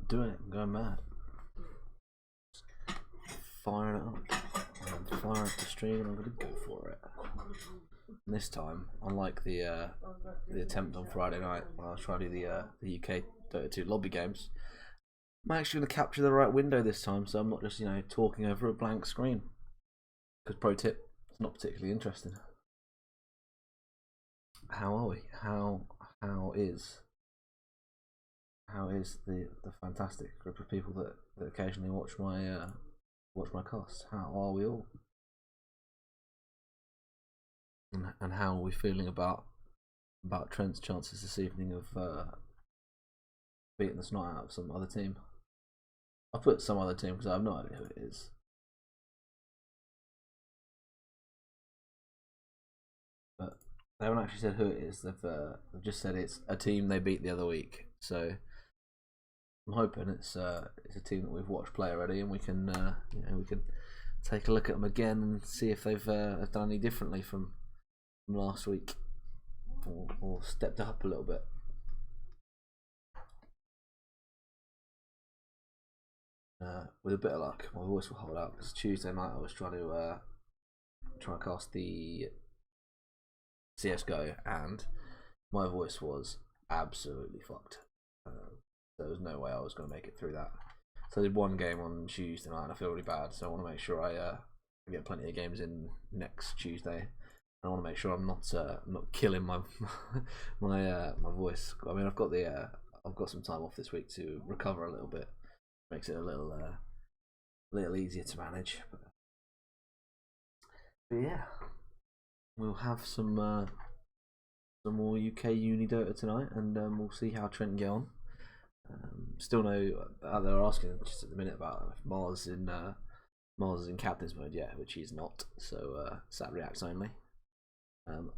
doing it. I'm going mad. Firing it up. I'm firing up the stream and I'm going to go for it. And this time, unlike the attempt on Friday night when I was trying to do the UK Dota 2 lobby games, I'm actually going to capture the right window this time, so I'm not just talking over a blank screen. Because pro tip, it's not particularly interesting. How are we? How is the fantastic group of people that occasionally watch my cast? How are we all? And how are we feeling about Trent's chances this evening of beating the snot out of some other team? I'll put some other team because I have no idea who it is. But they haven't actually said who it is. They've just said it's a team they beat the other week. So I'm hoping it's a team that we've watched play already, and we can we can take a look at them again and see if they've done any differently from last week, or stepped up a little bit. With a bit of luck, my voice will hold out because Tuesday night I was trying to cast the CS:GO and my voice was absolutely fucked. There was no way I was going to make it through that. So I did one game on Tuesday night and I feel really bad. So I want to make sure I get plenty of games in next Tuesday. I want to make sure I'm not killing my my voice. I mean, I've got some time off this week to recover a little bit. Makes it a little easier to manage. But yeah, we'll have some more UK Uni Dota tonight, and we'll see how Trent get on. Still no. They're asking just at the minute about if Mars is in captain's mode yet, which he's not. So sat reacts only.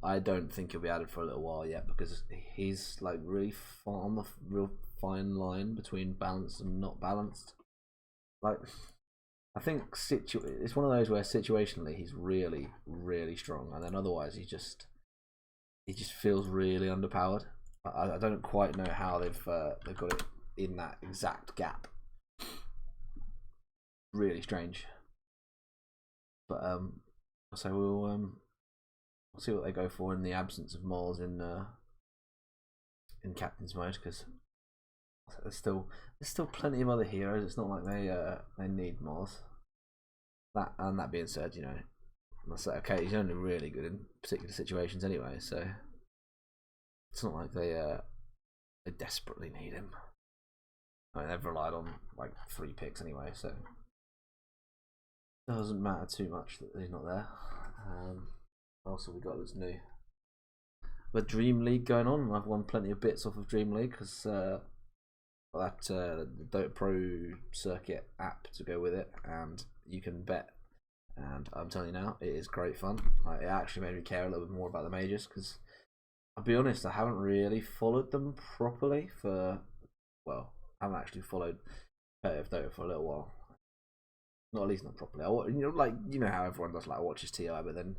I don't think he'll be added for a little while yet because he's like really on the real fine line between balanced and not balanced. Like, I think it's one of those where situationally he's really, really strong, and then otherwise he just feels really underpowered. I don't quite know how they've got it in that exact gap. Really strange. But so we'll see what they go for in the absence of Mars in captain's mode, because there's still plenty of other heroes. It's not like they need Mars. That being said, I say okay, he's only really good in particular situations anyway, so it's not like they desperately need him. I mean, they've relied on like 3 picks anyway, so it doesn't matter too much that he's not there. Also, we got this new Dream League going on. I've won plenty of bits off of Dream League because the Dota Pro Circuit app to go with it, and you can bet. And I'm telling you now, it is great fun. It actually made me care a little bit more about the majors because I'll be honest, I haven't really followed them properly I haven't actually followed competitive Dota for a little while. Not at least not properly. How everyone does. Like, watches TI, but then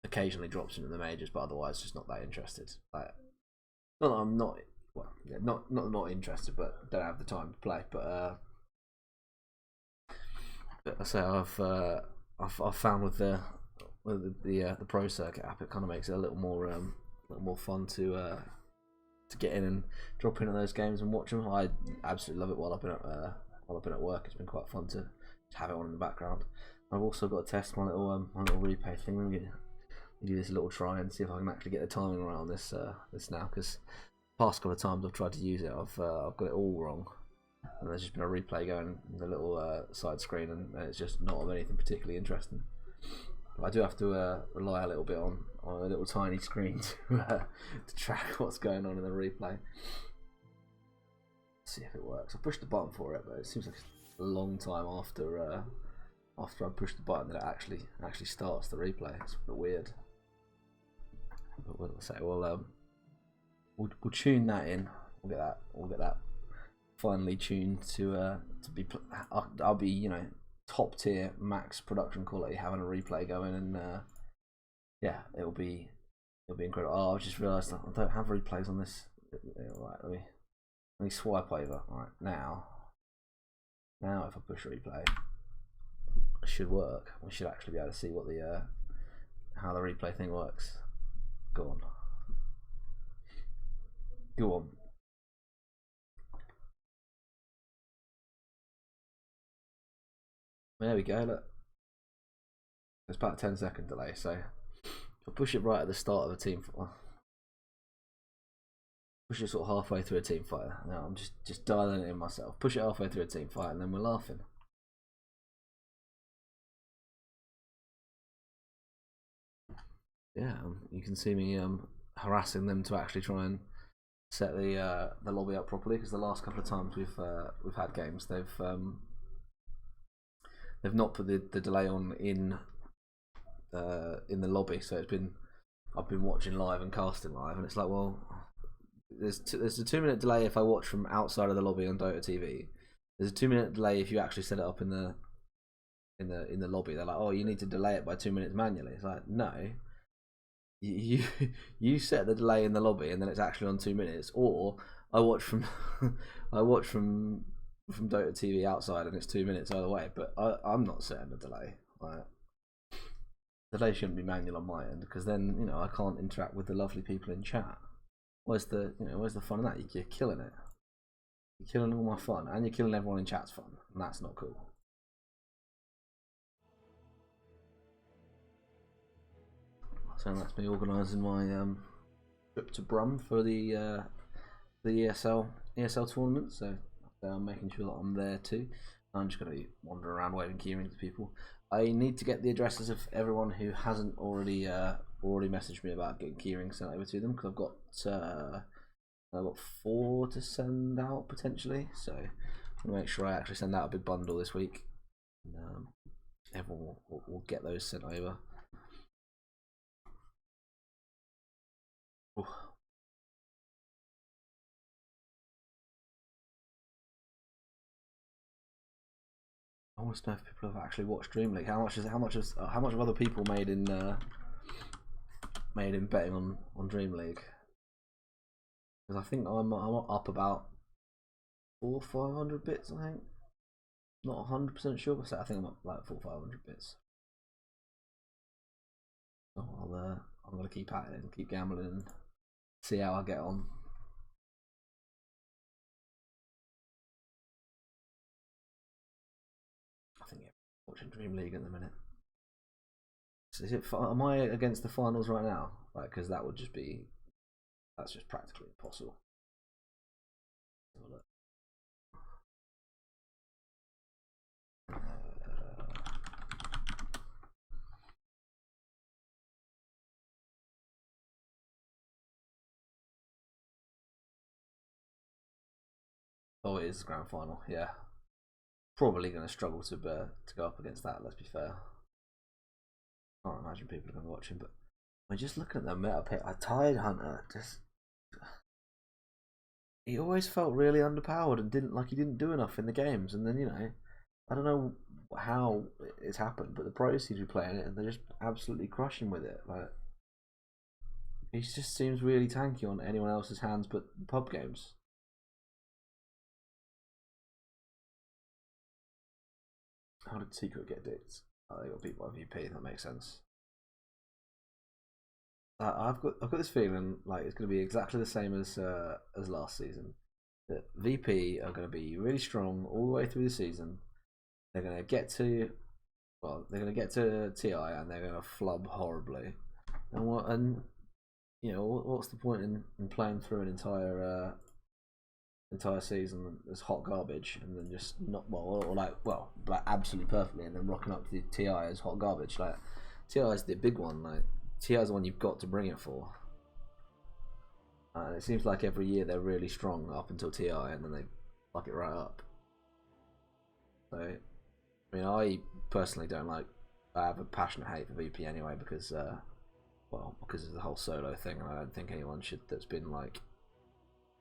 occasionally drops into the majors, but otherwise just not that interested. Like, not that I'm not not interested, but don't have the time to play. But I say I've found with the Pro Circuit app, it kind of makes it a little more fun to get in and drop into those games and watch them. I absolutely love it while I've been at work. It's been quite fun to have it on in the background. I've also got to test my little replay thing. I'm gonna do this little try and see if I can actually get the timing around this now, because past couple of times I've tried to use it, I've got it all wrong, and there's just been a replay going in the little side screen, and it's just not of anything particularly interesting. But I do have to rely a little bit on a little tiny screen to track what's going on in the replay. Let's see if it works. I pushed the button for it, but it seems like a long time after I push the button that it actually starts the replay. It's a bit weird. But we'll tune that in. We'll get that finally tuned to be. I'll be top tier max production quality having a replay going, and yeah, it'll be incredible. Oh, I just realised I don't have replays on this. Right, let me swipe over. All right, now Now if I push replay, it should work. We should actually be able to see what the how the replay thing works. Go on. Go on. There we go, look. It's about a 10-second delay, so if I push it right at the start of a team, push it sort of halfway through a team fight. Now I'm just dialing it in myself. Push it halfway through a team fight, and then we're laughing. Yeah, you can see me harassing them to actually try and set the lobby up properly, because the last couple of times we've had games, they've not put the delay on in the lobby, so I've been watching live and casting live, and it's like, well, there's a 2-minute delay if I watch from outside of the lobby on Dota TV. There's a 2-minute delay if you actually set it up in the lobby. They're like, oh, you need to delay it by 2 minutes manually. It's like, no, you set the delay in the lobby and then it's actually on 2 minutes. Or I watch from from Dota TV outside and it's 2 minutes either way. But I'm not setting the delay. Like, delay shouldn't be manual on my end, because then I can't interact with the lovely people in chat. Where's the fun in that? You're killing it. You're killing all my fun, and you're killing everyone in chat's fun, and that's not cool. So that's me organising my trip to Brum for the ESL tournament. So I'm making sure that I'm there too. I'm just going to be wandering around waving keyrings to people. I need to get the addresses of everyone who hasn't already messaged me about getting keyrings sent over to them, because I've got 4 to send out potentially. So I'm gonna make sure I actually send out a big bundle this week, and everyone will get those sent over. Ooh. I want to know if people have actually watched Dream League. How much have other people made in betting on Dream League? Because I think I'm up about 400-500 bits. I think, not 100% sure, but I think I'm up like 400-500 bits. So I'm gonna keep at it and keep gambling and see how I get on. I think watching Dream League at the minute. Am I against the finals right now? Like, because that's just practically impossible. Oh, it is the grand final. Yeah, probably going to struggle to go up against that. Let's be fair. I can't imagine people are going to watch him, but we're just looking at the meta pick. Tide Hunter, he always felt really underpowered and he didn't do enough in the games. And then I don't know how it's happened, but the pros seem to be playing it and they're just absolutely crushing with it. Like, he just seems really tanky on anyone else's hands but pub games. How did Secret get dicked? Oh, they got beat by VP. That makes sense. I've got this feeling like it's going to be exactly the same as last season. That VP are going to be really strong all the way through the season. They're going to get to TI and they're going to flub horribly. And what's the point in playing through an entire season as hot garbage and then just not like absolutely perfectly, and then rocking up to the TI as hot garbage? Like, TI is the big one. Like, TI is the one you've got to bring it for. And it seems like every year they're really strong up until TI, and then they fuck it right up. So, I mean, I personally don't like. I have a passionate hate for VP anyway, because of the whole solo thing, and I don't think anyone that's been like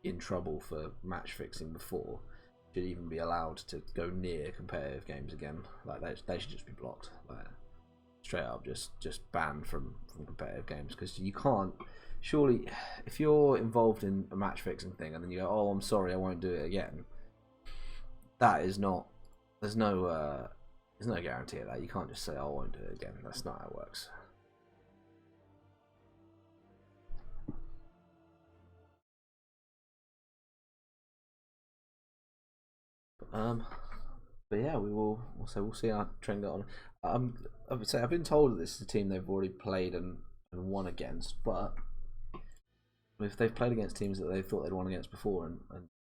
in trouble for match fixing before should even be allowed to go near competitive games again. Like, they should just be blocked. Like, straight up, just banned from competitive games, because you can't. Surely, if you're involved in a match fixing thing and then you go, "Oh, I'm sorry, I won't do it again," that is not there's no guarantee of that. You can't just say, "Oh, I won't do it again." That's not how it works. But yeah, we'll see how Trent got on. I would say I've been told that this is a team they've already played and won against, but if they've played against teams that they thought they'd won against before and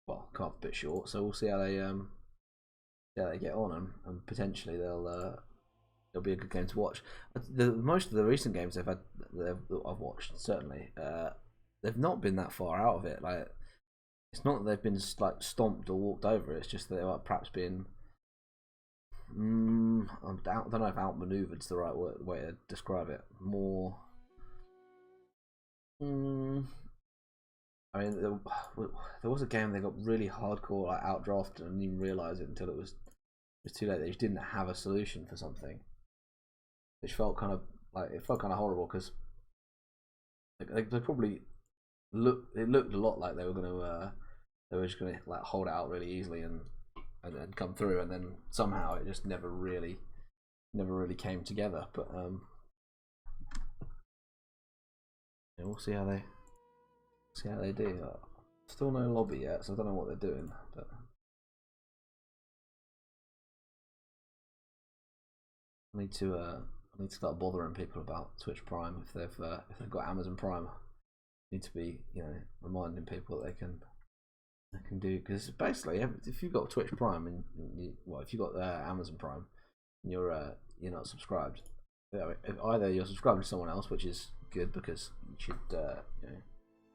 well, come up a bit short, so we'll see how they get on and potentially they'll be a good game to watch. Most of the recent games I've watched certainly they've not been that far out of it. Like it's not that they've been like stomped or walked over. It's just that they are perhaps been I don't know if outmaneuvered is the right way to describe it. More. I mean, there was a game they got really hardcore, like outdrafted, and didn't even realize it until it was too late. They just didn't have a solution for something, which felt kind of horrible because they probably it looked a lot like they were just gonna like hold it out really easily and come through, and then somehow it just never really came together. But yeah, we'll see how they do. Still no lobby yet, so I don't know what they're doing. But I need to start bothering people about Twitch Prime if they've got Amazon Prime. I need to be reminding people that they can do, because basically if you've got Twitch Prime and if you've got Amazon Prime and you're not subscribed, either you're subscribed to someone else, which is good because you should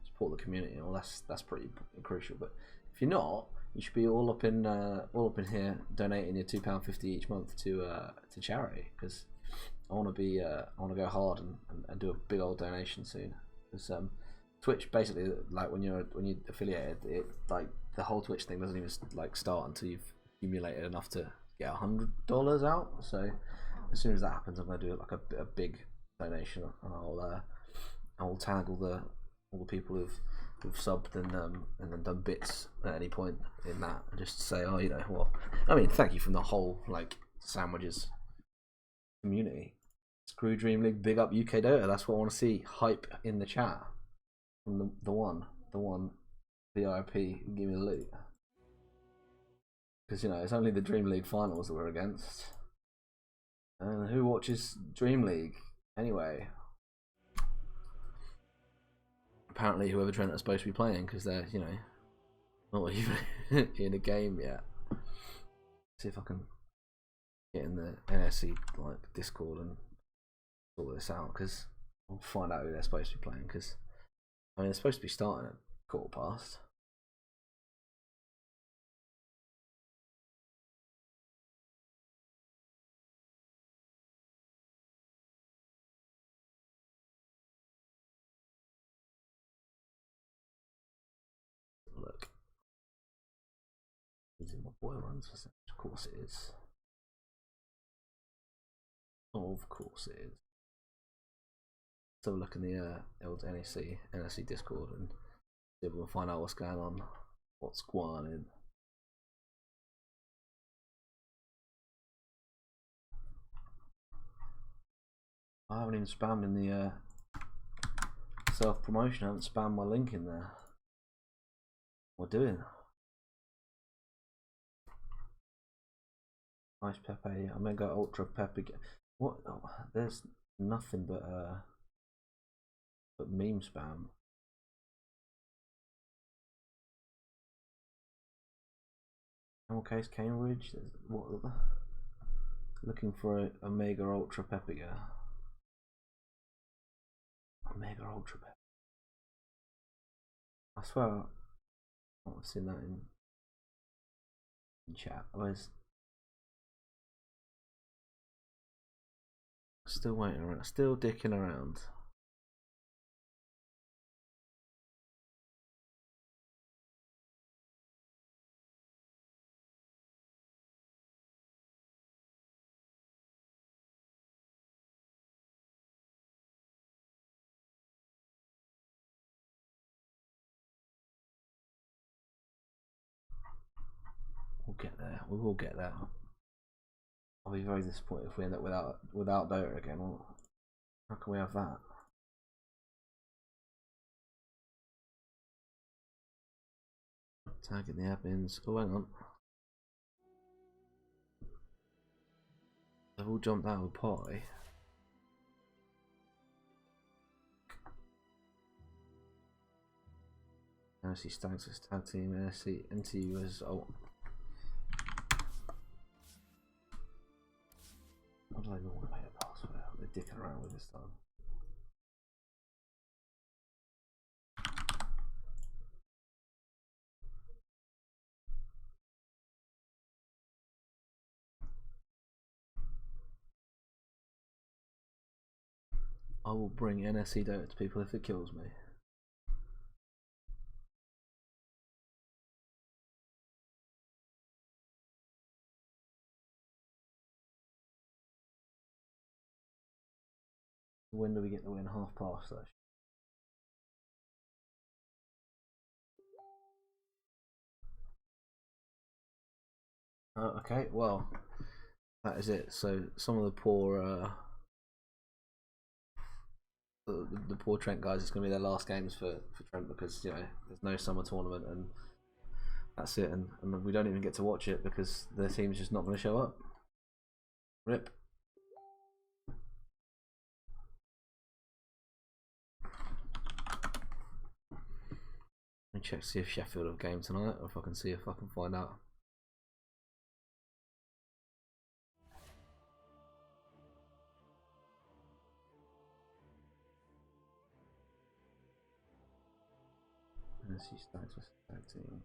support the community and all. That's pretty crucial. But if you're not, you should be all up in here donating your £2.50 each month to charity, because I want to go hard and do a big old donation soon. Because Twitch basically, like when you're affiliated, it like the whole Twitch thing doesn't even like start until you've accumulated enough to get $100 out. So as soon as that happens, I'm gonna do like a big donation, and I'll tag all the people who've subbed and then done bits at any point in that, and just say, oh, I mean, thank you from the whole like sandwiches community. Screw Dream League, big up UK Dota. That's what I want to see. Hype in the chat from the one VIP. Give me the loot, because it's only the Dream League finals that we're against, and who watches Dream League anyway? Apparently, whoever Trent are supposed to be playing, because they're not even in a game yet. See if I can get in the NSE like Discord and sort this out, because I'll find out who they're supposed to be playing. Because I mean, they're supposed to be starting at 1:15. Look, using my boy runs for such. Of course it is. Of course it is. Let's have a look in the old NSE Discord and see if we can find out what's going on. What's going on? I haven't even spammed in the self-promotion. I haven't spammed my link in there. What doing? Nice Pepe, Omega Ultra Pepe. What? Oh, there's nothing but meme spam. Camel Case Cambridge. What? Looking for a Omega Ultra Pepe. Omega Ultra Pepe. I swear I've seen that in chat. Where's still waiting around, still dicking around. We'll get there. We will get there. I'll be very disappointed if we end up without Dota again. How can we have that? Tagging the admins. Oh, hang on. They've all jumped out of pie. NSE Stags as tag team, NSE NTU as oh. What do they normally make a password? They're dicking around with this time. I will bring NSE Dota to people if it kills me. When do we get the win? Half past though. Oh, okay, well, that is it. So some of the poor, the poor Trent guys, it's going to be their last games for Trent because you know there's no summer tournament and that's it, and we don't even get to watch it because their team's just not going to show up. Rip. Let me check to see if Sheffield have game tonight, or if I can see if I can find out. NSE Stags versus tag team.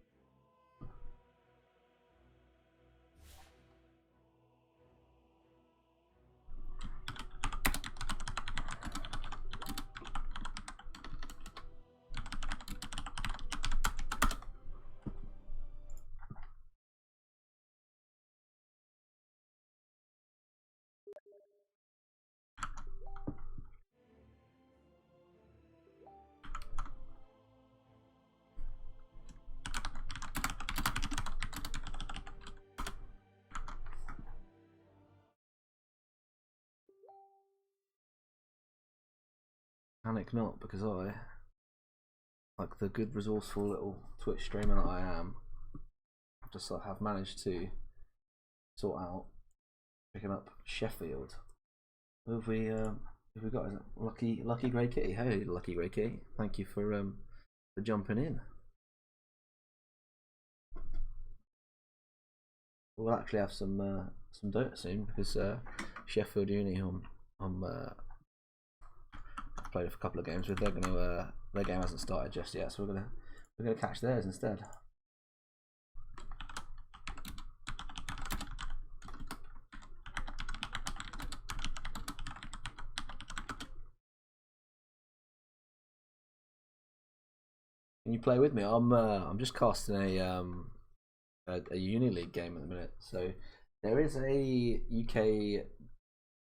Panic not, because I, like the good resourceful little Twitch streamer that I am, just have managed to sort out picking up Sheffield. Who have we got? Is it Lucky Grey Kitty? Hey, Lucky Grey Kitty, thank you for jumping in. We'll actually have some Dota soon because Sheffield Uni I'm played a couple of games with. They're gonna their game hasn't started just yet, so we're gonna catch theirs instead. Can you play with me? I'm just casting a Uni League game at the minute. So there is a UK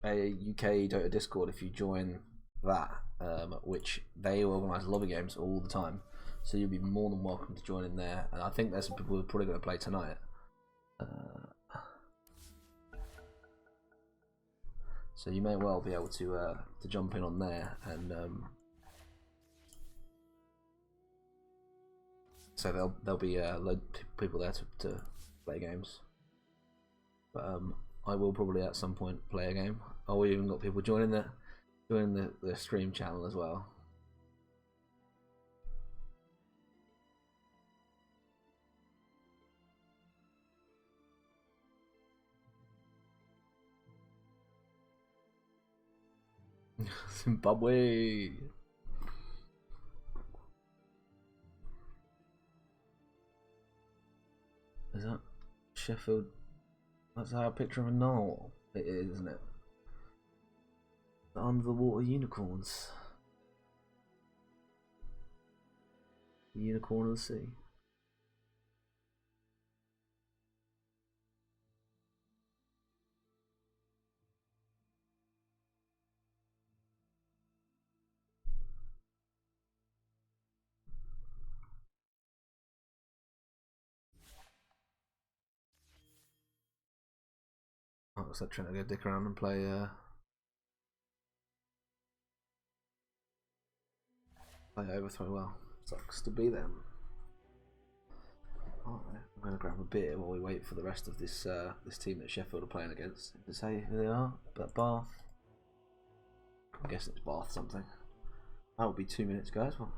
Dota Discord if you join that, which they organise lobby games all the time. So you'll be more than welcome to join in there. And I think there's some people who are probably going to play tonight. So you may well be able to jump in on there and. So there'll be a load of people there to play games, but I will probably at some point play a game. Oh, we even got people joining the stream channel as well. Zimbabwe. Is that Sheffield? That's our picture of a knoll. It is, isn't it? The underwater unicorns. The unicorn of the sea. looks like Trent are going to dick around and play overthrow. Well, sucks to be them. Oh, I'm going to grab a beer while we wait for the rest of this this team that Sheffield are playing against. Does it say who they are? But Bath. I'm guessing it's Bath something. That will be 2 minutes, guys. Well,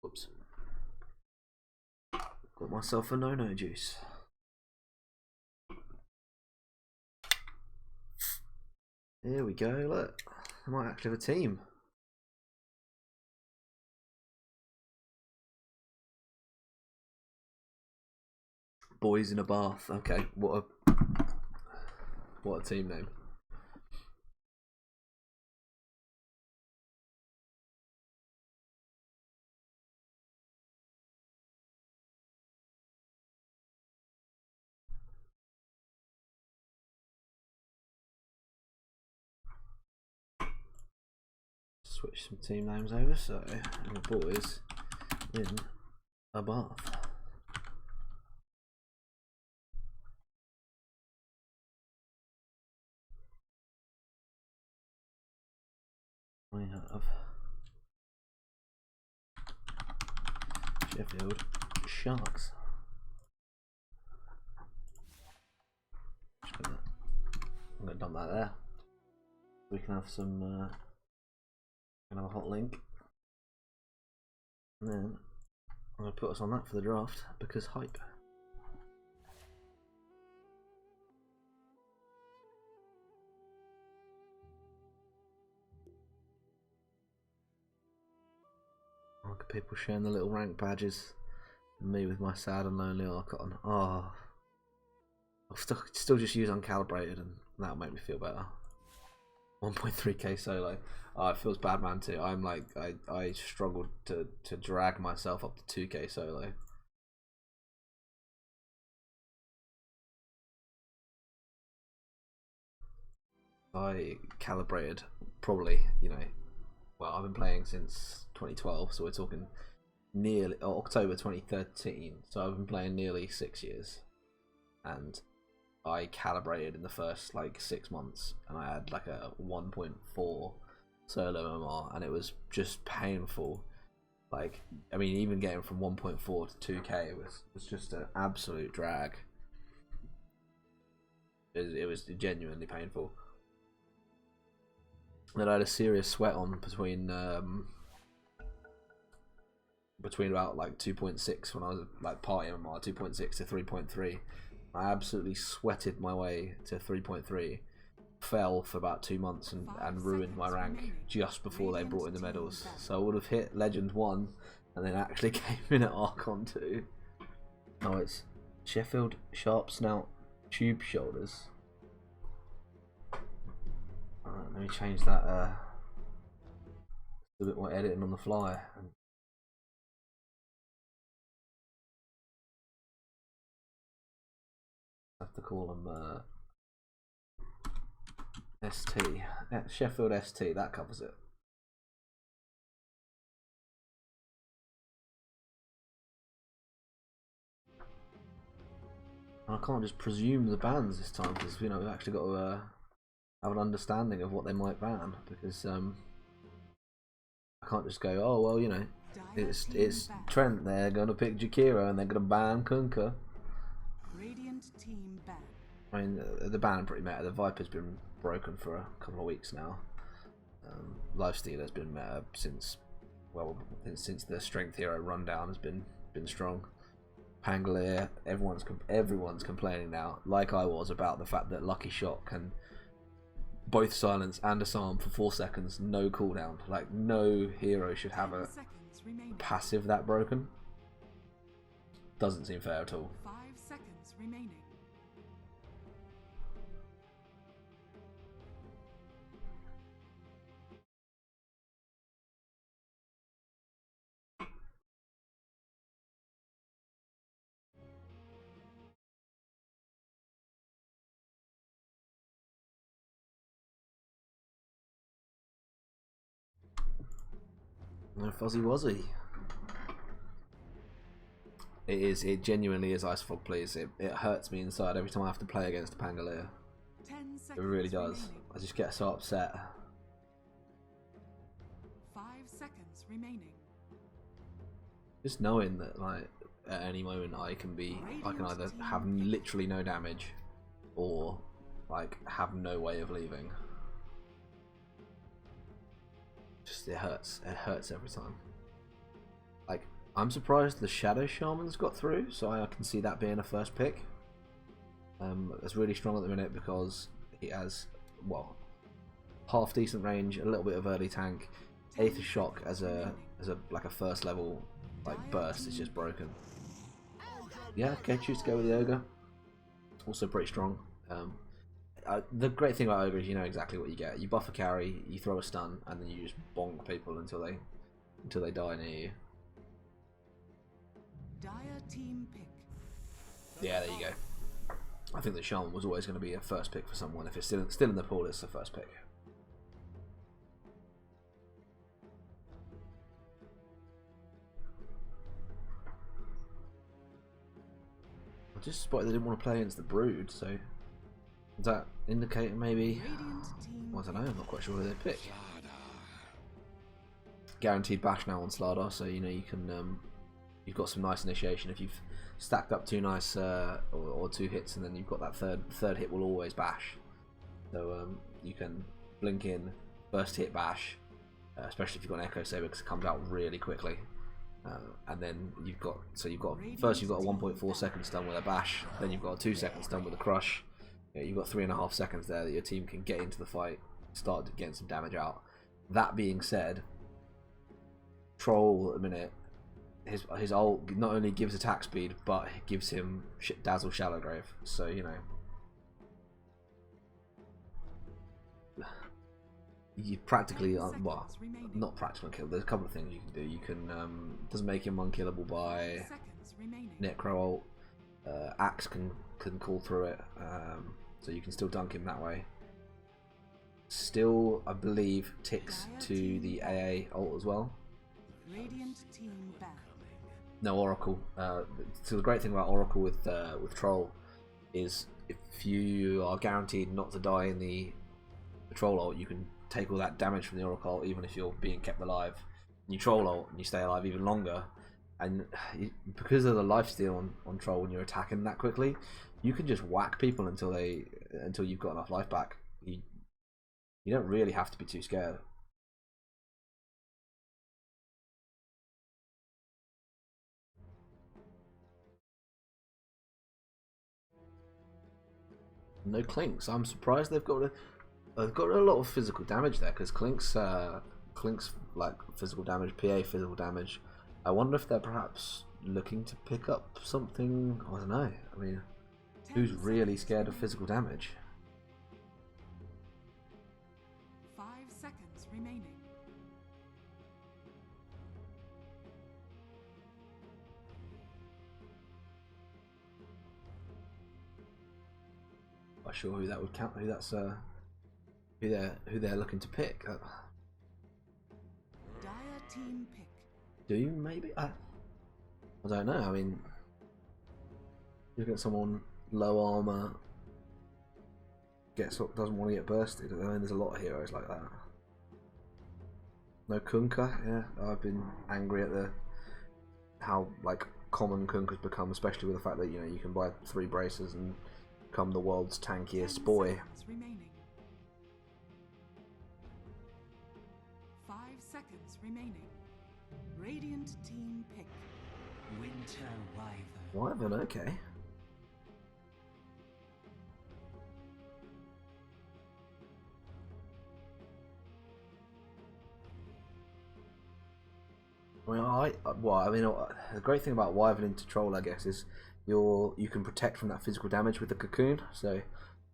whoops. Got myself a no-no juice. Here we go, look. I might actually have a team. Boys in a bath. Okay, what a team name. Switch some team names over, so the boys in a bath. We have Sheffield Sharks. I'm gonna dump that there. We can have some. Can have a hot link, and then I'm gonna put us on that for the draft because hype. Look at people sharing the little rank badges. And me with my sad and lonely Archon. Oh, I'll still just use uncalibrated, and that'll make me feel better. 1.3k solo. Oh, it feels bad, man. Too. I'm like I struggled to drag myself up to 2k solo. I calibrated probably, you know, well, I've been playing since 2012, so we're talking nearly October 2013. So I've been playing nearly 6 years, and I calibrated in the first like 6 months, and I had like a 1.4 solo MMR, and it was just painful. Like, I mean, even getting from 1.4 to 2k was just an absolute drag. It was genuinely painful. Then I had a serious sweat on between about like 2.6 when I was like party MMR, 2.6 to 3.3. I absolutely sweated my way to 3.3, fell for about 2 months and ruined my rank just before they brought in the medals. So I would have hit Legend 1 and then actually came in at Archon 2. Oh, it's Sheffield Sharp Snout Tube Shoulders. Alright, let me change that a bit more editing on the fly. I have to call them ST. Sheffield ST, that covers it. And I can't just presume the bans this time, because you know we've actually got to have an understanding of what they might ban, because I can't just go, oh well, you know, it's Trent, they're gonna pick Jakiro and they're gonna ban Kunkka. I mean, the ban pretty meta. The Viper's been broken for a couple of weeks now. Lifesteal has been meta since, well, since the Strength Hero rundown has been strong. Pangolier, everyone's complaining now, like I was, about the fact that Lucky Shot can both silence and disarm for 4 seconds, no cooldown. Like, no hero should have a passive that broken. Doesn't seem fair at all. 5 seconds remaining. No fuzzy wuzzy. It is. It genuinely is ice fog, please. It hurts me inside every time I have to play against a Pangolier. It really does. Remaining. I just get so upset. 5 seconds remaining. Just knowing that, like, at any moment I can either have literally no damage, or like have no way of leaving. Just it hurts. It hurts every time. Like, I'm surprised the Shadow Shaman's got through, so I can see that being a first pick. It's really strong at the minute because he has, well, half decent range, a little bit of early tank. Aether Shock as a like a first level like burst is just broken. Yeah, okay, choose to go with the Ogre. Also pretty strong. The great thing about Ogre is you know exactly what you get. You buff a carry, you throw a stun, and then you just bonk people until they die near you. Yeah, there you go. I think that Shaman was always going to be a first pick for someone. If it's still in the pool, it's the first pick. I just spotted they didn't want to play against the Brood, so does that indicate maybe? I don't know. I'm not quite sure who they pick. Guaranteed bash now on Slardar, so you know you can. You've got some nice initiation if you've stacked up two nice or two hits, and then you've got that third hit will always bash. So you can blink in, first hit bash, especially if you've got an Echo Saber because it comes out really quickly. And then you've got first you've got a 1.4 second stun with a bash, then you've got a 2 second stun with a crush. Yeah, you've got 3.5 seconds there that your team can get into the fight, start getting some damage out. That being said, Troll at the minute, his ult not only gives attack speed but it gives him Dazzle Shallowgrave, so you know you practically well, not practically kill. There's a couple of things you can do. You can doesn't make him unkillable by Necro ult. Axe can call through it, so you can still dunk him that way. Still, I believe, ticks to the AA ult as well. No Oracle. So the great thing about Oracle with Troll is if you are guaranteed not to die in the Troll ult, you can take all that damage from the Oracle ult, even if you're being kept alive. And you Troll ult and you stay alive even longer. And because of the lifesteal on Troll, when you're attacking that quickly, you can just whack people until you've got enough life back. You don't really have to be too scared. No Clinks. I'm surprised they've got a lot of physical damage there, because Clink's like physical damage, PA physical damage. I wonder if they're perhaps looking to pick up something. I don't know. I mean, who's really scared of physical damage? 5 seconds remaining. Not sure who that would count. Who that's who they're looking to pick. Dire team pick. Do you maybe? I don't know. I mean, you get someone low armor, doesn't want to get bursted. I mean, there's a lot of heroes like that. No Kunkka. Yeah, I've been angry at how like common Kunkka's become, especially with the fact that you know you can buy 3 braces and become the world's tankiest boy. 5 seconds remaining. Radiant team pick. Winter Wyvern. Wyvern, okay. The great thing about Wyvern into Troll, I guess, is you can protect from that physical damage with the cocoon. So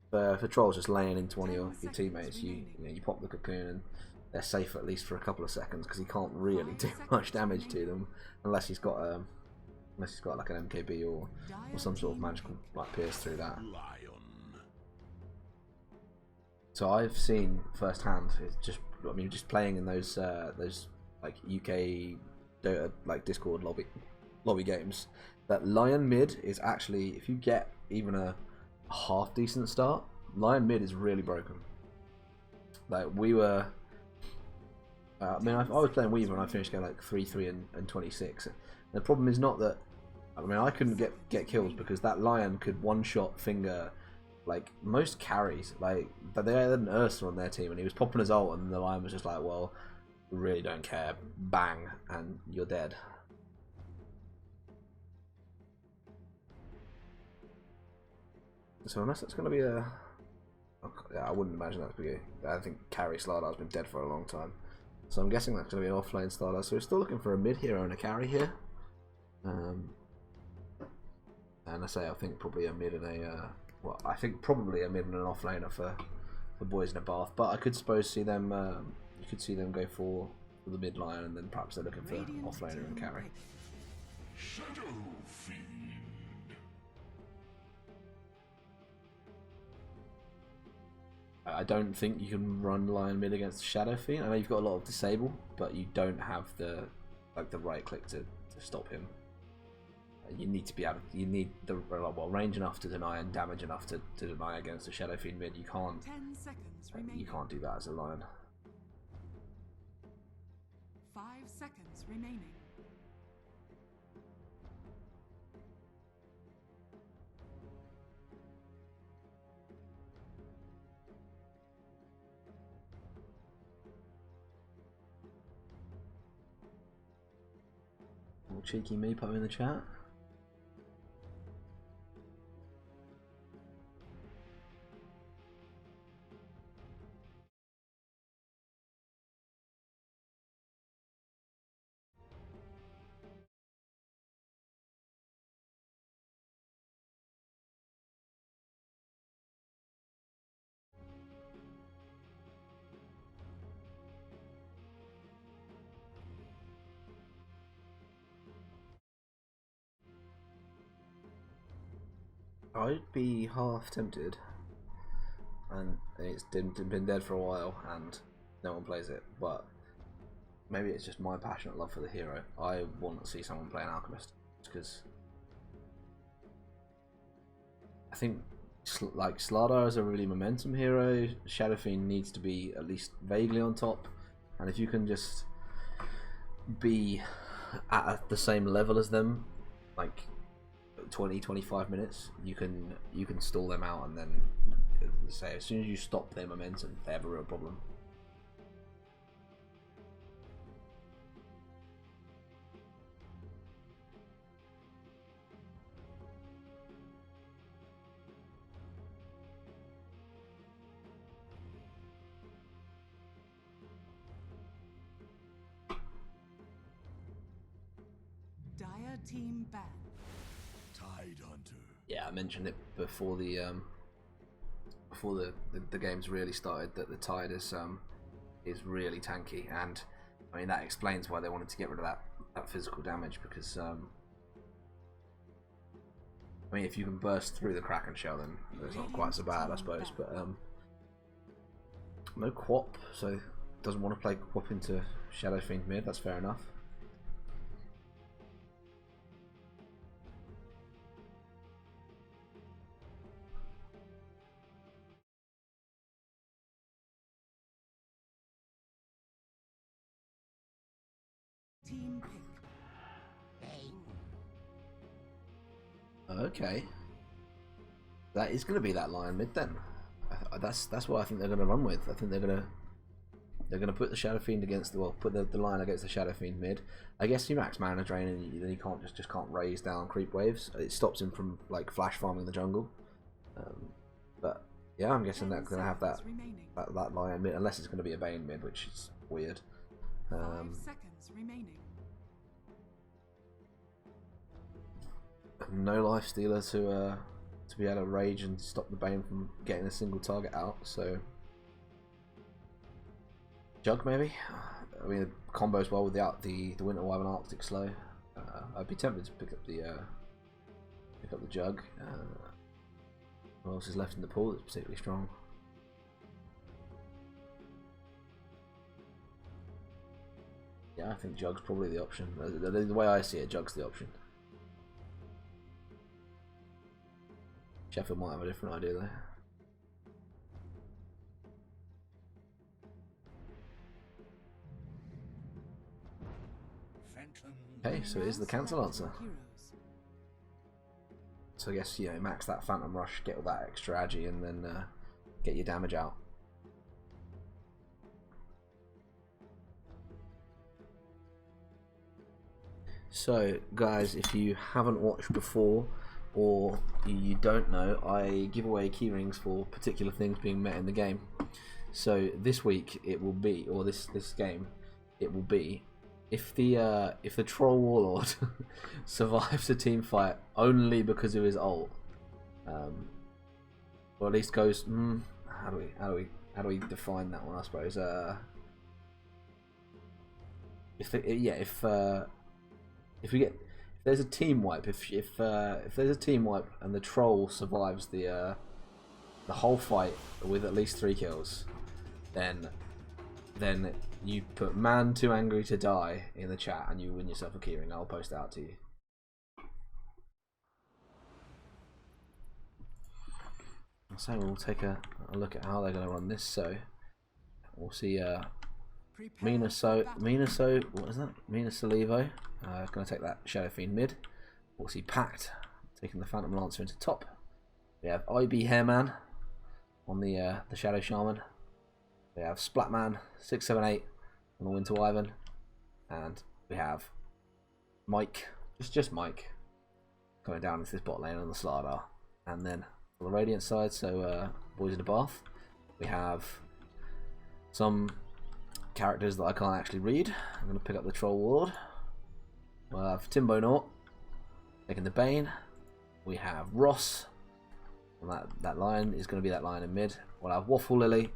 for Trolls just laying into one of your teammates, you pop the cocoon and they're safe at least for a couple of seconds, because he can't really do much damage to them unless he's got like an MKB or some sort of magical like pierce through that. So I've seen firsthand. It's just playing in those like UK Dota like Discord lobby games, that Lion mid is actually, if you get even a half decent start, Lion mid is really broken. Like we were, I mean, I was playing Weaver and I finished going like 3-3 and 26. And the problem is not that, I mean, I couldn't get kills because that Lion could one-shot finger like most carries. Like, but they had an Ursa on their team and he was popping his ult and the Lion was just like, well, we really don't care, bang, and you're dead. So unless it's going to be a, I wouldn't imagine that's be. I think carry Slardar's been dead for a long time, so I'm guessing that's going to be an offlane Slardar. So we're still looking for a mid hero and a carry here. And I say I think probably a mid and a well, I think probably a mid and an offlaner for boys in a bath. But I could suppose see them. You could see them go for the mid line, and then perhaps they're looking for offlaner and carry. Shadow Fiend. I don't think you can run Lion mid against Shadow Fiend. I know you've got a lot of disable, but you don't have the right click to stop him. You need to be able. You need the range enough to deny and damage enough to deny against a Shadow Fiend mid. You can't. 10 seconds remaining. You can't do that as a Lion. 5 seconds remaining. Little cheeky me put him in the chat. I'd be half tempted, and it's been dead for a while, and no one plays it. But maybe it's just my passionate love for the hero. I want to see someone play an Alchemist because I think like Slardar is a really momentum hero. Shadow Fiend needs to be at least vaguely on top, and if you can just be at the same level as them, like 20-25 minutes, you can stall them out, and then say as soon as you stop their momentum, they have a real problem. Dire team ban. Tidehunter. Yeah, I mentioned it before the games really started that the Tide is really tanky, and I mean that explains why they wanted to get rid of that physical damage, because I mean if you can burst through the Kraken shell, then it's not quite so bad, I suppose. But no Quap, so doesn't want to play Quap into Shadow Fiend mid. That's fair enough. Team pick. Okay, that is going to be that Lion mid then. That's what I think they're going to run with. I think they're going to put the Shadow Fiend against put the Lion against the Shadow Fiend mid. I guess you max mana drain and then you can't just can't raise down creep waves. It stops him from like flash farming the jungle. But yeah, I'm guessing they're going to have that Lion mid, unless it's going to be a Bane mid, which is weird. 5 seconds remaining. No life stealer to be able to rage and stop the Bane from getting a single target out. So Jug maybe. I mean, it combos well with the Winter Wyvern Arctic Slow. I'd be tempted to pick up the Jug. What else is left in the pool that's particularly strong? Yeah, I think Jug's probably the option. The way I see it, Jug's the option. Sheffield might have a different idea though. Okay, so it is the cancel answer. So I guess, you know, max that Phantom Rush, get all that extra agi, and then get your damage out. So guys, if you haven't watched before or you don't know, I give away keyrings for particular things being met in the game. So this week it will be, or this game it will be, if the Troll Warlord survives a team fight only because of his ult, or at least goes, how do we define that one? I suppose if there's a team wipe, if there's a team wipe and the Troll survives the whole fight with at least 3 kills, then you put "man too angry to die" in the chat and you win yourself a keyring. I'll post it out to you. So we'll take a look at how they're going to run this. So we'll see Mina Salivo going to take that Shadow Fiend mid. We'll see Pact taking the Phantom Lancer into top. We have IB Hairman on the Shadow Shaman. We have Splatman 678 on the Winter Wyvern, and we have Mike, just Mike, coming down into this bot lane on the Slardar. And then on the Radiant side, so Boys in the Bath, we have some characters that I can't actually read. I'm going to pick up the Troll Warlord. We'll have Timbo Nort taking the Bane. We have Ross, and that line is going to be that line in mid. We'll have Waffle Lily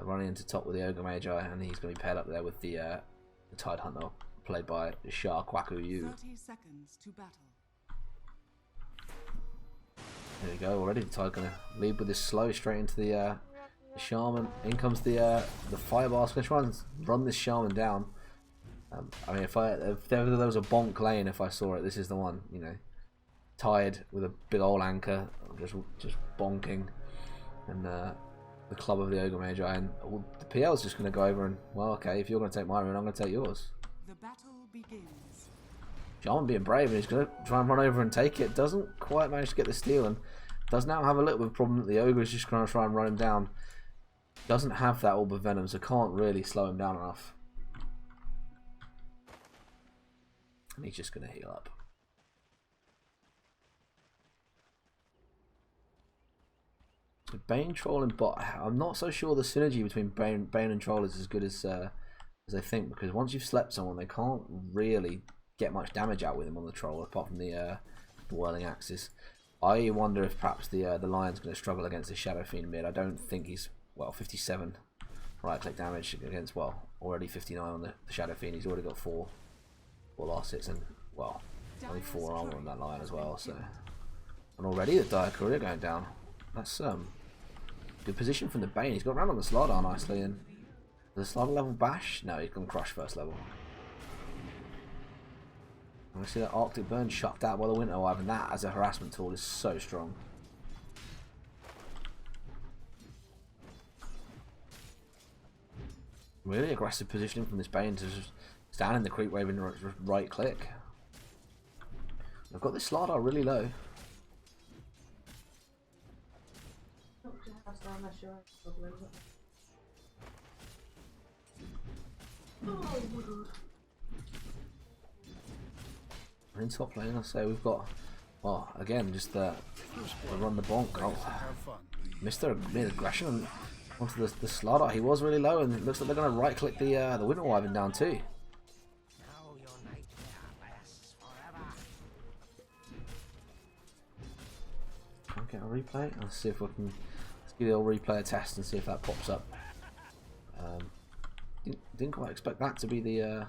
running into top with the Ogre Magi, and he's going to be paired up there with the Tide Hunter, played by Shah Kwaku Yu. 30 seconds to battle. There we go. Already the Tide going to lead with this slow straight into the Shaman. In comes the Fire Blast. I'm going to try and run this Shaman down. I mean, if there was a bonk lane, if I saw it, this is the one. You know, Tide with a big old anchor, just bonking, and the club of the Ogre Magi, and the PL's just going to go over and, well, okay, if you're going to take my rune, I'm going to take yours. The battle begins. Shaman being brave, and he's going to try and run over and take it. Doesn't quite manage to get the steal, and does now have a little bit of a problem that the Ogre is just going to try and run him down. Doesn't have that Orb of Venom, so can't really slow him down enough. And he's just going to heal up. So Bane, Troll and Bot. I'm not so sure the synergy between Bane and Troll is as good as I think, because once you've slept someone, they can't really get much damage out with him on the Troll, apart from the Whirling Axes. I wonder if perhaps the Lion's going to struggle against the Shadow Fiend mid. I don't think he's, well, 57 right-click damage against, well, already 59 on the Shadow Fiend. He's already got 4 last hits, and, well, only 4 armor on that Lion as well. So, and already the Dire Courier going down. That's good position from the Bane. He's got around on the Slardar nicely, and the Slardar level bash? No, he's gone Crush first level. And we see that Arctic Burn chucked out by the Winter Wyvern, and that as a harassment tool is so strong. Really aggressive positioning from this Bane to just stand in the creep wave and right click. I've got this Slardar really low. We're in top lane, I say we've got, well, again, just run the bonk. Oh, Mr. Aggression onto the Slardar. He was really low, and it looks like they're going to right click the Winter Wyvern down too. Try and get a replay. Let's see if we can. Let's give the old replay a test and see if that pops up. Didn't quite expect that to be the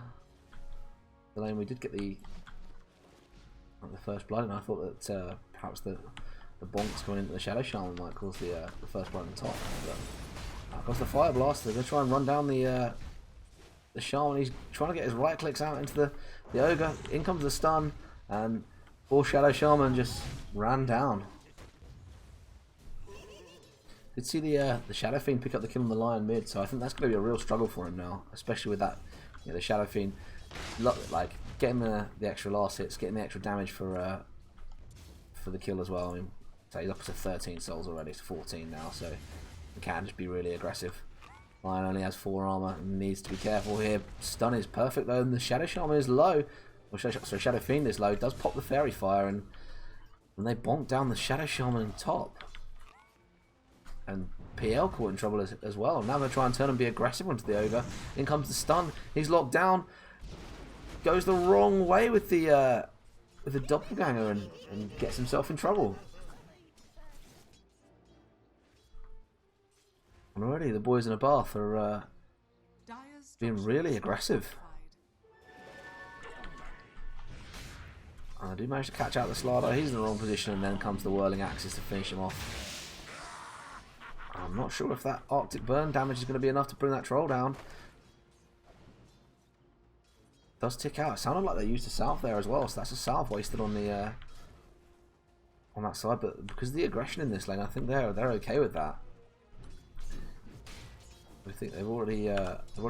lane. We did get the first blood, and I thought that perhaps the bonks going into the Shadow Shaman might cause the first blood on top. But of course, the Fire Blast, they're going to try and run down the the Shaman. He's trying to get his right clicks out into the Ogre. In comes the stun, and poor Shadow Shaman just ran down. Could see the Shadow Fiend pick up the kill on the Lion mid, so I think that's going to be a real struggle for him now, especially with that, you know, the Shadow Fiend, like getting the extra last hits, getting the extra damage for the kill as well. I mean, so he's up to 13 souls already, it's 14 now, so he can just be really aggressive. Lion only has 4 armor and needs to be careful here. Stun is perfect though, and the Shadow Shaman is low. Well, so Shadow Fiend is low, does pop the Fairy Fire, and they bonk down the Shadow Shaman top. And PL caught in trouble as well. Now they're trying to turn and be aggressive onto the Ogre. In comes the stun. He's locked down. Goes the wrong way with the doppelganger and gets himself in trouble. And already the boys in a bath are being really aggressive. I do manage to catch out the Slider. He's in the wrong position, and then comes the Whirling Axis to finish him off. I'm not sure if that Arctic Burn damage is going to be enough to bring that troll down. Does tick out. It sounded like they used a salve there as well, so that's a salve wasted on the on that side. But because of the aggression in this lane, I think they're okay with that. I think they've already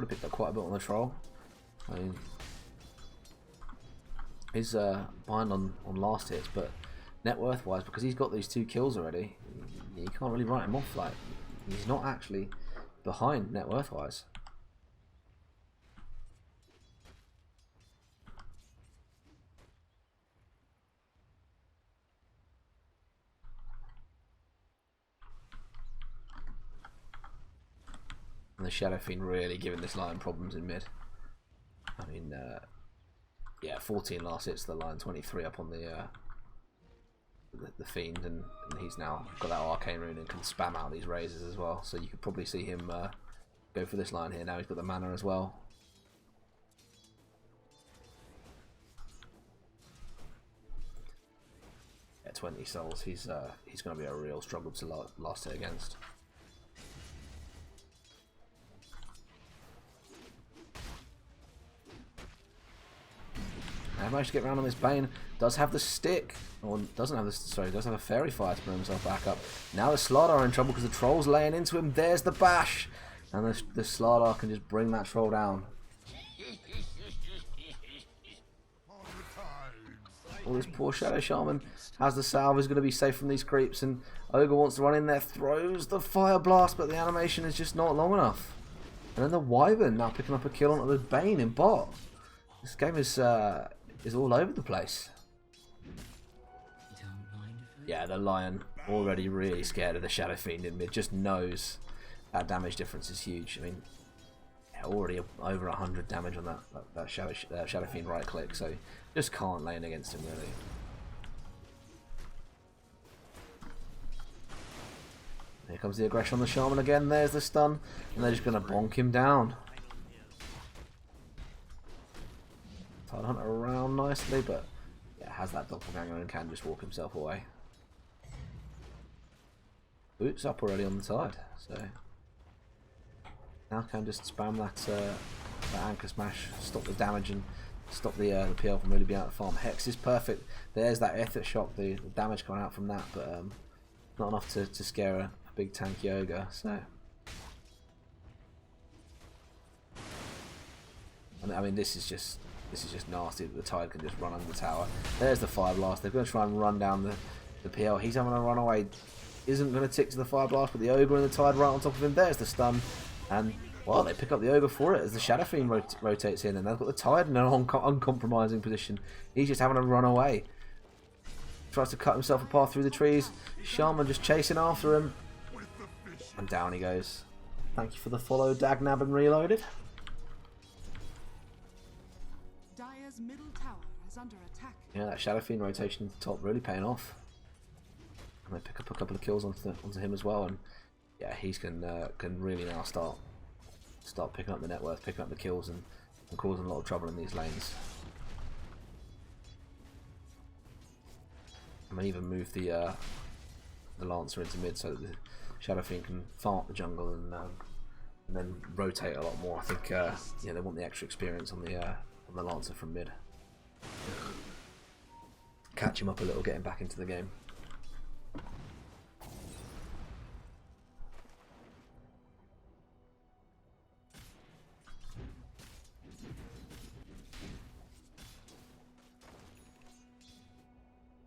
picked up quite a bit on the troll. I mean, he's behind on last hits, but net worth wise, because he's got these 2 kills already, you can't really write him off. Like, he's not actually behind net worth wise. And the Shadow Fiend really giving this Lion problems in mid. I mean, yeah, 14 last hits to the Lion, 23 up on the Fiend, and he's now got that Arcane Rune and can spam out these raises as well. So you could probably see him go for this line here. Now he's got the mana as well. At 20 souls, he's going to be a real struggle to last hit against. I managed to get around on this Bane. Does have the stick, or doesn't have the, sorry, does have a Fairy Fire to bring himself back up. Now the Slardar are in trouble because the Troll's laying into him. There's the bash, and the Slardar can just bring that Troll down. Well, this poor Shadow Shaman has the salve, is going to be safe from these creeps, and Ogre wants to run in there, throws the Fire Blast, but the animation is just not long enough. And then the Wyvern now picking up a kill onto the Bane in bot. This game is all over the place. Yeah, the Lion already really scared of the Shadow Fiend in mid. Just knows that damage difference is huge. I mean, already over 100 damage on that Shadow Fiend right click, so just can't lane against him really. Here comes the aggression on the Shaman again. There's the stun, and they're just going to bonk him down. Tidehunter around nicely, but yeah, has that doppelganger and can just walk himself away. Boots up already on the Tide, so now can just spam that anchor smash, stop the damage and stop the PL from really being able to farm. Hex is perfect. There's that Ether Shock, the damage coming out from that, but not enough to scare a big tanky Ogre. So I mean, this is just nasty. The Tide can just run under the tower. There's the Fire Blast. They're going to try and run down the PL. He's having a run away. Isn't going to tick to the Fire Blast, but the Ogre and the Tide right on top of him. There's the stun. And, well, they pick up the Ogre for it as the Shadow Fiend rotates in. And they've got the Tide in an uncompromising position. He's just having a run away. Tries to cut himself a path through the trees. Shaman just chasing after him. And down he goes. Thank you for the follow, Dagnab and Reloaded. Dire's middle tower is under attack. Yeah, that Shadow Fiend rotation at the top really paying off. And they pick up a couple of kills onto him as well, and yeah, he's can really now start picking up the net worth, picking up the kills, and causing a lot of trouble in these lanes. I may even move the Lancer into mid so that the Shadow Fiend can farm up the jungle and and then rotate a lot more. I think yeah, they want the extra experience on the Lancer from mid. Catch him up a little, get him back into the game.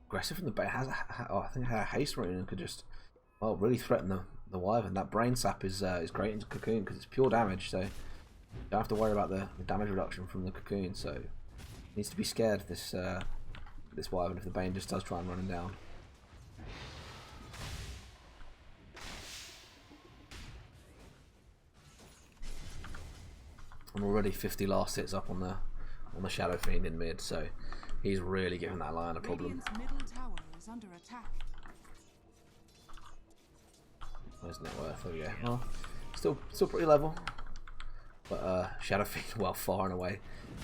Aggressive from the base. I think a haste running and could just really threaten the Wyvern. That brain sap is great into Cocoon because it's pure damage, so you don't have to worry about the damage reduction from the Cocoon. So needs to be scared of this Wyvern if the Bane just does try and run him down. I'm already 50 last hits up on the Shadow Fiend in mid, so he's really giving that Lion a problem. Middle tower is under attack. Where's net worth? There we go. Well, still pretty level, but Shadow Fiend well far and away,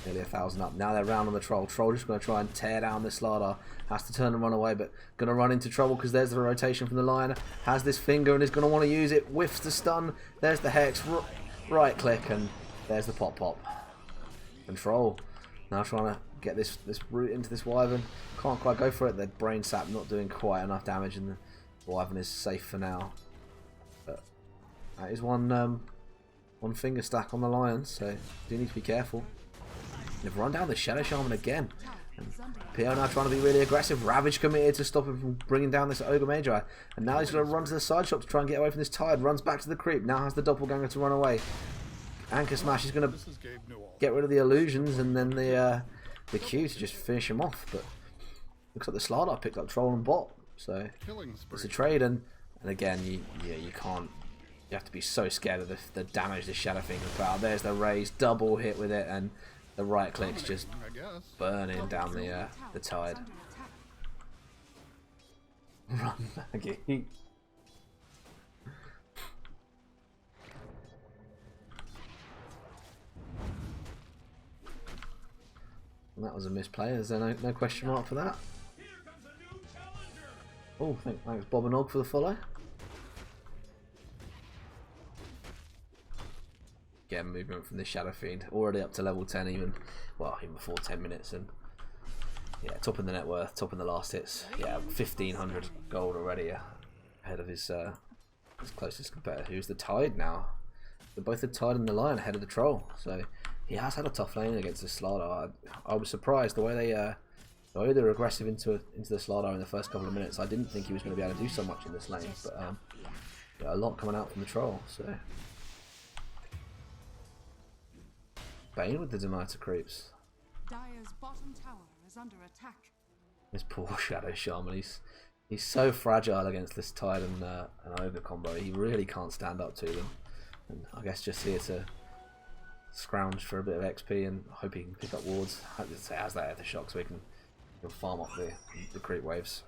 nearly 1,000 up. Now they're round on the Troll. Troll just going to try and tear down this Slardar. Has to turn and run away, but going to run into trouble because there's the rotation from the Lion. Has this finger and is going to want to use it. Whiffs the stun. There's the Hex. Right click and there's the pop. Control. Now trying to get this root into this Wyvern. Can't quite go for it. The brain sap not doing quite enough damage, and the Wyvern is safe for now. But that is one finger stack on the Lion, so do need to be careful. They've run down the Shadow Shaman again. And PO now trying to be really aggressive. Ravage committed to stop him from bringing down this Ogre Magi. And now he's going to run to the side shop to try and get away from this Tide. Runs back to the creep. Now has the Doppelganger to run away. Anchor Smash is going to get rid of the illusions and then the Q to just finish him off. But looks like the Slardar picked up Troll and Bot. So it's a trade, and again you can't. You have to be so scared of the damage the Shadow Fiend can put out. There's the raise, double hit with it, and the right click's just burning down the Tide. Run, Maggie. That was a misplay. Is there no question mark for that? Oh, thanks Bob and Og for the follow. Again, movement from the Shadow Fiend. Already up to level 10 even before 10 minutes. And yeah, topping the net worth, topping the last hits. Yeah, 1,500 gold already ahead of his closest competitor, who's the Tide now. They're both the Tide and the Lion ahead of the Troll. So he has had a tough lane against the Slardar. I was surprised the way they were aggressive into the Slardar in the first couple of minutes. I didn't think he was going to be able to do so much in this lane, but yeah, a lot coming out from the Troll. So Bane with the deny to creeps. Dire's bottom tower is under attack. This poor Shadow Shaman. He's so fragile against this Tide and Ogre combo. He really can't stand up to them. And I guess just here to scrounge for a bit of XP and hope he can pick up wards. I hope it has that Aftershock so he can farm up the creep waves.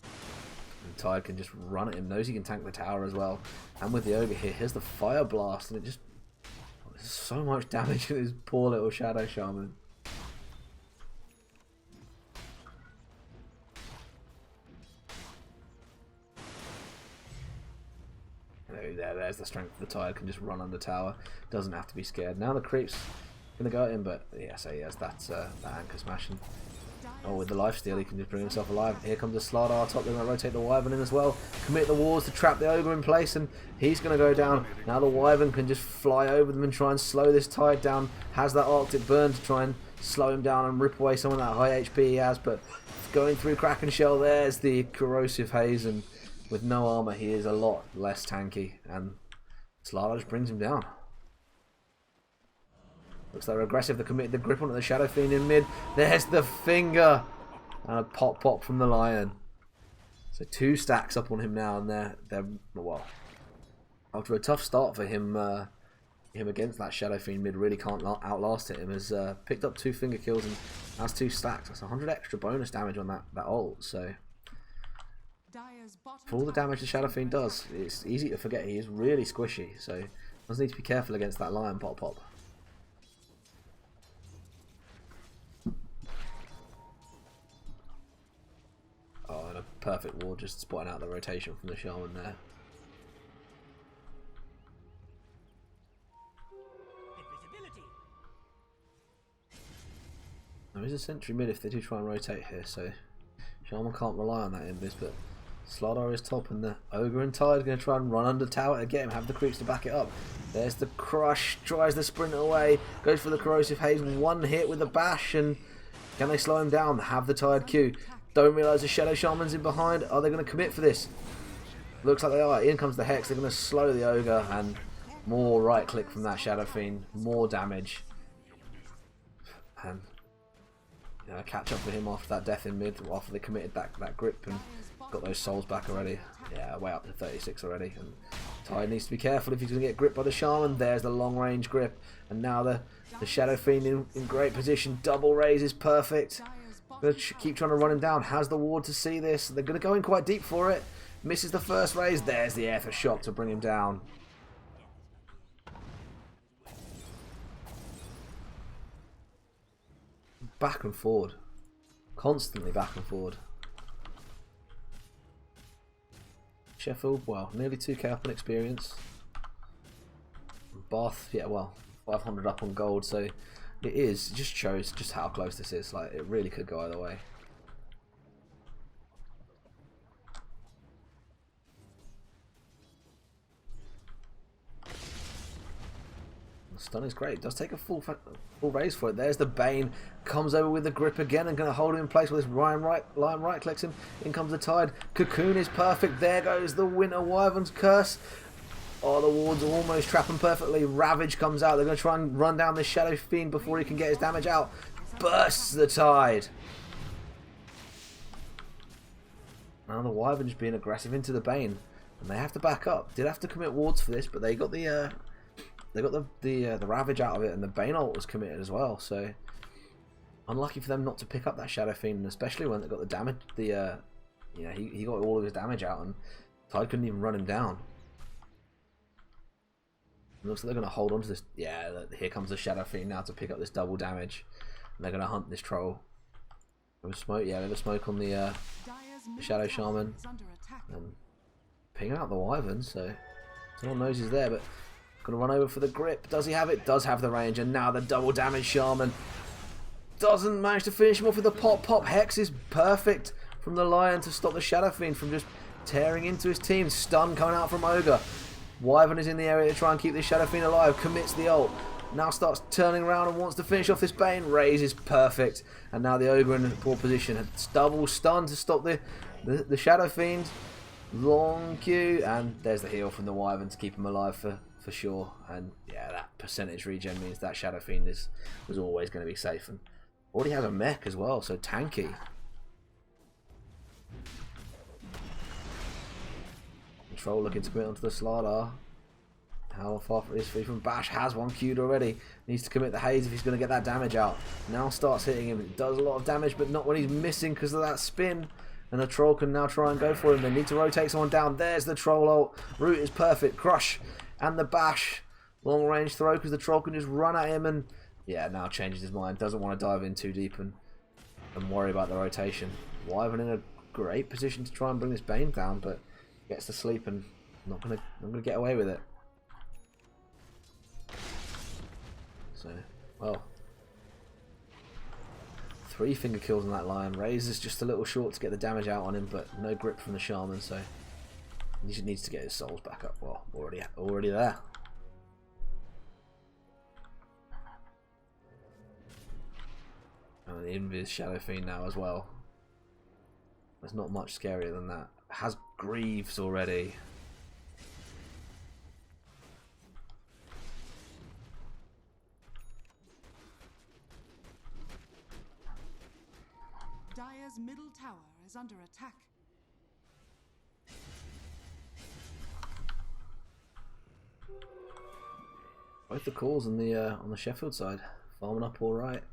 And Tide can just run at him, knows he can tank the tower as well. And with the Ogre here, here's the Fire Blast, and it just there's so much damage to this poor little Shadow Shaman. There's the strength of the Tide, can just run under tower, doesn't have to be scared. Now the creep's gonna go at him, but yeah, so he has that anchor smashing. Oh, with the lifesteal, he can just bring himself alive. Here comes the Slardar top. They're going to rotate the Wyvern in as well. Commit the wards to trap the Ogre in place, and he's going to go down. Now the Wyvern can just fly over them and try and slow this Tide down. Has that Arctic Burn to try and slow him down and rip away some of that high HP he has, but going through Kraken Shell, there's the Corrosive Haze, and with no armor, he is a lot less tanky, and Slardar just brings him down. Looks like they're aggressive. They committed the grip onto the Shadow Fiend in mid. There's the finger. And a pop from the Lion. So 2 stacks up on him now, and they're well. After a tough start for him against that Shadow Fiend mid, really can't outlast it. Him has picked up 2 finger kills and has 2 stacks. That's 100 extra bonus damage on that ult. So for all the damage the Shadow Fiend does, it's easy to forget he is really squishy. So does need to be careful against that Lion pop. Oh, and a perfect ward, just spotting out the rotation from the Shaman there. There is a sentry mid if they do try and rotate here, so Shaman can't rely on that invis, but Slardar is top and the Ogre and Tide are going to try and run under tower to get him, have the creeps to back it up. There's the crush, tries the sprint away, goes for the corrosive haze, one hit with the bash, and can they slow him down? Have the Tide Q. Don't realise the Shadow Shaman's in behind. Are they going to commit for this? Looks like they are. In comes the Hex, they're going to slow the Ogre, and more right click from that Shadow Fiend, more damage. And catch up for him after that death in mid, after they committed that grip and got those souls back already. Yeah, way up to 36 already. And Tide needs to be careful if he's going to get gripped by the Shaman. There's the long range grip. And now the Shadow Fiend in great position. Double raise is perfect. Going to keep trying to run him down. Has the ward to see this. They're going to go in quite deep for it. Misses the first raise. There's the Aether Shock to bring him down. Back and forward. Constantly back and forward. Sheffield, well, nearly 2k up on experience. Bath, yeah, well, 500 up on gold, so it just shows just how close this is. Like, it really could go either way. The stun is great. It does take a full raise for it. There's the Bane. Comes over with the grip again and going to hold him in place with this Lion right clicks him. In comes the Tide. Cocoon is perfect. There goes the Winter Wyvern's Curse. Oh, the wards are almost trapping perfectly. Ravage comes out. They're going to try and run down this Shadow Fiend before he can get his damage out. Bursts the Tide. Now the Wyvern's being aggressive into the Bane. And they have to back up. Did have to commit wards for this, but they got the Ravage out of it, and the Bane ult was committed as well. So unlucky for them not to pick up that Shadow Fiend, and especially when they got the damage. He got all of his damage out, and Tide couldn't even run him down. It looks like they're going to hold on to this. Yeah, here comes the Shadow Fiend now to pick up this double damage, and they're going to hunt this troll. There was smoke. Yeah, there was smoke on the Shadow Shaman, and pinging out the Wyvern. So someone knows he's there, but gonna run over for the grip. Does he have it? Does have the range, and now the double damage Shaman doesn't manage to finish him off with the pop. Hex is perfect from the Lion to stop the Shadow Fiend from just tearing into his team. Stun coming out from Ogre. Wyvern is in the area to try and keep this Shadow Fiend alive. Commits the ult. Now starts turning around and wants to finish off this Bane. Raise is perfect, and now the Ogre in a poor position. It's double stun to stop the Shadow Fiend. Long Q, and there's the heal from the Wyvern to keep him alive for sure. And yeah, that percentage regen means that Shadow Fiend was always going to be safe, and already has a mech as well, so tanky. Control looking to commit onto the Slardar. How far is free from Bash? Has one queued already. Needs to commit the haze if he's going to get that damage out. Now starts hitting him. It does a lot of damage, but not when he's missing because of that spin. And the troll can now try and go for him. They need to rotate someone down. There's the troll ult. Root is perfect. Crush and the bash. Long range throw because the troll can just run at him, and yeah, now changes his mind. Doesn't want to dive in too deep and worry about the rotation. Wyvern in a great position to try and bring this Bane down, but gets to sleep and not gonna get away with it. So, well, 3 finger kills on that Lion. Raze is just a little short to get the damage out on him, but no grip from the Shaman, so he just needs to get his souls back up. Well, already there. And the Invis Shadow Fiend now as well. There's not much scarier than that. Has Greaves already. Dire's middle tower is under attack. Both the calls on the Sheffield side farming up all right.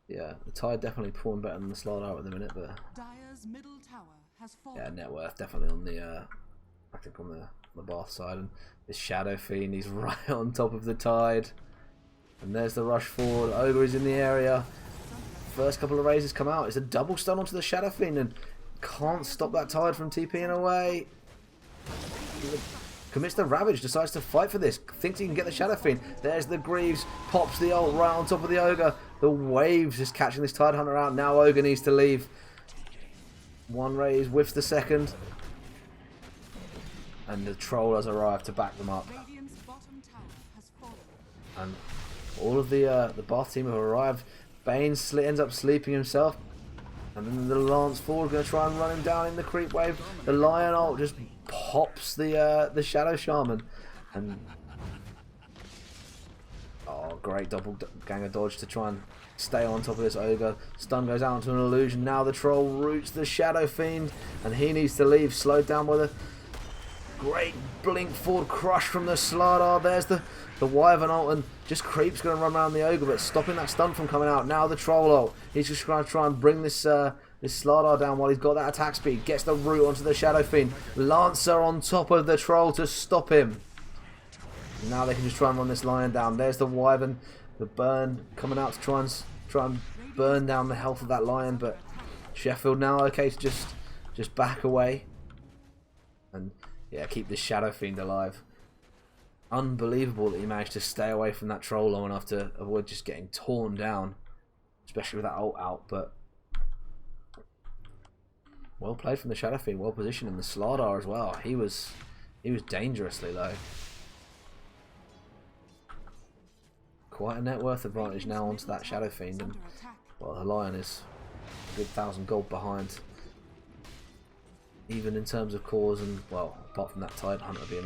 Yeah, the Tide definitely performing better than the Slardar at the minute, but Dire's middle tower has fallen. yeah, net worth definitely on the I think on the Bath side, and this Shadow Fiend, he's right on top of the Tide, and there's the rush forward. Ogre is in the area. First couple of raises come out. It's a double stun onto the Shadow Fiend, and can't stop that Tide from TPing away. Commits the Ravage, decides to fight for this, thinks he can get the Shadow Fiend. There's the Greaves, pops the ult right on top of the Ogre. The waves just catching this Tide Hunter out. Now Ogre needs to leave. One raise, whiffs the second. And the Troll has arrived to back them up. Radiant's bottom tower has fallen. And all of the Bath team have arrived. Bane ends up sleeping himself. And then the Lance forward going to try and run him down in the creep wave. The Lion ult just pops the Shadow Shaman. And oh, great double ganger dodge to try and stay on top of this Ogre. Stun goes out into an illusion. Now the Troll roots the Shadow Fiend. And he needs to leave. Slowed down by the great blink forward crush from the Slardar. There's the Wyvern ult, and just Creep's going to run around the Ogre, but stopping that stun from coming out. Now the Troll ult. He's just going to try and bring this Slardar down while he's got that attack speed. Gets the root onto the Shadow Fiend. Lancer on top of the Troll to stop him. Now they can just try and run this Lion down. There's the Wyvern. The burn coming out to try and burn down the health of that Lion, but Sheffield now okay to just back away. And yeah, keep this Shadow Fiend alive. Unbelievable that he managed to stay away from that Troll long enough to avoid just getting torn down, especially with that ult out. But well played from the Shadow Fiend, well positioned in the Slardar as well. He was dangerously low. Quite a net worth advantage now onto that Shadow Fiend, and well, the Lion is a good 1,000 gold behind. Even in terms of cores, and well, apart from that Tide Hunter being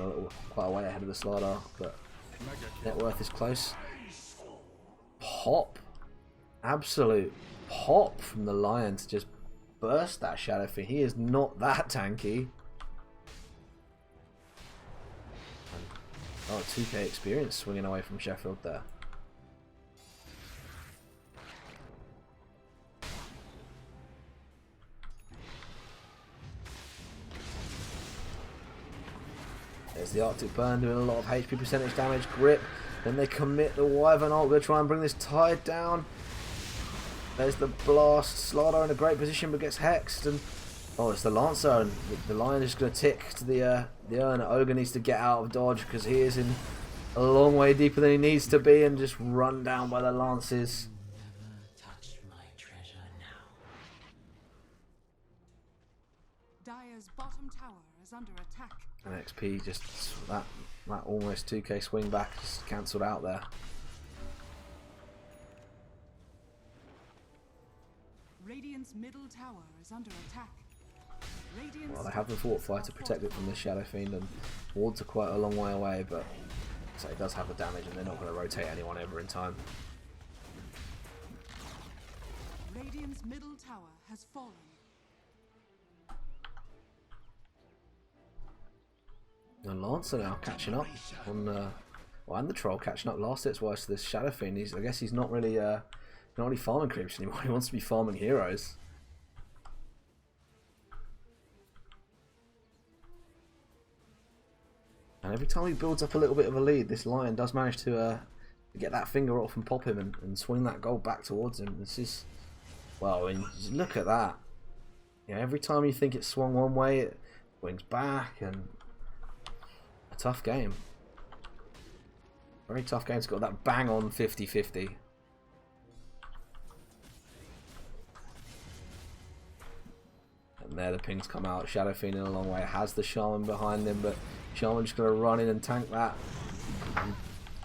quite a way ahead of the Slardar, but net worth is close. Pop, absolute pop from the Lion to just burst that Shadow Fiend. He is not that tanky. And, oh, 2k experience swinging away from Sheffield there. There's the Arctic Burn doing a lot of HP percentage damage. Grip. Then they commit the Wyvern ult. Going to try and bring this Tide down. There's the blast. Slardar in a great position but gets hexed. And oh, it's the Lancer. And the Lion is going to tick to the urn. Ogre needs to get out of dodge because he is in a long way deeper than he needs to be and just run down by the Lances. Dire's bottom tower is under attack. And XP just that almost 2k swing back just cancelled out there. Radiant's middle tower is under attack. Radiant's Well, they have the fortify to protect it from the Shadow Fiend, and wards are quite a long way away, but so it does have the damage, and they're not going to rotate anyone over in time. Radiant's middle tower has fallen. The Lancer now catching up on well, and the Troll catching up last hits wise to this Shadow Fiend. I guess he's not really farming creeps anymore. He wants to be farming heroes. And every time he builds up a little bit of a lead, this Lion does manage to get that finger off and pop him and swing that gold back towards him. This is, well, I mean, just look at that. You know, every time you think it swung one way, it swings back, and a tough game. Very tough game. It's got that bang on 50-50. And there the pings come out. Shadow Fiend in a long way. Has the Shaman behind him, but Shaman just going to run in and tank that.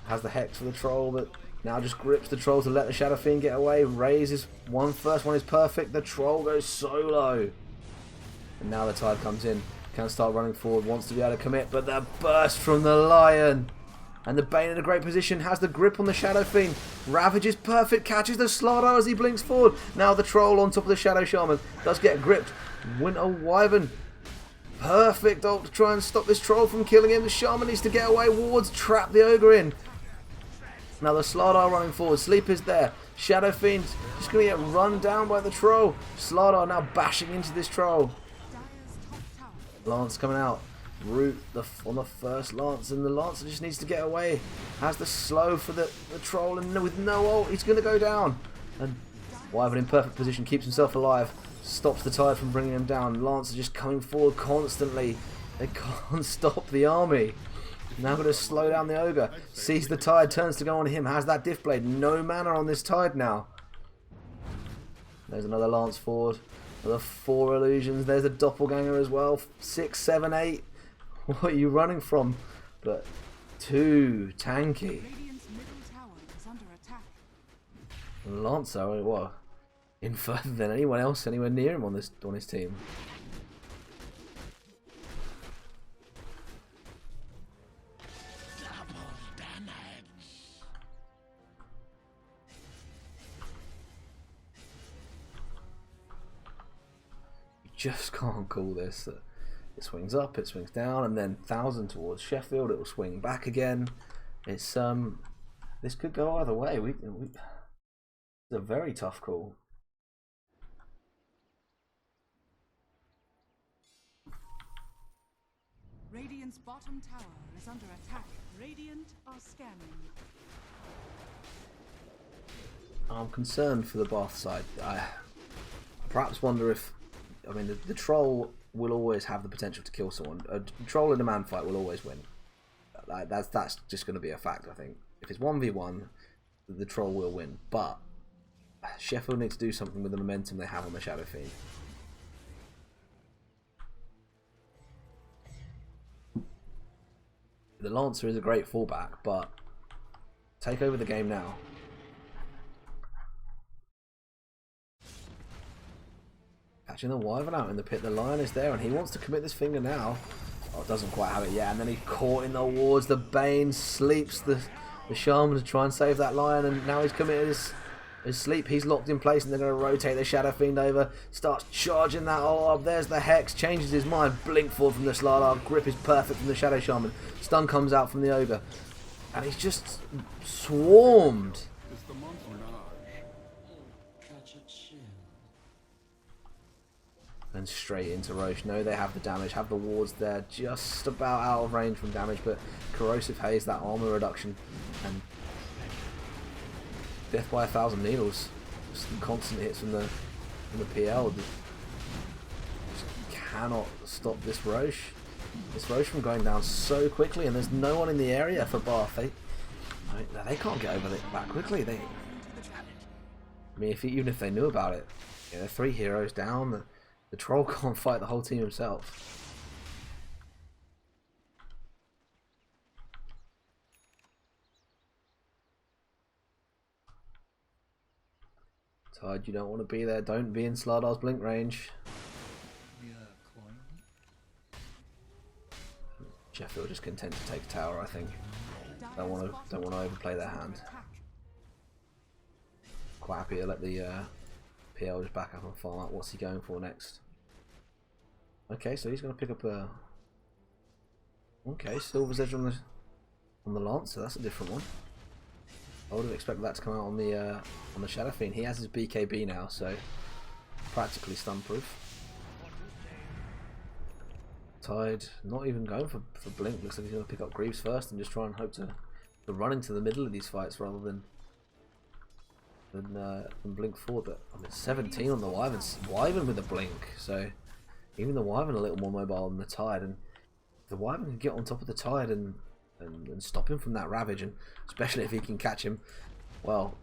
Has the Hex for the Troll, but now just grips the Troll to let the Shadow Fiend get away. Raises one. First one is perfect. The Troll goes solo. And now the Tide comes in. Can start running forward. Wants to be able to commit, but the burst from the Lion. And the Bane in a great position. Has the grip on the Shadow Fiend. Ravages perfect. Catches the Slardar as he blinks forward. Now the Troll on top of the Shadow Shaman. Does get gripped. Winter Wyvern. Perfect ult to try and stop this Troll from killing him. The Shaman needs to get away. Wards trap the Ogre in. Now the Slardar running forward. Sleep is there. Shadow Fiend just going to get run down by the Troll. Slardar now bashing into this Troll. Lance coming out. Root on the first Lance, and the Lancer just needs to get away. Has the slow for the Troll, and with no ult, he's going to go down. And Wyvern in perfect position, keeps himself alive. Stops the Tide from bringing him down. Lancer just coming forward constantly. They can't stop the army. Now going to slow down the Ogre. Sees the Tide, turns to go on him. Has that Diff Blade. No mana on this Tide now. There's another Lance forward. Another 4 illusions. There's a doppelganger as well. 6, 7, 8. What are you running from? But 2 tanky. Radiant's middle tower is under attack. Lancer, what? In further than anyone else anywhere near him on his team. Just can't call this. It swings up, it swings down, and then 1,000 towards Sheffield. It will swing back again. It's this could go either way. It's a very tough call. Radiant's bottom tower is under attack. Radiant are scanning. I'm concerned for the Bath side. I perhaps wonder if, I mean, the troll will always have the potential to kill someone. A troll in a man fight will always win. That's just going to be a fact, I think. If it's 1v1, the troll will win. But Sheffield need to do something with the momentum they have on the Shadow Fiend. The Lancer is a great fallback, but take over the game now. Catching the Wyvern out in the pit. The Lion is there and he wants to commit this finger now. Oh, doesn't quite have it yet. And then he's caught in the wards. The Bane sleeps the Shaman to try and save that Lion. And now he's committed his sleep. He's locked in place and they're going to rotate the Shadow Fiend over. Starts charging that orb. There's the Hex. Changes his mind. Blink forward from the Slardar. Grip is perfect from the Shadow Shaman. Stun comes out from the Ogre. And he's just swarmed. And straight into Roche. No, they have the damage, have the wards there, just about out of range from damage, but Corrosive Haze, that armor reduction, and death by 1,000 needles. Just constant hits from the PL. Just cannot stop this Roche. This Roche from going down so quickly, and there's no one in the area for Bath. They can't get over it that quickly. I mean, even if they knew about it, you know, 3 heroes down. The troll can't fight the whole team himself. Tide, you don't want to be there. Don't be in Slardar's blink range. Sheffield just content to take a tower, I think. Don't want to overplay their hand. Quite happy to let the PL just back up and farm out. What's he going for next? Okay, so he's going to pick up a... Okay, Silver's Edge on the Lance, so that's a different one. I would have expected that to come out on the Shadow Fiend. He has his BKB now, so practically stun proof. Tide not even going for Blink. Looks like he's going to pick up Greaves first and just try and hope to run into the middle of these fights rather than blink forward. But I mean, 17 on the Wyvern with a blink, so even the Wyvern a little more mobile than the Tide, and the Wyvern can get on top of the Tide and stop him from that Ravage, and especially if he can catch him, well,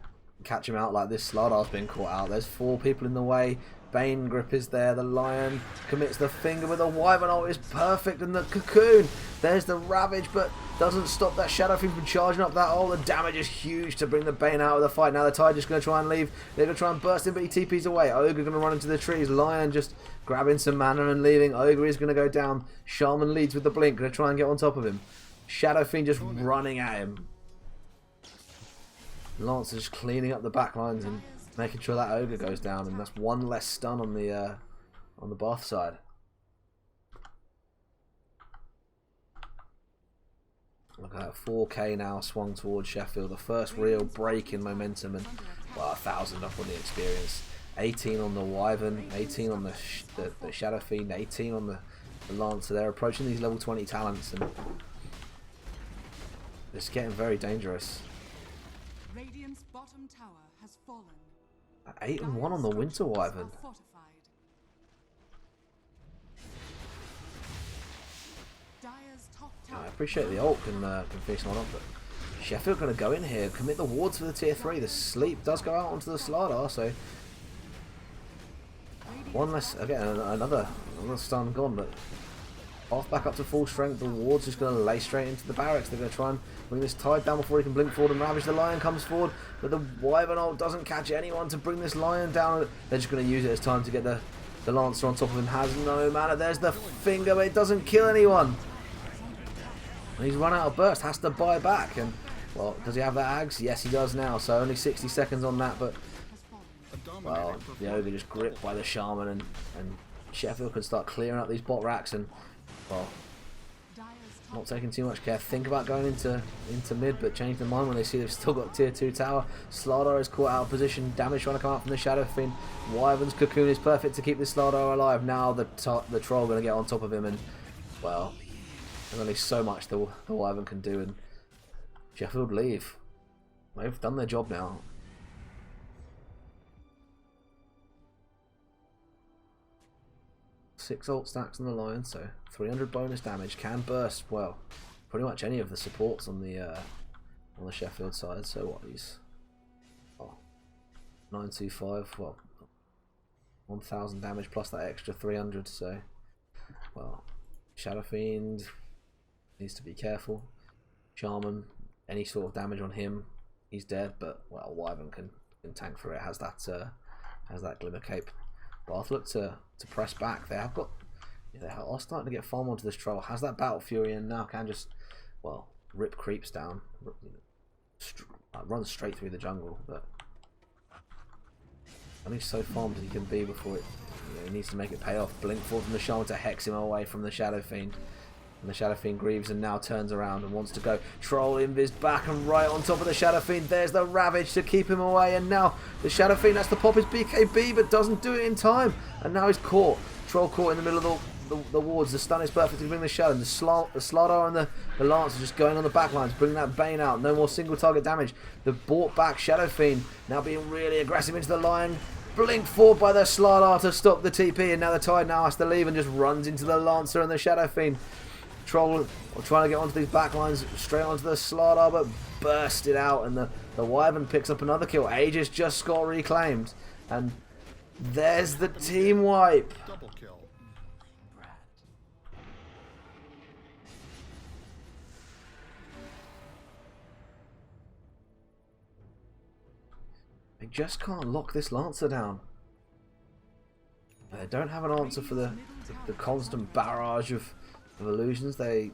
catch him out like this. Slardar's been caught out. There's 4 people in the way. Bane grip is there. The Lion commits the finger with a Wyvern ult is perfect, and the Cocoon. There's the Ravage, but doesn't stop that Shadow Fiend from charging up that ult. The damage is huge to bring the Bane out of the fight. Now the Tide just going to try and leave. They're going to try and burst him, but he TP's away. Ogre going to run into the trees. Lion just grabbing some mana and leaving. Ogre is going to go down. Shaman leads with the blink. Going to try and get on top of him. Shadow Fiend just running at him. Lance is just cleaning up the back lines and making sure that Ogre goes down, and that's 1 less stun on the Bath side. Look at that, 4k now swung towards Sheffield. The first real break in momentum, and well, 1,000 up on the experience. 18 on the Wyvern, 18 on the Shadow Fiend, 18 on the Lance. So they're approaching these level 20 talents, and it's getting very dangerous. Radiant's bottom tower has fallen. 8 and 1 on the Winter Wyvern. I appreciate the ult can finish one up, but Sheffield going to go in here, commit the wards for the tier 3. The sleep does go out onto the Slardar, so One less, again, another stun gone, but off back up to full strength. The ward's just going to lay straight into the barracks. They're going to try and bring this Tide down before he can blink forward and ravage. The Lion comes forward, but the Wyvern ult doesn't catch anyone to bring this Lion down. They're just going to use it as time to get the Lancer on top of him. Has no mana. There's the finger, but it doesn't kill anyone. And he's run out of burst, has to buy back. And, well, does he have that Ags? Yes, he does now. So only 60 seconds on that, but, well, the Ogre just gripped by the Shaman, and Sheffield can start clearing up these bot racks. And, well, not taking too much care. Think about going into mid, but change their mind when they see they've still got tier 2 tower. Slardar is caught out of position. Damage trying to come out from the Shadow Fiend. Wyvern's cocoon is perfect to keep this Slardar alive. Now the troll going to get on top of him, and, well, there's only so much the Wyvern can do, and Sheffield leave. They've done their job now. Six ult stacks on the Lion, so 300 bonus damage. Can burst, well, pretty much any of the supports on the Sheffield side. So what, he's 925, well, 1000 damage plus that extra 300. So, well, Shadow Fiend needs to be careful. Shaman, any sort of damage on him, he's dead. But, well, Wyvern can tank for it. Has that Glimmer Cape. Bath look to press back. They have got, they are starting to get farm onto this troll. Has that Battle Fury, and now can just, well, rip creeps down, run straight through the jungle. But only so farmed as he can be before it. He needs to make it pay off. Blink forward from the Shaman to hex him away from the Shadow Fiend. And the Shadow Fiend grieves and now turns around and wants to go. Troll invis back and right on top of the Shadow Fiend. There's the Ravage to keep him away. And now the Shadow Fiend has to pop his BKB, but doesn't do it in time. And now he's caught. Troll caught in the middle of the wards. The stun is perfect to bring the Shadow. And the Slardar and the Lance are just going on the back lines, bringing that Bane out. No more single target damage. The bought back Shadow Fiend now being really aggressive into the Lion. Blinked forward by the Slardar to stop the TP. And now the Tide now has to leave and just runs into the Lancer and the Shadow Fiend. Troll trying to get onto these backlines, straight onto the Slardar, but bursted out, and the Wyvern picks up another kill. Aegis just got reclaimed, and there's the team wipe. Double kill. They just can't lock this Lancer down. They don't have an answer for the constant barrage of illusions. They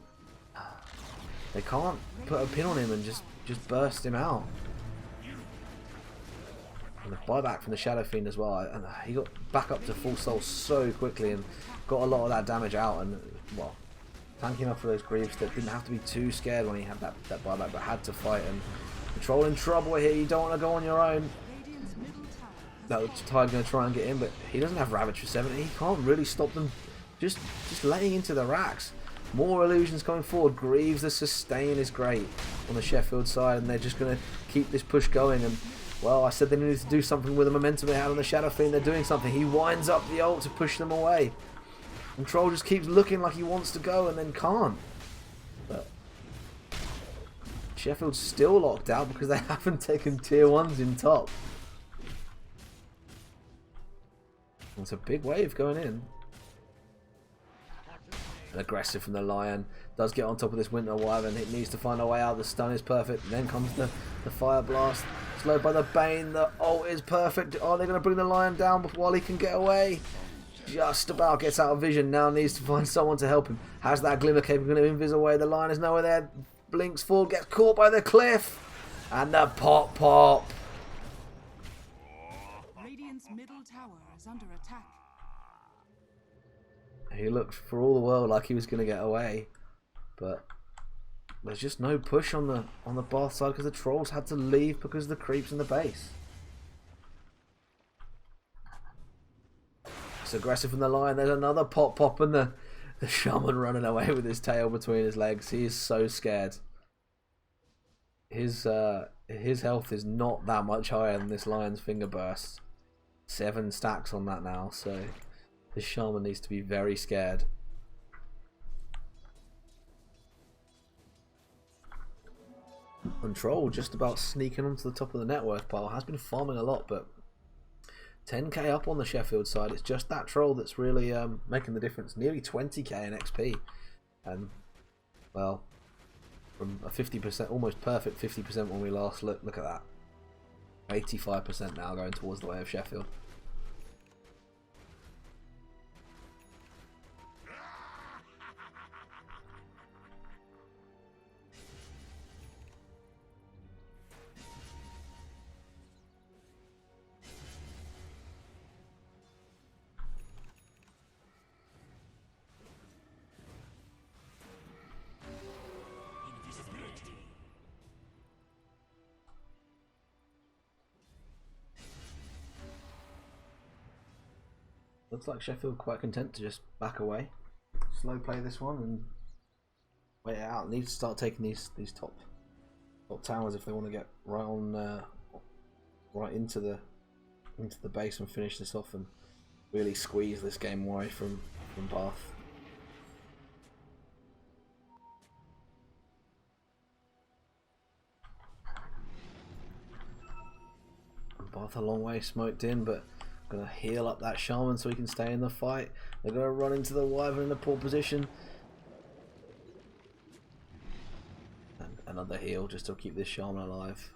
can't put a pin on him and just burst him out. And the buyback from the Shadow Fiend as well, and he got back up to full soul so quickly and got a lot of that damage out, and, well, tanking up for those Greaves that didn't have to be too scared when he had that buyback, but had to fight. And Control in trouble here. You don't want to go on your own. That was Tide going to try and get in, but he doesn't have Ravage for 70. He can't really stop them just laying into the racks. More illusions coming forward. Greaves, the sustain is great on the Sheffield side, and they're just going to keep this push going. And, well, I said they needed to do something with the momentum they had on the Shadow Fiend. They're doing something. He winds up the ult to push them away. And Troll just keeps looking like he wants to go and then can't. But Sheffield's still locked out because they haven't taken tier 1s in top. It's a big wave going in. And aggressive from the Lion. Does get on top of this Winter Wyvern. It needs to find a way out. The stun is perfect. And then comes the Fire Blast. Slowed by the Bane. The ult is perfect. Oh, they're going to bring the Lion down while he can get away. Just about gets out of vision. Now needs to find someone to help him. Has that Glimmer Cape. Going to invis away. The Lion is nowhere there. Blinks forward. Gets caught by the cliff. And the pop. Radiant's middle tower is under attack. He looked for all the world like he was going to get away, but there's just no push on the Bath side because the Trolls had to leave because of the creeps in the base. It's aggressive from the Lion. There's another pop and the Shaman running away with his tail between his legs. He is so scared. His health is not that much higher than this Lion's finger burst. 7 stacks on that now, so this Shaman needs to be very scared. And Troll just about sneaking onto the top of the net worth pile. Has been farming a lot, but 10k up on the Sheffield side. It's just that troll that's really making the difference. Nearly 20k in XP. And, well, from a 50%, almost perfect 50% when we last looked. Look at that. 85% now going towards the way of Sheffield. Looks like Sheffield quite content to just back away, slow play this one, and wait it out. Need to start taking these top towers if they want to get right on right into the base and finish this off and really squeeze this game away from Bath. And Bath a long way smoked in, but gonna heal up that shaman so he can stay in the fight. They're gonna run into the wyvern in a poor position. And another heal just to keep this shaman alive.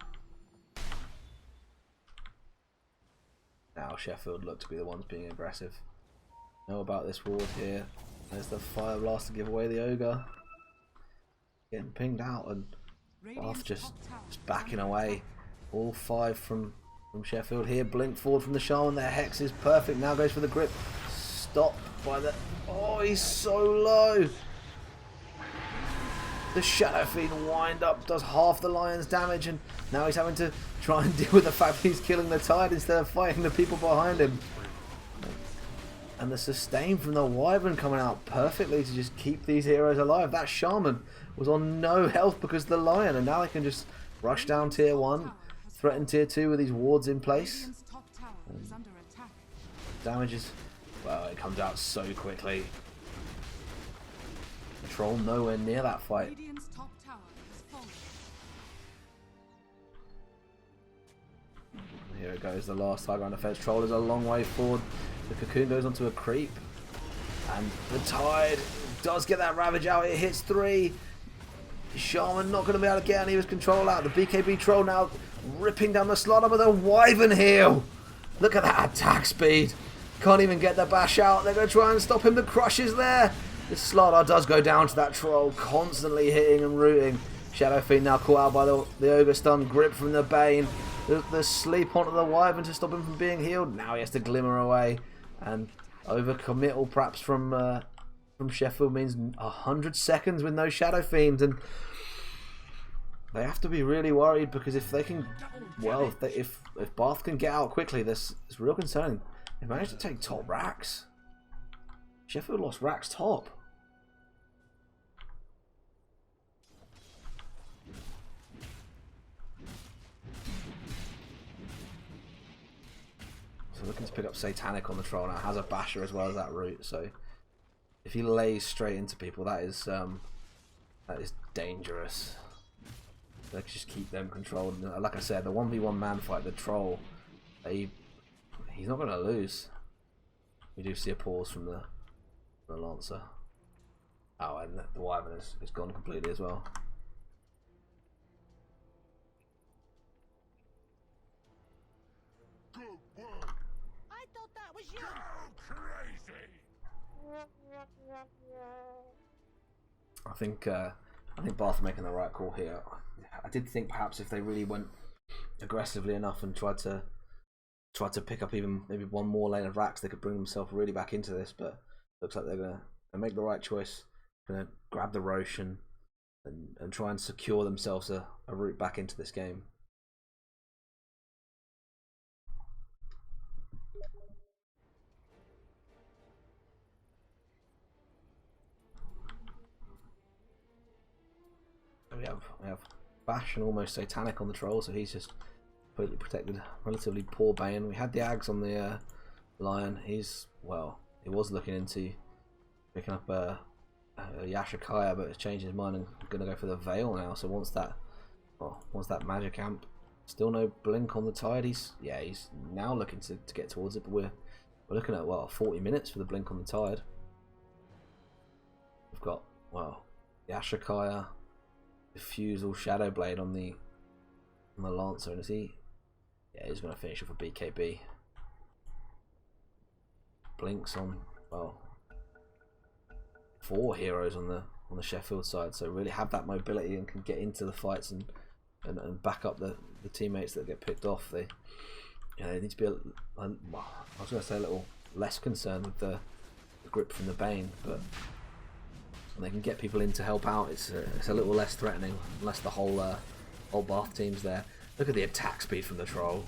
Now Sheffield look to be the ones being aggressive. Know about this ward here. There's the fire blast to give away the ogre. Getting pinged out, and Bath just backing away. All 5 from Sheffield here. Blink forward from the shaman. Their hex is perfect. Now goes for the grip. Stopped by the... Oh, he's so low. The Shadow Fiend wind up does half the Lion's damage, and now he's having to try and deal with the fact that he's killing the Tide instead of fighting the people behind him. And the sustain from the wyvern coming out perfectly to just keep these heroes alive. That shaman was on no health because of the Lion, and now they can just rush down tier 1. Threaten tier 2 with these wards in place. Damage is... well, it comes out so quickly. The troll nowhere near that fight. Here it goes, the last Tiger on the fence. Troll is a long way forward. The cocoon goes onto a creep. And the Tide does get that Ravage out. It hits 3. Shaman not going to be able to get any of his control out. The BKB troll now ripping down the slot with a wyvern heal. Look at that attack speed. Can't even get the bash out. They're going to try and stop him. The crush is there. The Slardar does go down to that troll, constantly hitting and rooting. Shadow Fiend now caught out by the ogre stun. Grip from the Bane. The sleep onto the wyvern to stop him from being healed. Now he has to glimmer away. And overcommittal perhaps from Sheffield means 100 seconds with no Shadow Fiend, and they have to be really worried, because if they can, well, if Bath can get out quickly, this is real concerning. They managed to take top racks. Sheffield lost racks top. So looking to pick up Satanic on the troll now. Has a basher as well as that root, so if he lays straight into people, that is dangerous. Let's just keep them controlled. Like I said, the 1v1 man fight, the troll, he's not going to lose. We do see a pause from the Lancer. Oh, and the wyvern is gone completely as well. Good work. I thought that was you. Go crazy. I think Bath are making the right call here. I did think perhaps if they really went aggressively enough and tried to pick up even maybe one more lane of racks, they could bring themselves really back into this. But looks like they're gonna make the right choice. Gonna grab the Roche and try and secure themselves a route back into this game. We have Bash and almost Satanic on the troll, so he's just completely protected. Relatively poor Bane. We had the Ags on the Lion. He's, well, he was looking into picking up a Yashikaya, but has changed his mind and going to go for the Veil now. So once that magic amp Still no blink on the tide. He's now looking to get towards it, but we're looking at 40 minutes for the blink on the tide. We've got the Ashrakaya, Diffusal, Shadow Blade on the Lancer, and is he? Yeah, he's going to finish off a BKB. Blinks on 4 heroes on the Sheffield side, so really have that mobility and can get into the fights and back up the teammates that get picked off. They need to be I was going to say a little less concerned with the grip from the Bane, but when they can get people in to help out, it's a little less threatening unless the whole Bath team's there. Look at the attack speed from the Troll.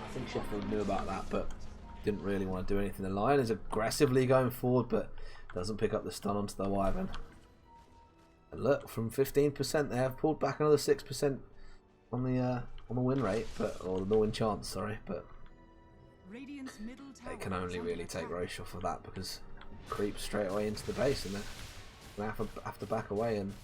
I think Sheffield knew about that, but didn't really want to do anything. The Lion is aggressively going forward, but doesn't pick up the stun onto the Wyvern. And look, from 15%, they have pulled back another 6% on the win rate, or the win chance. Sorry, but they can only really take Roche off of that because creep straight away into the base, and they have to back away. And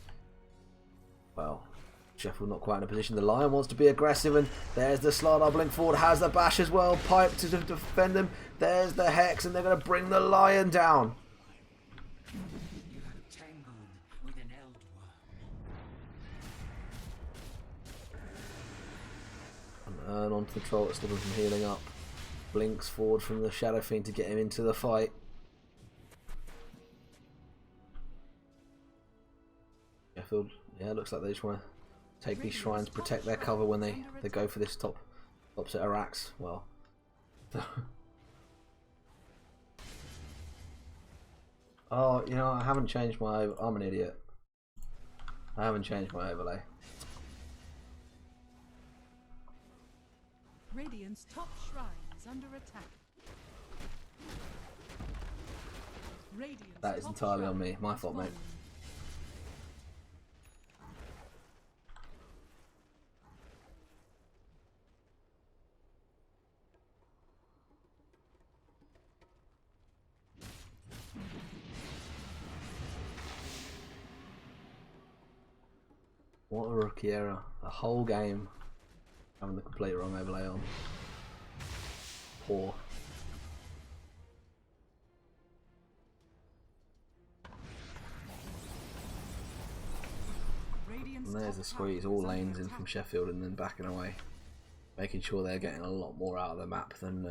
Sheffield not quite in a position. The Lion wants to be aggressive, and there's the Slardar blink forward, has the bash as well, pipe to defend him. There's the Hex, and they're going to bring the Lion down. You have tangled with an Eldworm. And Earn onto the Troll to stop him from healing up. Blinks forward from the Shadow Fiend to get him into the fight. Sheffield, looks like they just want to take these shrines, protect their cover when they go for this top set of racks. Well, oh, I haven't changed my. I'm an idiot. I haven't changed my overlay. Radiant's top shrine is under attack. Radiant's That is top entirely on shrine me. My has fault, mate. fallen. What a rookie error. The whole game having the complete wrong overlay on. Poor. Radiant's And there's the top squeeze, tower all is under lanes in attack. from Sheffield and then backing away. Making sure they're getting a lot more out of the map than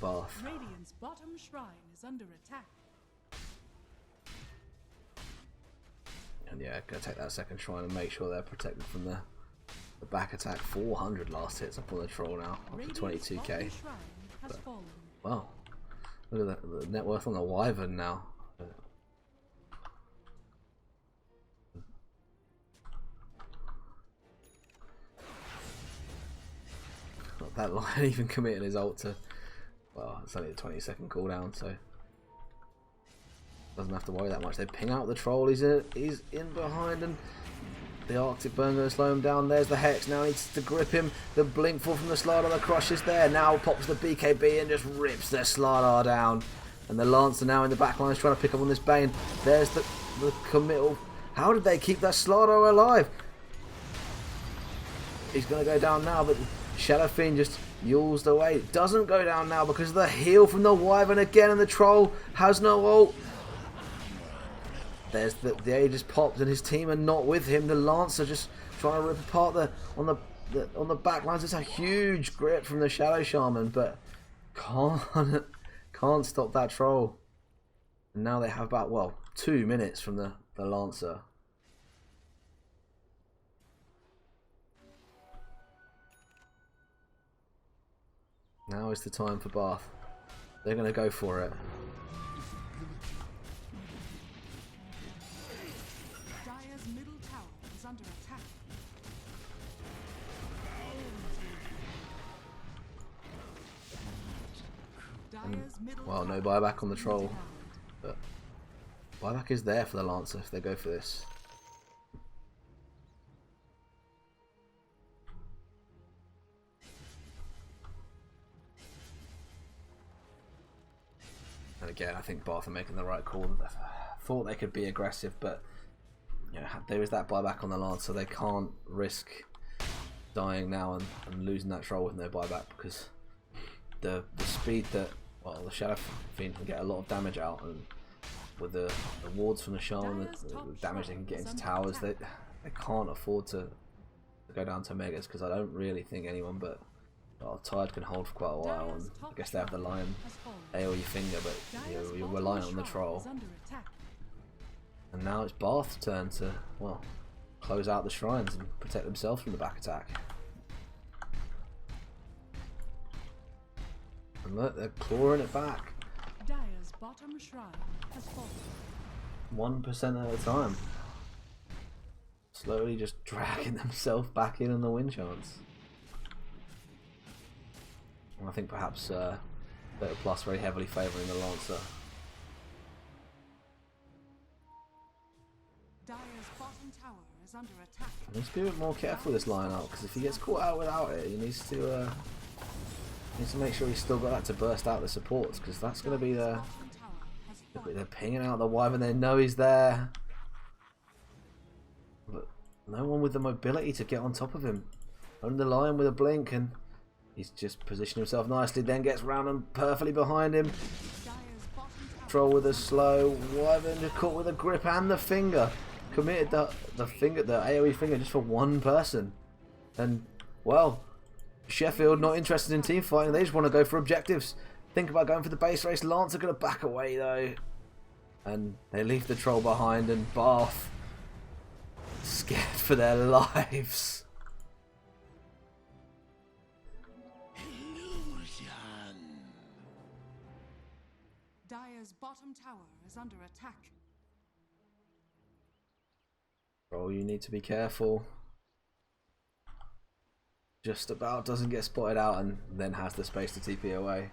Bath. Radiant's bottom shrine is under attack. And go take that second shrine and make sure they're protected from the back attack. 400 last hits up on the Troll now, up to Radiant's 22k. bottom shrine has fallen. Wow, look at the net worth on the Wyvern now. That Lion even committed his ult to. Well, it's only a 20-second cooldown, so doesn't have to worry that much. They ping out the Troll. He's in behind, and the Arctic Burn going to slow him down. There's the Hex. Now needs to grip him. The blink fall from the Slardar. The crush is there. Now pops the BKB and just rips their Slardar down. And the Lancer now in the back line is trying to pick up on this Bane. There's the committal. How did they keep that Slardar alive? He's going to go down now, but Shadow Fiend just yules away. Doesn't go down now because of the heal from the Wyvern again, and the Troll has no ult. There's the Aegis popped, and his team are not with him. The Lancer just trying to rip apart on the back lines. It's a huge grip from the Shadow Shaman, but can't stop that Troll. And now they have about 2 minutes from the Lancer. Now is the time for Bath. They're going to go for it. Dire's middle tower is under attack. Dire's middle Well, no tower buyback on the is Troll, down. but buyback is there for the Lancer if they go for this. again, I think Bath are making the right call. Thought they could be aggressive, but you know, there is that buyback on the Lance, so they can't risk dying now and losing that troll with no buyback, because the speed that, well, the Shadow Fiend can get a lot of damage out, and with the wards from the Shaman, the damage they can get into towers, they can't afford to go down to Megas, because I don't really think anyone but Tide can hold for quite a while, and I guess they have the Lion AoE finger, but you're reliant on the troll. And now it's Bath's turn to, well, close out the shrines and protect themselves from the back attack. And look, they're clawing it back. Dire's bottom shrine has fallen. 1% at a time. Slowly just dragging themselves back in on the win chance. And I think perhaps Dota Plus very heavily favouring the Lancer. Dire's bottom tower is under attack. He needs to be a bit more careful with this lineup, because if he gets caught out without it, he needs to make sure he's still got that to burst out the supports, because that's going to be the... They're pinging out the Wyvern, they know he's there. But no one with the mobility to get on top of him. Only the Lion with a blink, and he's just positioned himself nicely, then gets round and perfectly behind him. Troll with a slow, Wyvern just caught with a grip and the finger. Committed the AoE finger just for one person. And, well, Sheffield not interested in team fighting, they just want to go for objectives. Think about going for the base race. Lance are going to back away though. And they leave the troll behind, and Bath scared for their lives. Illusion. Dire's bottom tower is under attack. Oh, you need to be careful. Just about doesn't get spotted out and then has the space to TP away.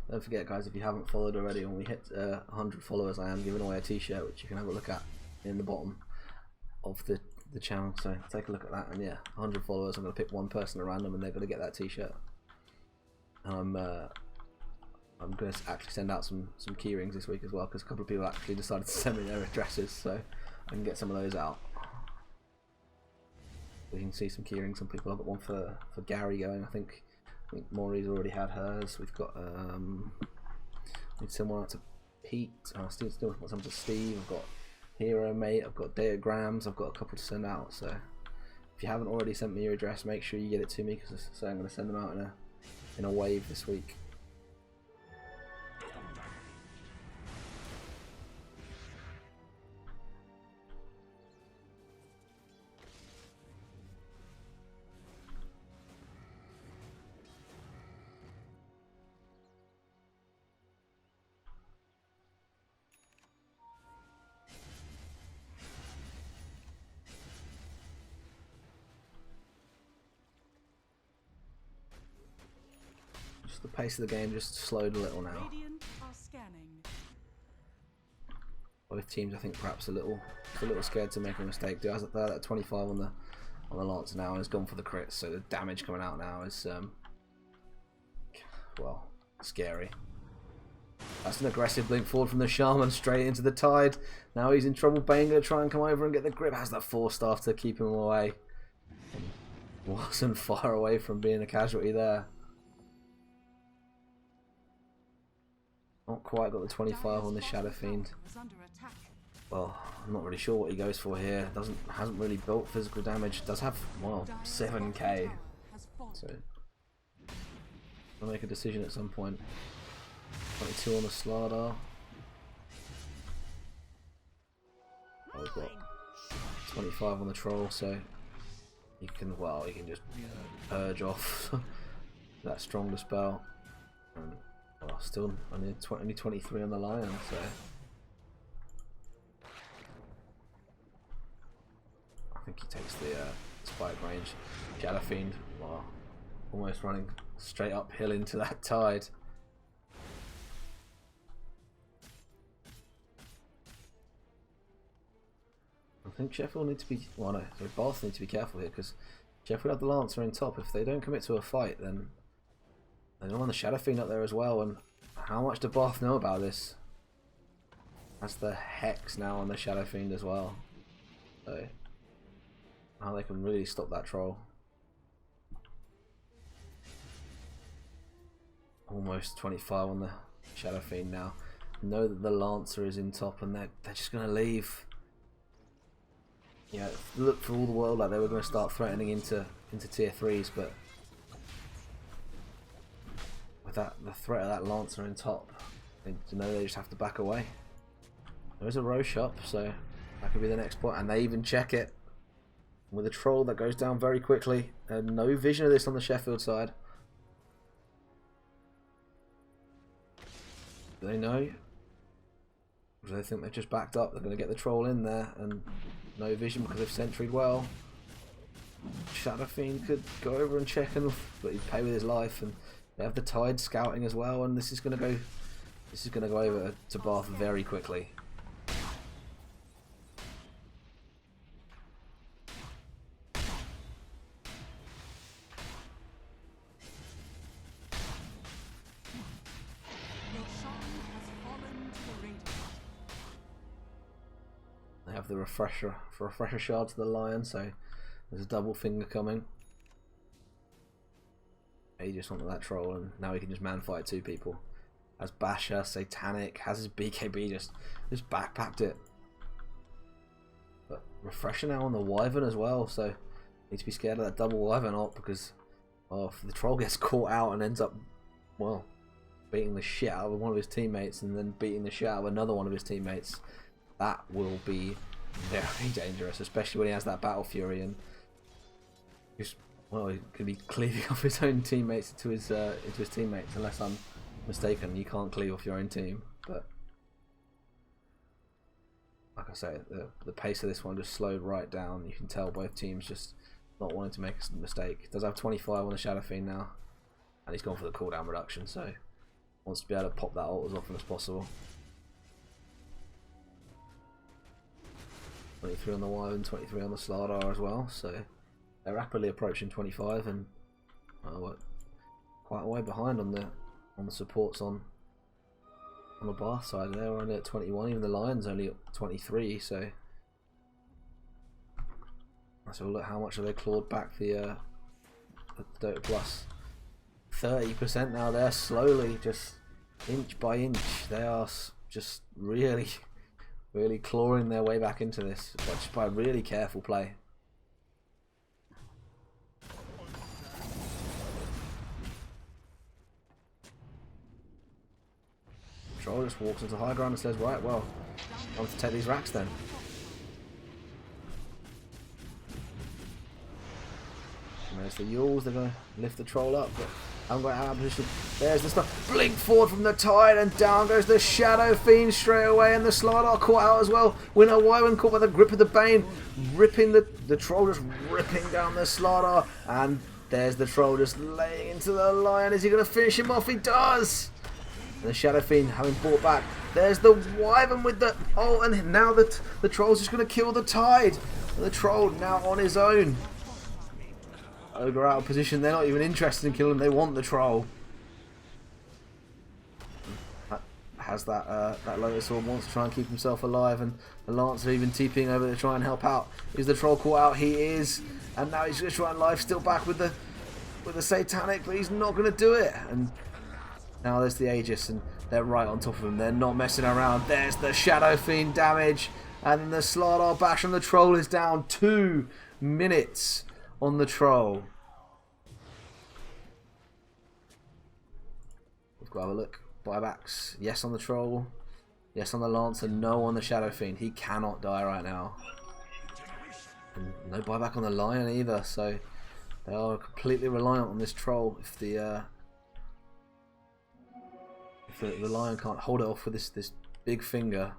Don't forget, guys, if you haven't followed already, when we hit 100 followers, I am giving away a t-shirt, which you can have a look at in the bottom of the channel. So take a look at that, and yeah, 100 followers, I'm going to pick one person at random and they're going to get that t-shirt. And I'm going to actually send out some key rings this week as well, because a couple of people actually decided to send me their addresses, so I can get some of those out. We can see some key rings. Some people. I've got one for Gary going. I think Maureen's already had hers. We've got need someone out to Pete. Still got some to Steve. I've got Hero Mate. I've got Diagrams. I've got a couple to send out. So if you haven't already sent me your address, make sure you get it to me, because I'm going to send them out in a wave this week. The pace of the game just slowed a little now. Radiant are scanning. Both teams, I think, perhaps a little scared to make a mistake. They're at 25 on the Lancer now, and has gone for the crits. So the damage coming out now is well, scary. That's an aggressive blink forward from the Shaman straight into the Tide. Now he's in trouble. Bane going to try and come over and get the grip. Has that Force Staff to keep him away. Wasn't far away from being a casualty there. Not quite got the 25 on the Shadow Fiend. Well, I'm not really sure what he goes for here. Hasn't really built physical damage. Does have, well, 7k. So I'll make a decision at some point. 22 on the Slardar. Oh, we've got 25 on the Troll, so you can just purge off that stronger spell. And, well, still only 23 on the Lion, so I think he takes the spike range. Shadow Fiend, well, almost running straight uphill into that Tide. I think Sheffield need to be, well no, sorry, Bath need to be careful here, because Sheffield have the Lancer in top. If they don't commit to a fight, then they don't want the Shadow Fiend up there as well. And how much do Bath know about this? That's the Hex now on the Shadow Fiend as well. So how they can really stop that troll. Almost 25 on the Shadow Fiend now. Know that the Lancer is in top, and they're just going to leave. Yeah, look for all the world like they were going to start threatening into tier 3s, but with the threat of that Lancer in top, they know they just have to back away. There is a Roche up, so that could be the next point, and they even check it with a troll that goes down very quickly, and no vision of this on the Sheffield side. Do they know? Or do they think they've just backed up? They're going to get the troll in there, and no vision because they've sentryed well. Shadow Fiend could go over and check, but he'd pay with his life, and they have the Tide scouting as well, and this is going to go over to Bath very quickly. They have the refresher shard to the Lion, so there's a double finger coming. He just wanted that troll, and now he can just man fight 2 people. Has Basher, Satanic, has his BKB, just backpacked it. But refresher now on the Wyvern as well, so need to be scared of that double Wyvern ult, because if the troll gets caught out and ends up, well, beating the shit out of one of his teammates and then beating the shit out of another one of his teammates, that will be very dangerous, especially when he has that Battle Fury and just, well, he could be cleaving off his own teammates into his teammates, unless I'm mistaken. You can't cleave off your own team, but like I say, the pace of this one just slowed right down. You can tell both teams just not wanting to make a mistake. Does have 25 on the Shadow Fiend now, and he's gone for the cooldown reduction, so wants to be able to pop that ult as often as possible. 23 on the Wyvern, 23 on the Slardar as well, so they're rapidly approaching 25, and quite a way behind on the supports on the Bath side. They're only at 21, even the Lion's only at 23, so let's have a look how much have they clawed back the Dota Plus. 30% now. They're slowly, just inch by inch, they are just really clawing their way back into this, but just by really careful play. Troll just walks into high ground and says, right, well, I want to take these racks then. And there's the Yules, they're going to lift the troll up, but haven't got out of position. There's the stuff. Blink forward from the Tide, and down goes the Shadow Fiend straight away, and the Slardar caught out as well. Winner Wyvern caught by the grip of the Bane, ripping the troll, just ripping down the Slardar, and there's the troll just laying into the Lion. Is he going to finish him off? He does! And the Shadow Fiend having brought back. There's the Wyvern with the and now the troll's just going to kill the Tide. And the troll now on his own. Ogre out of position. They're not even interested in killing him. They want the troll. Has that Lotus Orb, wants to try and keep himself alive, and the Lancer even TPing over to try and help out. Is the troll caught out? He is, and now he's going to try and life steal back with the Satanic, but he's not going to do it. And now there's the Aegis, and they're right on top of him. They're not messing around. There's the Shadow Fiend damage, and then the Slardar bash on the troll is down. 2 minutes on the troll. We've got to have a look. Buybacks, yes on the troll, yes on the Lancer, no on the Shadow Fiend. He cannot die right now. And no buyback on the Lion either, so they are completely reliant on this troll. If the Lion can't hold it off with this big finger.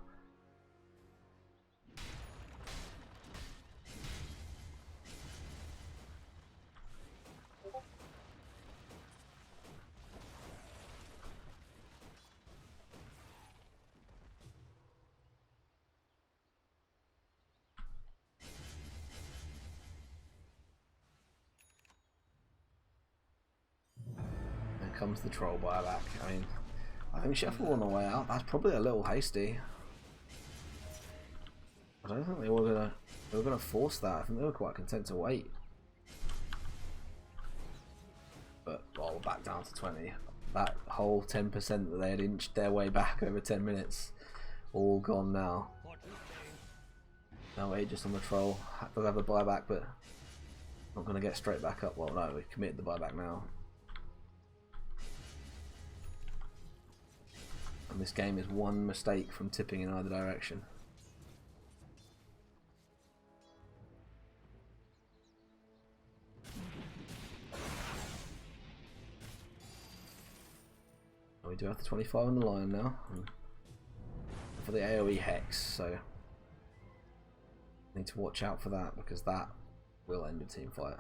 comes the troll buyback. I mean, I think Sheffield on the way out. That's probably a little hasty. I don't think they were gonna force that. I think they were quite content to wait. But well, back down to 20. That whole 10% that they had inched their way back over 10 minutes, all gone now. No Aegis on the troll. Does have the buyback, but not going to get straight back up. Well, no, we committed the buyback now. And this game is one mistake from tipping in either direction. We do have the 25 on the line now for the AoE hex, so need to watch out for that because that will end a team fight.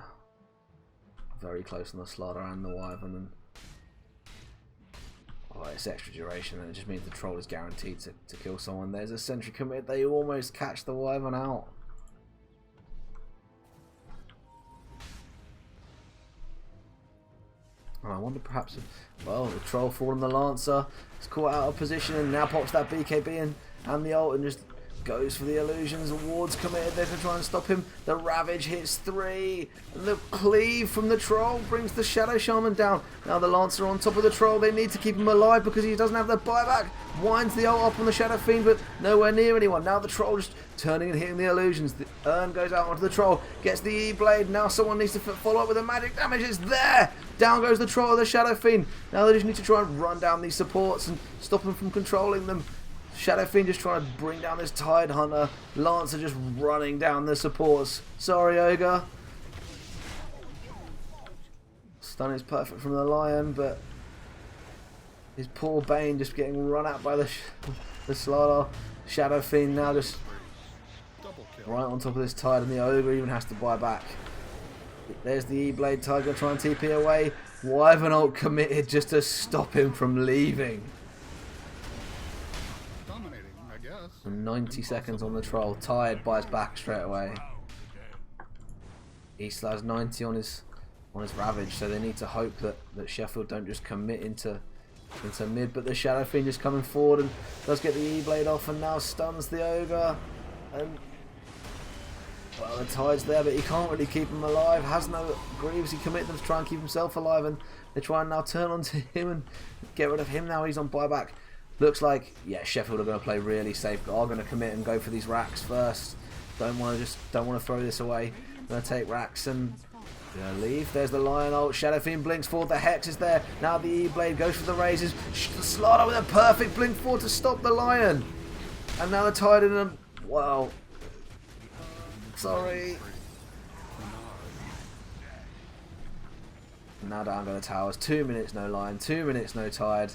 Very close on the Slaughter and the Wyvern, and oh, it's extra duration, and it just means the troll is guaranteed to kill someone. There's a sentry commit. They almost catch the Wyvern out. I wonder perhaps if, well, the troll falling the Lancer. It's caught out of position and now pops that BKB in and the ult and just goes for the illusions. The ward's committed. They're going to try and stop him. The Ravage hits 3. And the cleave from the troll brings the Shadow Shaman down. Now the Lancer on top of the troll. They need to keep him alive because he doesn't have the buyback. Winds the ult up on the Shadow Fiend, but nowhere near anyone. Now the troll just turning and hitting the illusions. The urn goes out onto the troll. Gets the E-Blade. Now someone needs to follow up with the magic damage. It's there. Down goes the troll of the Shadow Fiend. Now they just need to try and run down these supports and stop them from controlling them. Shadow Fiend just trying to bring down this Tide Hunter. Lancer just running down the supports. Sorry, Ogre. Stun is perfect from the Lion, but his poor Bane just getting run out by the Slaughter. Shadow Fiend now just right on top of this Tide, and the Ogre even has to buy back. There's the E-Blade. Tide going to try and TP away. Wyvern ult committed just to stop him from leaving. 90 seconds on the troll. Tide buys back straight away. East has 90 on his Ravage, so they need to hope that Sheffield don't just commit into mid. But the Shadow Fiend is coming forward and does get the E-Blade off and now stuns the Ogre. And well, the Tide's there, but he can't really keep him alive. Has no Greaves. He commit them to try and keep himself alive, and they try and now turn onto him and get rid of him. Now he's on buyback. Looks like, yeah, Sheffield are going to play really safe. Are going to commit and go for these racks first. Don't want to throw this away. Going to take racks and going to leave. There's the Lion ult. Shadow Fiend blinks forward. The Hex is there. Now the E-Blade goes for the raises. The Slaughter with a perfect blink forward to stop the Lion. And now the Tide in them. Wow. Sorry. Now down go the towers. 2 minutes no Lion. 2 minutes no Tide.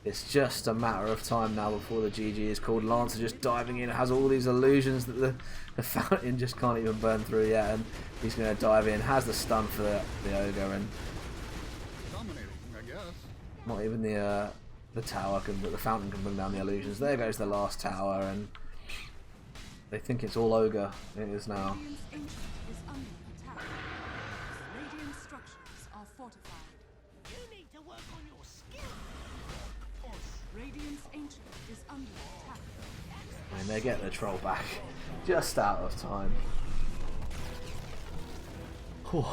It's just a matter of time now before the GG is called. Lancer just diving in, has all these illusions that the fountain just can't even burn through yet, and he's going to dive in. Has the stun for the Ogre, and not even the tower can, but the fountain can bring down the illusions. There goes the last tower, and they think it's all Ogre. It is now. Radiant's ancient is under attack. Radiant structures are fortified. You need to work on your skill. Radiant's ancient is under attack. I mean, they get the troll back just out of time. Whew.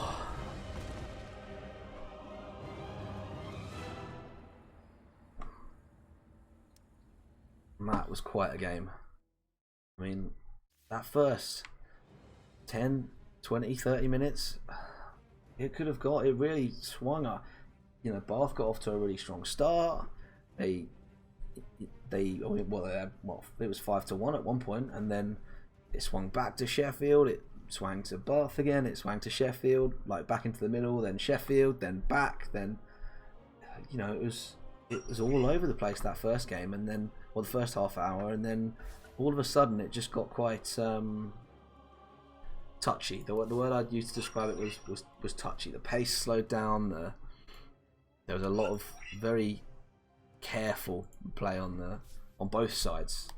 That was quite a game. I mean, that first 10, 20, 30 minutes, it could have got, it really swung up. You know, Bath got off to a really strong start. It was 5-1 at one point, and then it swung back to Sheffield. It swung to Bath again. It swung to Sheffield, like back into the middle, then Sheffield, then back, then you know, it was all over the place that first game, and then the first half hour, and then all of a sudden it just got quite touchy. The word I'd use to describe it was touchy. The pace slowed down. There was a lot of very careful play on both sides,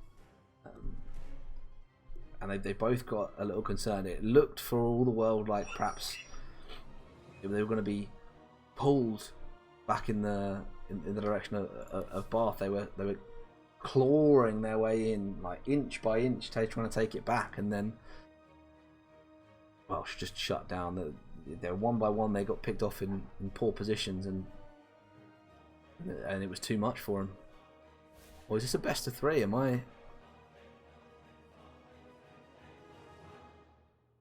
and they both got a little concerned. It looked for all the world like perhaps they were going to be pulled back in the direction of Bath. They were clawing their way in, like inch by inch, trying to take it back, and then just shut down. They were one by one. They got picked off in poor positions, and it was too much for them. Or is this a best of 3? Am I?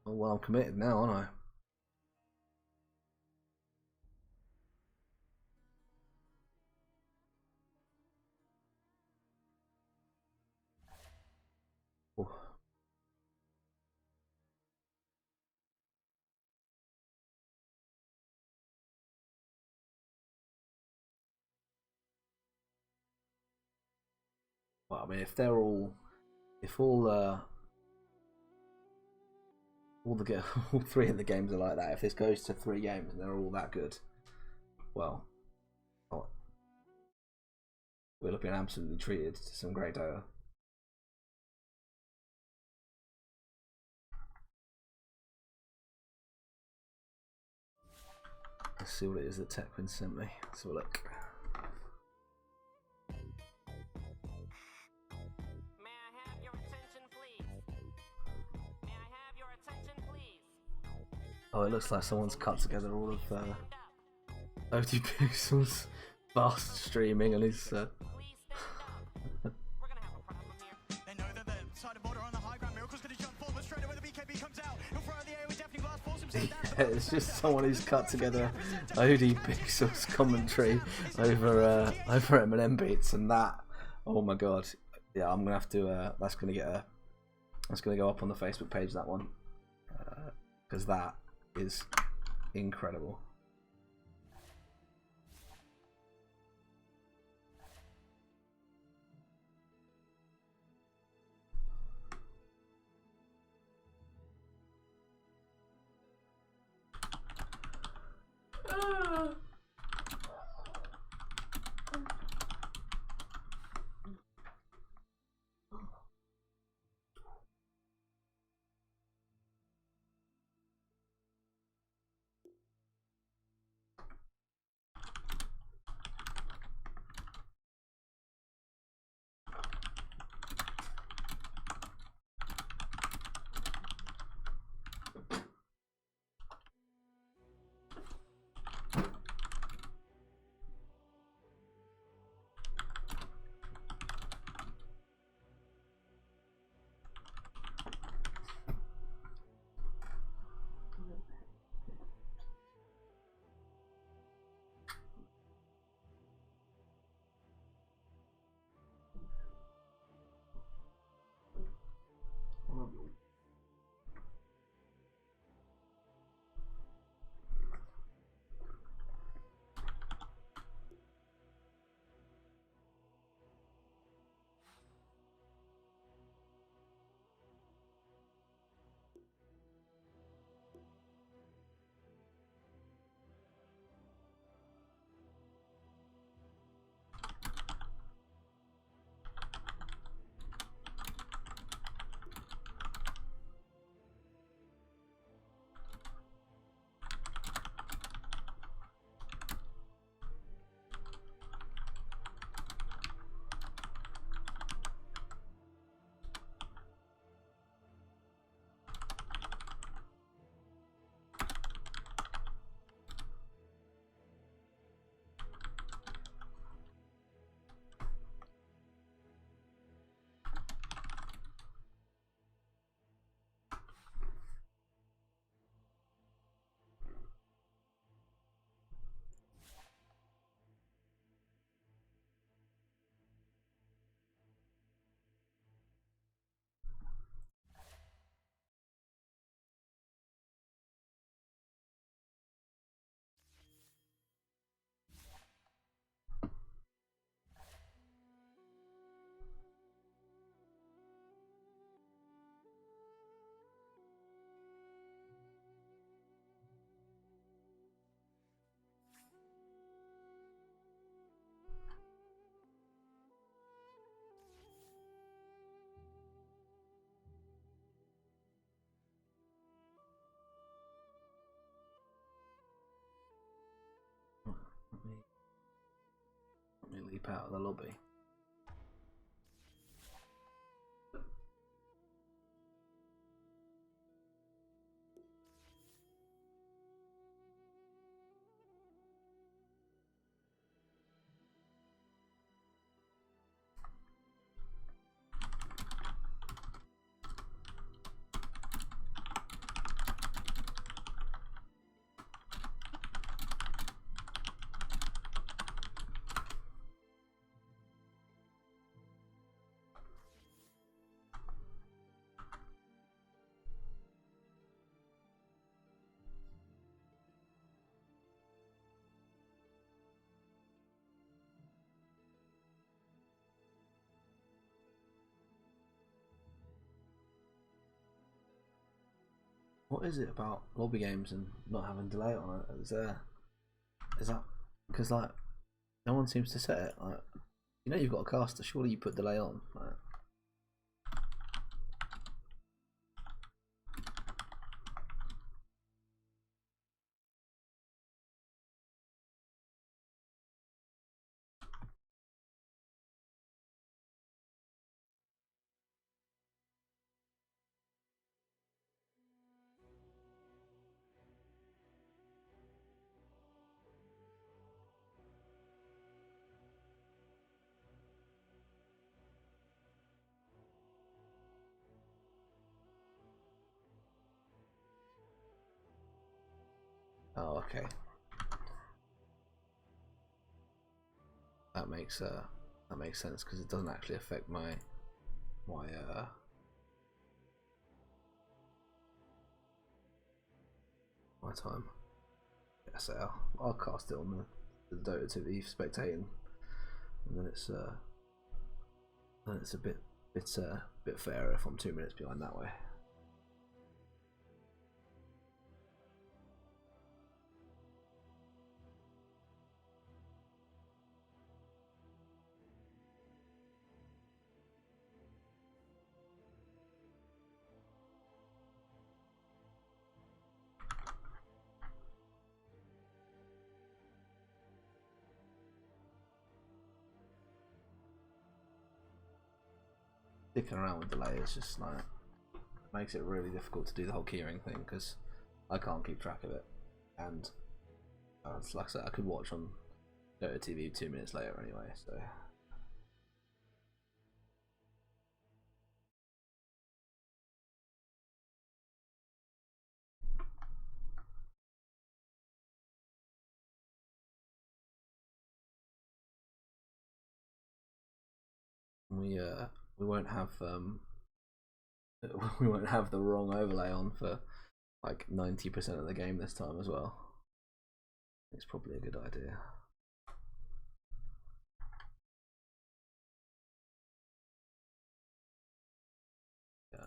Oh well, I'm committed now, aren't I? Oh. Well, I mean, if all all 3 of the games are like that, if this goes to 3 games and they're all that good, well, we'll have been absolutely treated to some great Dota. Let's see what it is that Techwin sent me. Let's have a look. May I have your attention, please? May I have your attention, please? Oh, it looks like someone's cut together all of OD Pixel's fast streaming on his. Please stand up. We're gonna have a problem here. They know that the side of border on the high ground. Miracle's gonna jump forward straight away. The BKB comes out. He'll throw in the air with Daphne Glass, force himself down. Yeah, it's just someone who's cut together OD Pixel's commentary over Eminem beats, and that. Oh my god! Yeah, I'm gonna have to. That's gonna go up on the Facebook page. That one, because that is incredible. escape out of the lobby. What is it about lobby games and not having delay on it? Is that because like no one seems to set it? Like, you know, you've got a caster. Surely you put delay on. Like, oh, okay. That makes sense because it doesn't actually affect my time. Yeah, so I'll cast it on the Dota TV spectating, and then it's a bit fairer if I'm 2 minutes behind that way. Sticking around with delay is just like makes it really difficult to do the whole keyring thing because I can't keep track of it, and like I said, I could watch on Dota TV 2 minutes later anyway. So we won't have we won't have the wrong overlay on for like 90% of the game this time as well. It's probably a good idea. Yeah.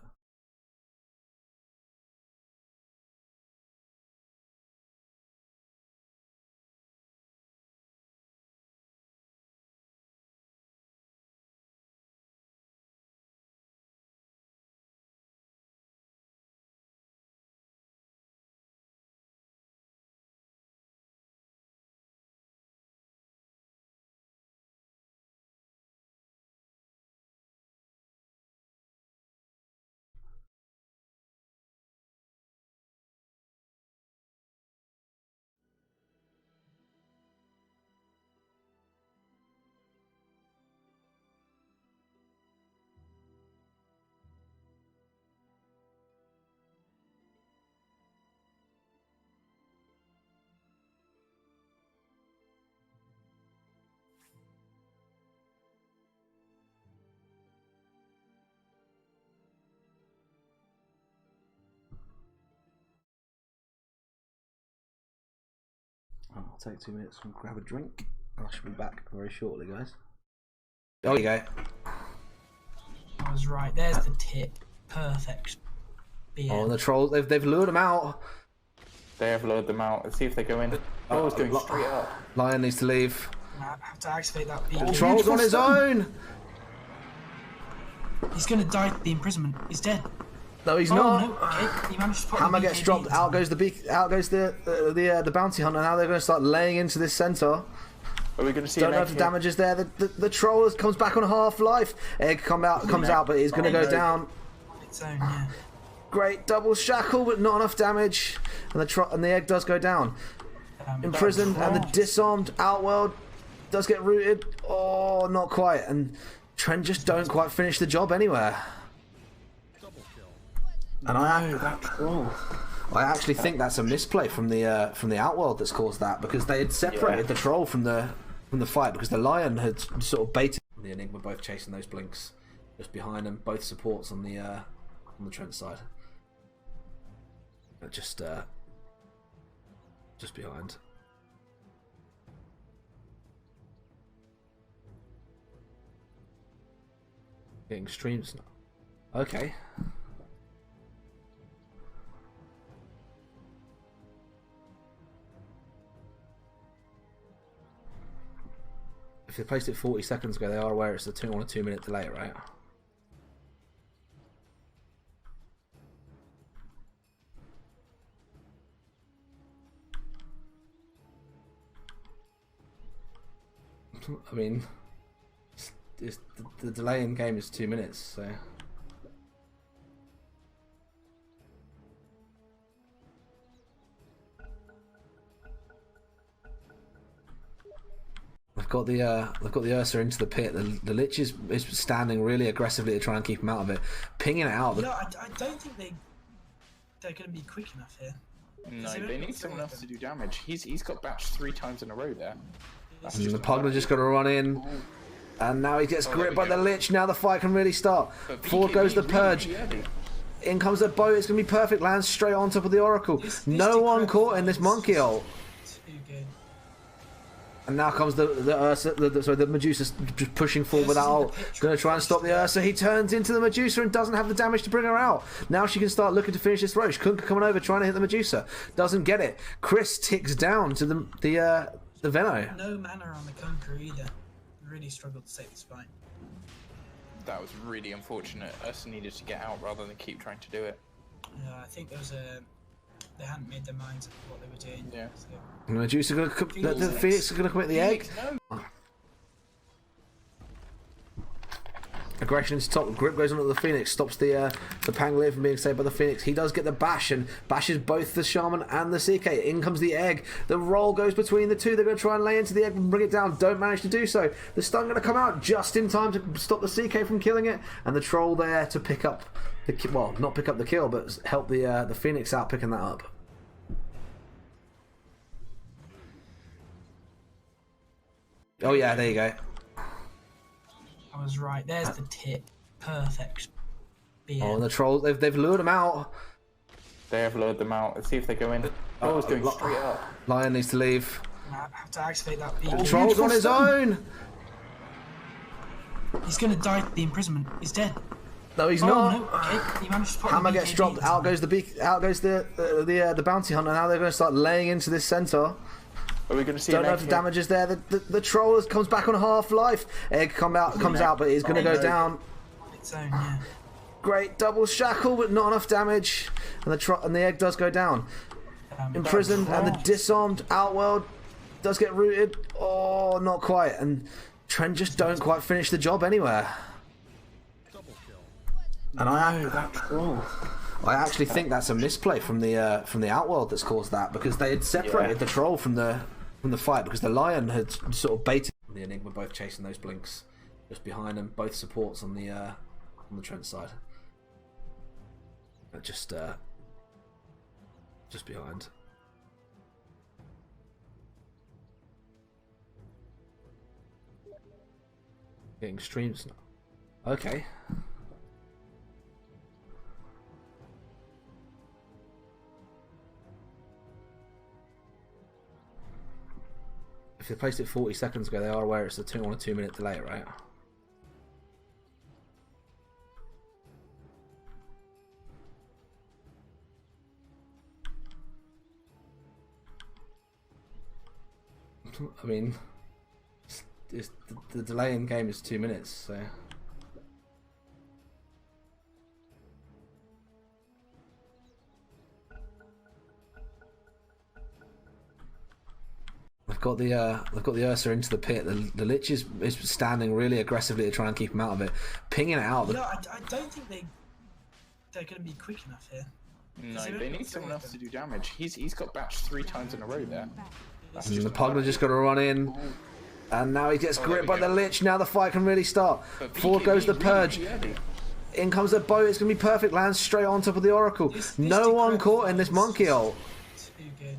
I'll take 2 minutes and grab a drink. I should be back very shortly, guys. There you go. I was right. There's the tip. Perfect. BM. Oh, the trolls, they've lured them out. They have lured them out. Let's see if they go in. Oh, it's going straight up. Lion needs to leave. I have to activate that BM. The troll's on his own. He's going to die to the imprisonment. He's dead. No, he's Oh not. no! Okay, he managed to put Hammer the gets BKB dropped. into Out goes the bounty hunter. Now they're going to start laying into this center. Are we going to see Don't an know egg if the here? damage is there. The troll comes back on half life. Egg comes out, but he's going to go down. Its own, yeah. Great double shackle, but not enough damage, and the egg does go down. Imprisoned and the disarmed Outworld does get rooted. Oh, not quite, and Trent just don't quite finish the job anywhere. And I actually think that's a misplay from the Outworld that's caused that, because they had separated the troll from the fight, because the lion had sort of baited the Enigma, both chasing those blinks just behind them, both supports on the Trent side. But just behind. Getting streams now. Okay. If they placed it 40 seconds ago, they are aware it's a 2-minute delay, right? I mean, the delay in game is 2 minutes, so. They've got the Ursa into the pit. The Lich is standing really aggressively to try and keep him out of it, pinging it out. You know, I don't think they're going to be quick enough here. No, they need someone else to do damage. He's got bashed 3 times in a row there. And the Pugler just got to run in, and now he gets gripped by the Lich. Now the fight can really start. Forward goes the Purge. In comes the bow. It's going to be perfect. Lands straight on top of the Oracle. No one caught in this monkey ult. Too good. And now comes the Ursa, the Medusa just pushing forward with that ult. Going to try and stop the Ursa. He turns into the Medusa and doesn't have the damage to bring her out. Now she can start looking to finish this Roche. Kunkka coming over trying to hit the Medusa. Doesn't get it. Chris ticks down to the Venno. No mana on the Kunkka either. Really struggled to save this fight. That was really unfortunate. Us needed to get out rather than keep trying to do it. I think there was they hadn't made their minds up what they were doing. Yeah. So. The Medusa going to the Phoenix is going to commit the egg. No. Aggression into top. Grip goes onto the Phoenix, stops the Pangolier from being saved by the Phoenix. He does get the bash and bashes both the Shaman and the CK. In comes the egg. The roll goes between the two. They're going to try and lay into the egg and bring it down. Don't manage to do so. The stun going to come out just in time to stop the CK from killing it, and the troll there to pick up the well, not pick up the kill, but help the Phoenix out picking that up. Oh yeah, there you go. I was right. There's the tip. Perfect. Oh, and the troll, they've lured them out. They have lured them out. Let's see if they go in. Oh, it's going straight up. Lion needs to leave. I have to activate that beat. The troll's on his own. He's going to die to the imprisonment. He's dead. No, he's Oh not. no! Okay, he managed to put Hammer the gets BKB dropped. this Out time. goes the bounty hunter. Now they're going to start laying into this centaur. Are we going to see Don't an know egg if the here? damage is there. The troll comes back on half life. Egg comes out, but he's going to go down. Its own, yeah. Great double shackle, but not enough damage, and the egg does go down. Imprisoned and the disarmed Outworld does get rooted. Oh, not quite, and Trent just don't quite finish the job anywhere. And I actually think that's a misplay from the Outworld that's caused that, because they had separated the troll from the fight, because the lion had sort of baited the Enigma, both chasing those blinks just behind them, both supports on the Trent side. But just behind. Getting streams now. Okay. If they placed it 40 seconds ago, they are aware it's a 2-minute delay, right? I mean, the delay in game is 2 minutes, so. they've got the Ursa into the pit. The Lich is standing really aggressively to try and keep him out of it, pinging it out. Yeah, I don't think they're going to be quick enough here. No, they need someone else to do damage. He's got batched 3 times in a row there. That's And the Pugner just got to run in. And now he gets gripped by the Lich. Now the fight can really start. Forward goes the Purge. In comes the bow. It's going to be perfect. Lands straight on top of the Oracle. No one caught in this monkey ult. Too good.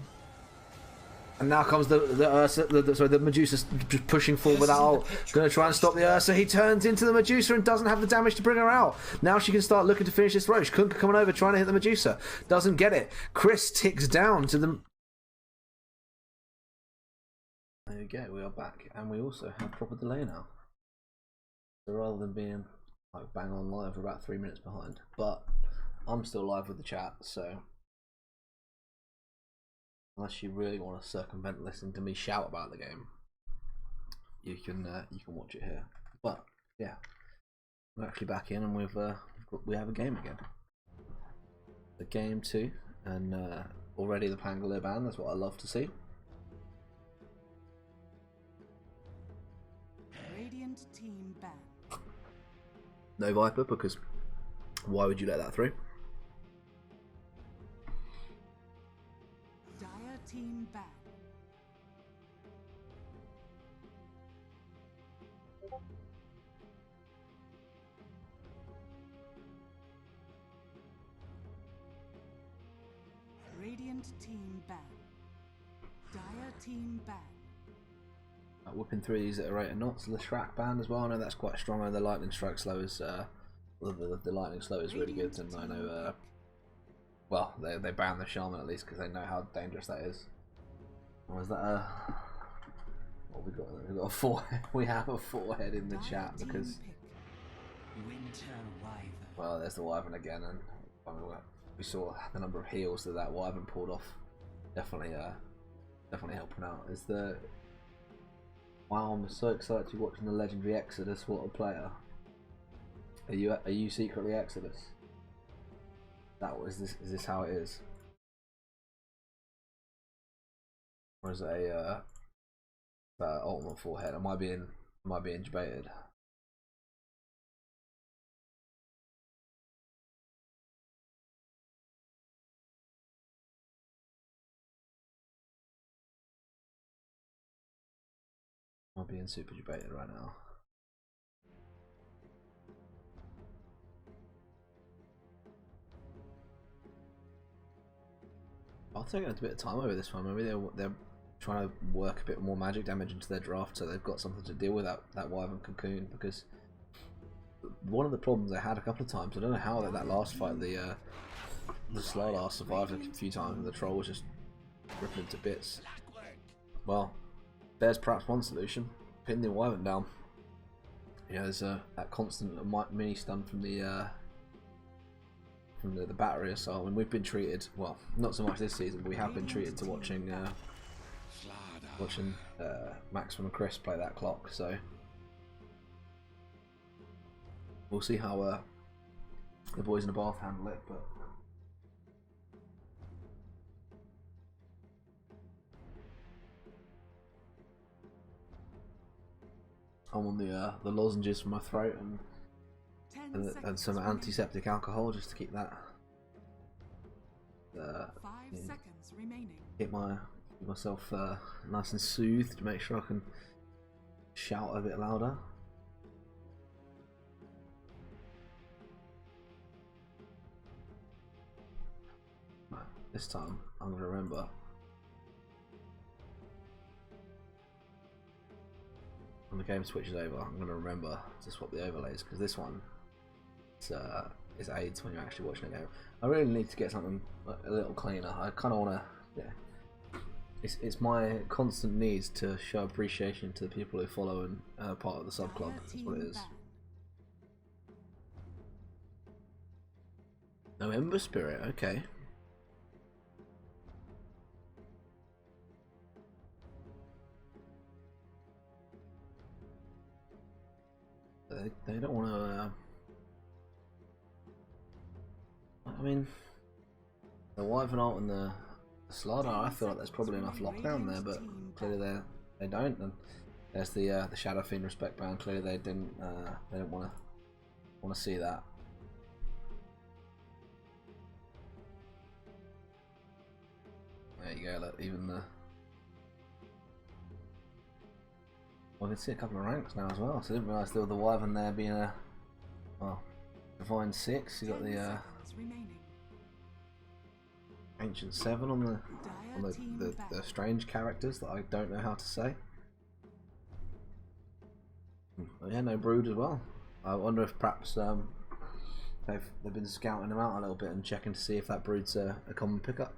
And now comes the Ursa, the Medusa just pushing forward with that ult. Going to try and stop the Ursa. He turns into the Medusa and doesn't have the damage to bring her out. Now she can start looking to finish this Roche. Kunkka coming over trying to hit the Medusa. Doesn't get it. Chris ticks down to the... There we go, we are back. And we also have proper delay now. So rather than being like bang on live, we're about 3 minutes behind. But I'm still live with the chat, so... Unless you really want to circumvent listening to me shout about the game, you can watch it here. But yeah, we're actually back in, and we have a game again. The game 2, and already the Pangolier ban. That's what I love to see. Radiant team ban. No Viper, because why would you let that through? Team ban. Radiant team ban. Dire team ban. Whipping through these at a rate of knots. The Shrek ban as well. I know that's quite strong. And the lightning strike slow is the lightning slow is really good, and I know. Well, they banned the Shaman at least because they know how dangerous that is. Or is that what we got? We got a 4. We have a 4-head in the chat because. Well, there's the Wyvern again, and we saw the number of heals that Wyvern pulled off. Definitely helping out. Is the wow! I'm so excited to be watching the legendary Exodus. What a player! Are you secretly Exodus? Is this how it is? Or is it a ultimate 4-head? Am I being debated? Am I being super debated right now? I'll take a bit of time over this one. Maybe they're trying to work a bit more magic damage into their draft, so they've got something to deal with that Wyvern Cocoon. Because one of the problems they had a couple of times, I don't know how that last fight, the Slarlar survived a few times, and the Troll was just ripping to bits. Well, there's perhaps one solution: pin the Wyvern down. Yeah, there's that constant mini stun from the battery assault. I mean, we've been treated, well, not so much this season, but we have been treated to watching Maxwell and Chris play that clock, so we'll see how the boys in the bath handle it. But I'm on the lozenges for my throat and some antiseptic alcohol just to keep that 5 seconds remaining. keep myself nice and soothed to make sure I can shout a bit louder. Right, this time I'm going to remember. When the game switches over, I'm going to remember to swap the overlays, because this one is aids when you're actually watching a game. I really need to get something a little cleaner. I kind of want to, yeah. It's my constant need to show appreciation to the people who follow and part of the sub club. That's what it is. November Spirit, okay. They don't want to. I mean, the Wyvern ult and the Slardar, I feel like there's probably enough lockdown there, but clearly they don't. And there's the Shadow Fiend respect band. Clearly they didn't want to see that. There you go. Look, even the I can see a couple of ranks now as well. So I didn't realise there was the Wyvern there being a Divine 6. You got the Ancient 7 on the strange characters that I don't know how to say. But yeah, no Brood as well. I wonder if perhaps they've been scouting them out a little bit and checking to see if that Brood's a common pickup.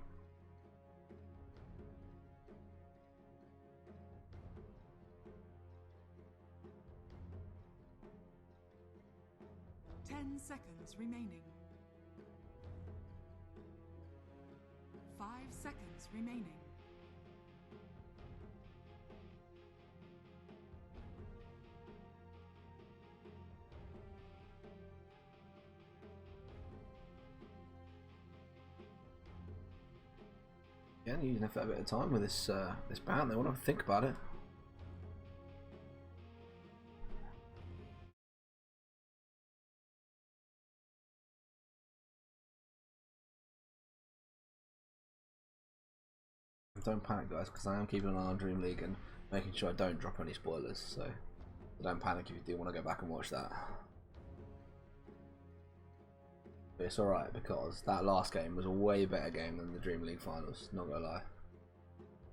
Seconds remaining. 5 seconds remaining. Yeah, using a fair bit of time with this this band. They want to think about it. Don't panic, guys, because I am keeping an eye on Dream League and making sure I don't drop any spoilers. So don't panic if you do want to go back and watch that. But it's alright because that last game was a way better game than the Dream League finals. Not gonna lie.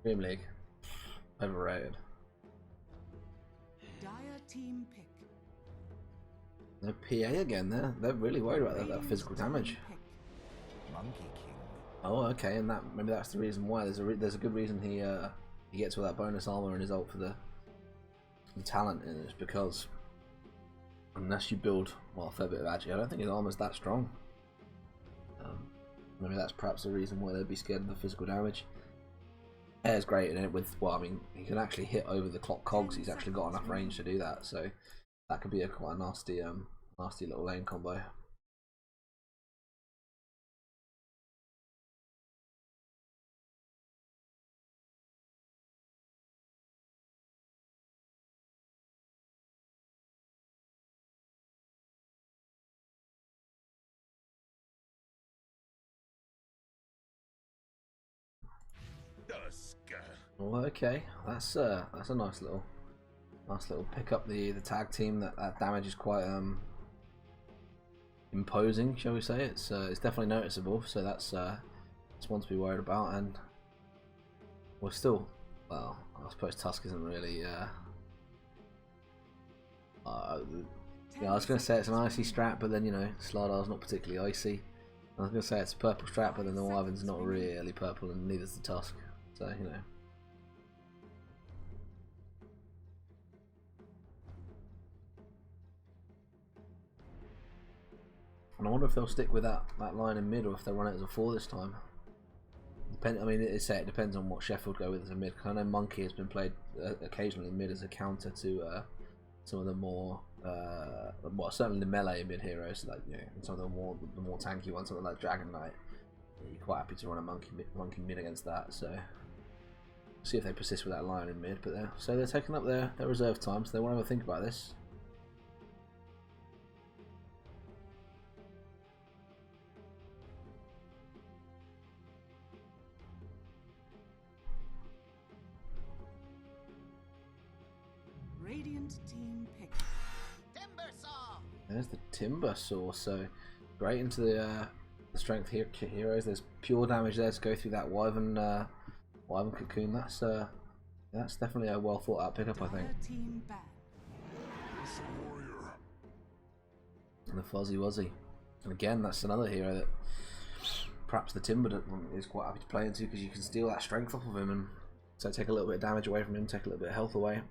Dream League, overrated. Dire team pick. No PA again. They're really worried about that physical damage. Monkey King. Oh, okay, and maybe that's the reason why. There's a good reason he gets all that bonus armor and his ult for the talent, and it's because unless you build a fair bit of agi, I don't think his armor's that strong. Maybe that's perhaps the reason why they'd be scared of the physical damage. Air's great in it with, well, I mean, he can actually hit over the clock cogs. He's actually got enough range to do that, so that could be quite a nasty little lane combo. Well, okay, that's a nice little pick up the tag team. That damage is quite imposing, shall we say? It's definitely noticeable. So that's one to be worried about. And we're still, well, I suppose Tusk isn't really. Yeah, I was going to say it's an icy strat, but then Slardar's not particularly icy. I was going to say it's a purple strat, but then the Wyvern's not really purple, and neither's the Tusk. So And I wonder if they'll stick with that line in mid, or if they'll run it as a 4 this time. I mean, it depends on what Sheffield go with as a mid. Cause I know Monkey has been played occasionally mid as a counter to some of the more, well, certainly the melee mid heroes, like some of the more tanky ones, something like Dragon Knight. You're quite happy to run a monkey mid against that. So see if they persist with that line in mid. But they're taking up their reserve time, so they want to have a think about this. Radiant team pick. There's the Timber Saw, so great into the strength heroes. There's pure damage there to go through that Wyvern cocoon. That's definitely a well thought out pickup, I think. And the Fuzzy Wuzzy, and again that's another hero that perhaps the Timber is quite happy to play into, because you can steal that strength off of him and so take a little bit of damage away from him, take a little bit of health away.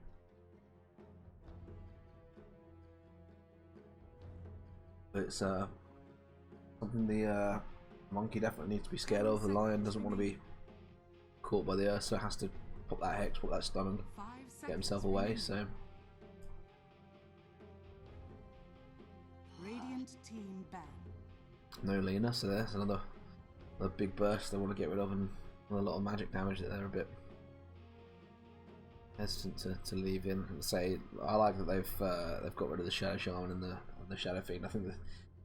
It's something the Monkey definitely needs to be scared of. The Lion doesn't want to be caught by the Ursa, has to pop that hex, pop that stun, and get himself away. So Radiant team ban. no Lena, so there's another big burst they want to get rid of and a lot of magic damage that they're a bit hesitant to leave in. And say, I like that they've got rid of the Shadow Shaman and the Shadow Fiend. I think the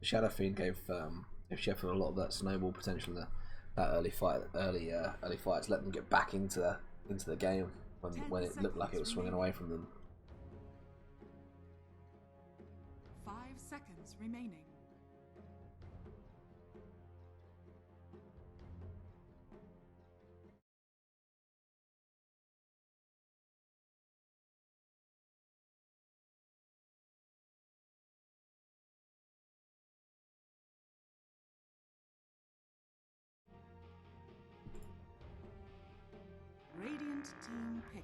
Shadow Fiend gave Sheffield a lot of that snowball potential in that early fights, let them get back into the game when it looked like it was swinging away from them. 5 seconds remaining. Radiant team pick.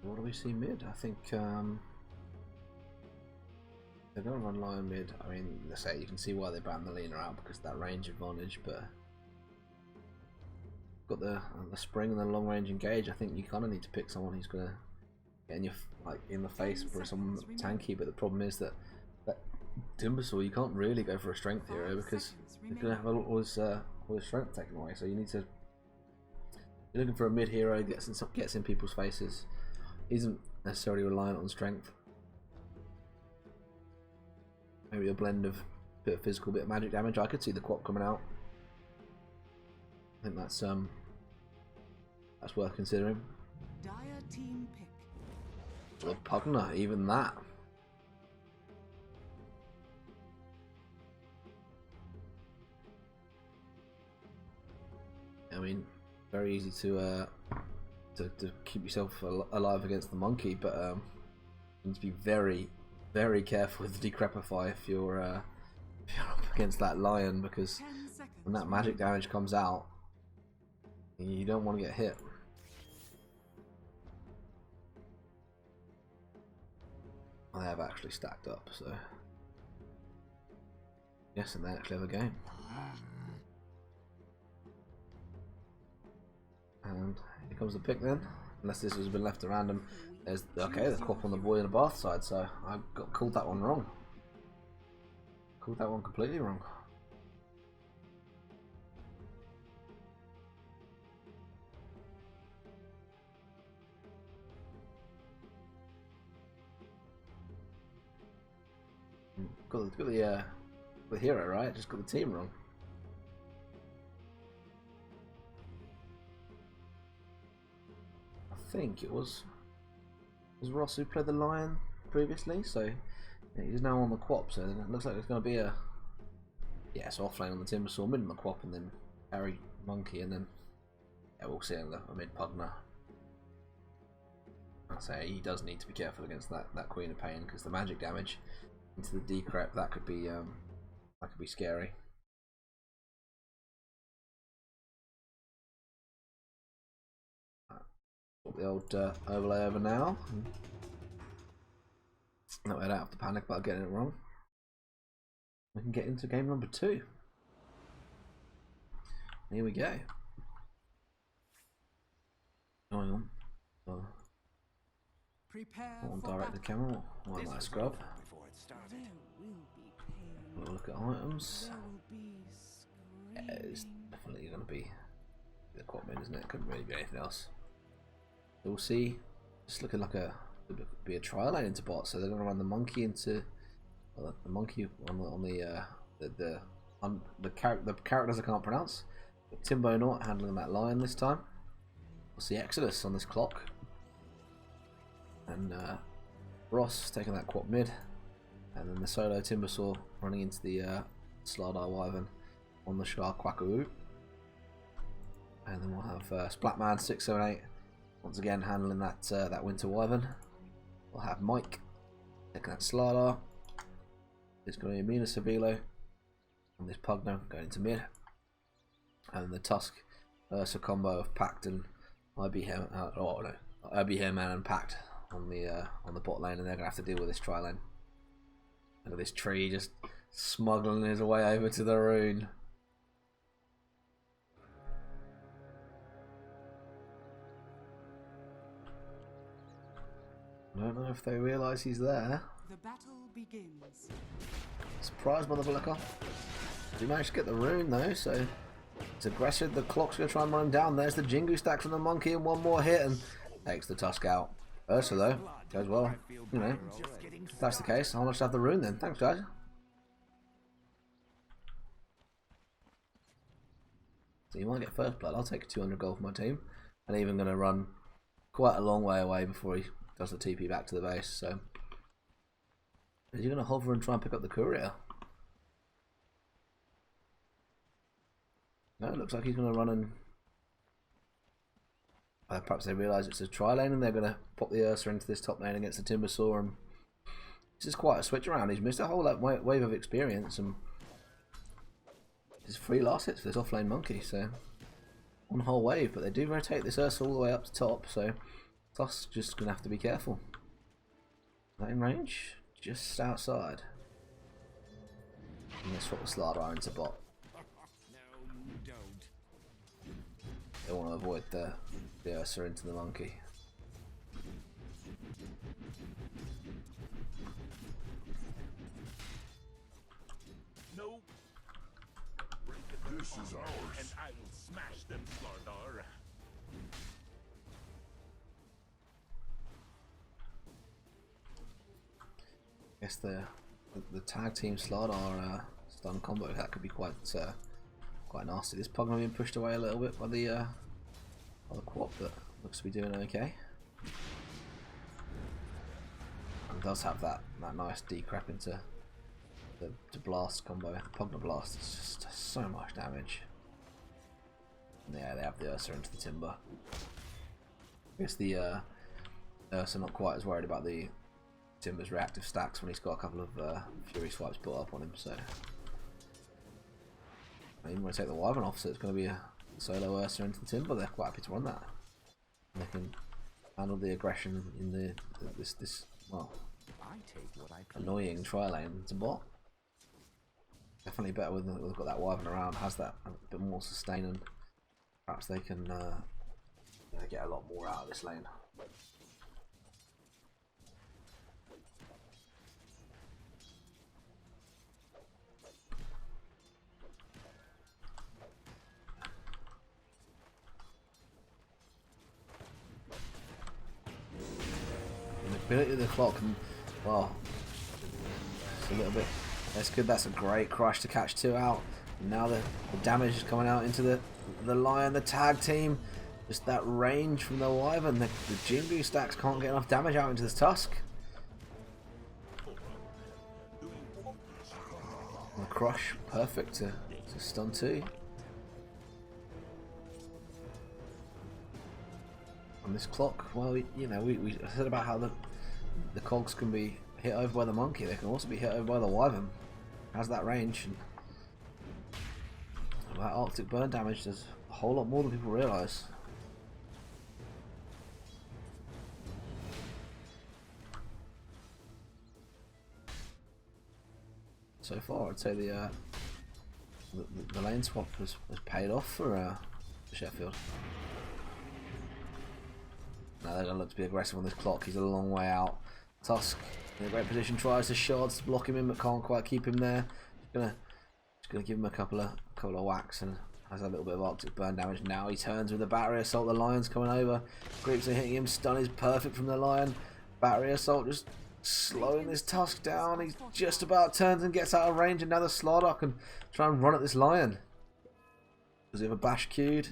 What do we see mid? I think they're going to run Lion mid. I mean, let's say you can see why they banned the Lina out, because of that range advantage, but got the spring and the long range engage. I think you kind of need to pick someone who's going to get in your in the face for someone tanky. But the problem is that Timbersaw, you can't really go for a strength hero because you're going to have all his strength taken away. So you need to. You're looking for a mid hero, gets in people's faces, isn't necessarily reliant on strength. Maybe a blend of bit of physical, bit of magic damage. I could see the Quap coming out. I think that's worth considering. Dire team pick. The Pugner, even that. I mean, very easy to keep yourself alive against the monkey, but you need to be very, very careful with the Decrepify if you're up against that lion, because when that magic damage comes out, you don't want to get hit. They have actually stacked up, so yes, and they actually have a game. And here comes the pick then, unless this has been left to random. There's the Quap on the boy in the bath side, so I called that one wrong. Called that one completely wrong. Got the hero right, just got the team wrong. I think it was Ross who played the lion previously, so he's now on the Quap. So it looks like it's going to be so offlane on the Timbersaw, mid on the Quap, and then carry monkey, and then we'll see a mid Pugner. I say he does need to be careful against that Queen of Pain, because the magic damage into the decrep that could be scary. Put the old overlay over now. That way I don't have to panic about getting it wrong. We can get into game number 2. Here we go. Going on. Prepare One for direct the battle. camera. One like scrub. Before it started. There will be pain. We'll look at items. There will be Yeah, it's screaming. definitely going to be the Quap mid, isn't it? Couldn't really be anything else. So we'll see. It's looking like it could be a trial lane into bot, so they're going to run the monkey into the monkey on the characters I can't pronounce. But Timbo not handling that lion this time. We'll see Exodus on this clock, and Ross taking that Quap mid, and then the solo Timbersaw running into the Slardar Wyvern on the Shark Quackaroo, and then we'll have Splatman 678 once again handling that Winter Wyvern. We'll have Mike taking that Slardar. It's going to be Mina Sabilo and this Pugner going into mid, and the Tusk Ursa combo of Pact and IB Hairman and Pact on the bot lane, and they're going to have to deal with this tri lane. Look at this tree just smuggling his way over to the rune. I don't know if they realise he's there. The battle begins. Surprise, motherfucker. He managed to get the rune though, so it's aggressive. The clock's going to try and run him down. There's the Jingu stack from the monkey, and one more hit and takes the Tusk out. Ursa though, goes well. You know, if that's the case, I'll just have the rune then. Thanks, guys. So you might get first blood. I'll take 200 gold for my team. And even going to run quite a long way away before he does the TP back to the base. So is he going to hover and try and pick up the courier? No, it looks like he's going to run and perhaps they realise it's a tri lane and they're going to pop the Ursa into this top lane against the Timbersaw. And this is quite a switch around. He's missed a whole wave of experience and his 3 last hits for this offlane monkey. So one whole wave, but they do rotate this Ursa all the way up to top. So Tusk's just going to have to be careful. That in range, just outside. And let's swap the Slardar into bot. They want to avoid the Ursa into the monkey. No. This is ours. And I will smash them, Slardar. I guess the tag team Slardar stun combo, that could be quite nasty. This Pugna being pushed away a little bit by the Quap, but looks to be doing okay. And does have that nice decrep into the blast combo. The Pugna blast is just so much damage. And yeah, they have the Ursa into the Timber. I guess the Ursa not quite as worried about the Timber's reactive stacks when he's got a couple of Fury swipes built up on him, so even when I take the Wyvern off, so it's going to be a solo Ursa into the Timber. They're quite happy to run that. And they can handle the aggression in this well, annoying tri lane to bot. Definitely better when they've got that Wyvern around, has that a bit more sustain, and perhaps they can get a lot more out of this lane. Ability of the clock, and well, it's a little bit. That's good. That's a great crush to catch 2 out. And now the damage is coming out into the Lion, the tag team. Just that range from the Wyvern. The Jingu stacks can't get enough damage out into this Tusk. And the crush, perfect to stun 2. And this clock, well, you know, we said about how the cogs can be hit over by the monkey. They can also be hit over by the Wyvern. Has that range, and that Arctic burn damage does a whole lot more than people realise. So far, I'd say the lane swap has paid off for Sheffield. Now they're going to look to be aggressive on this clock. He's a long way out. Tusk in a great position, tries to shards to block him in, but can't quite keep him there. Just gonna give him a couple of whacks, and has a little bit of Arctic burn damage. Now he turns with the battery assault. The Lion's coming over. Creeps are hitting him. Stun is perfect from the Lion. Battery assault just slowing this Tusk down. He's just about turns and gets out of range, and now the Slardar can try and run at this Lion. Does he have a bash queued?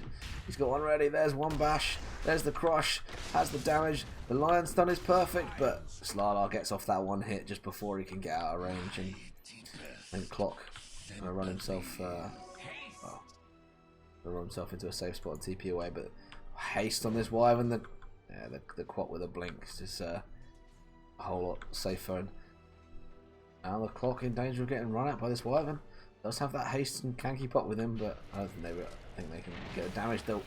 He's got one ready. There's one bash. There's the crush. Has the damage. The Lion stun is perfect, but Slardar gets off that one hit just before he can get out of range, and Clock gonna run himself into a safe spot and TP away. But haste on this Wyvern, the Quat with a blink is just a whole lot safer. And now the Clock in danger of getting run at by this Wyvern. Does have that haste and can keep up with him, but I don't think they can get the damage. The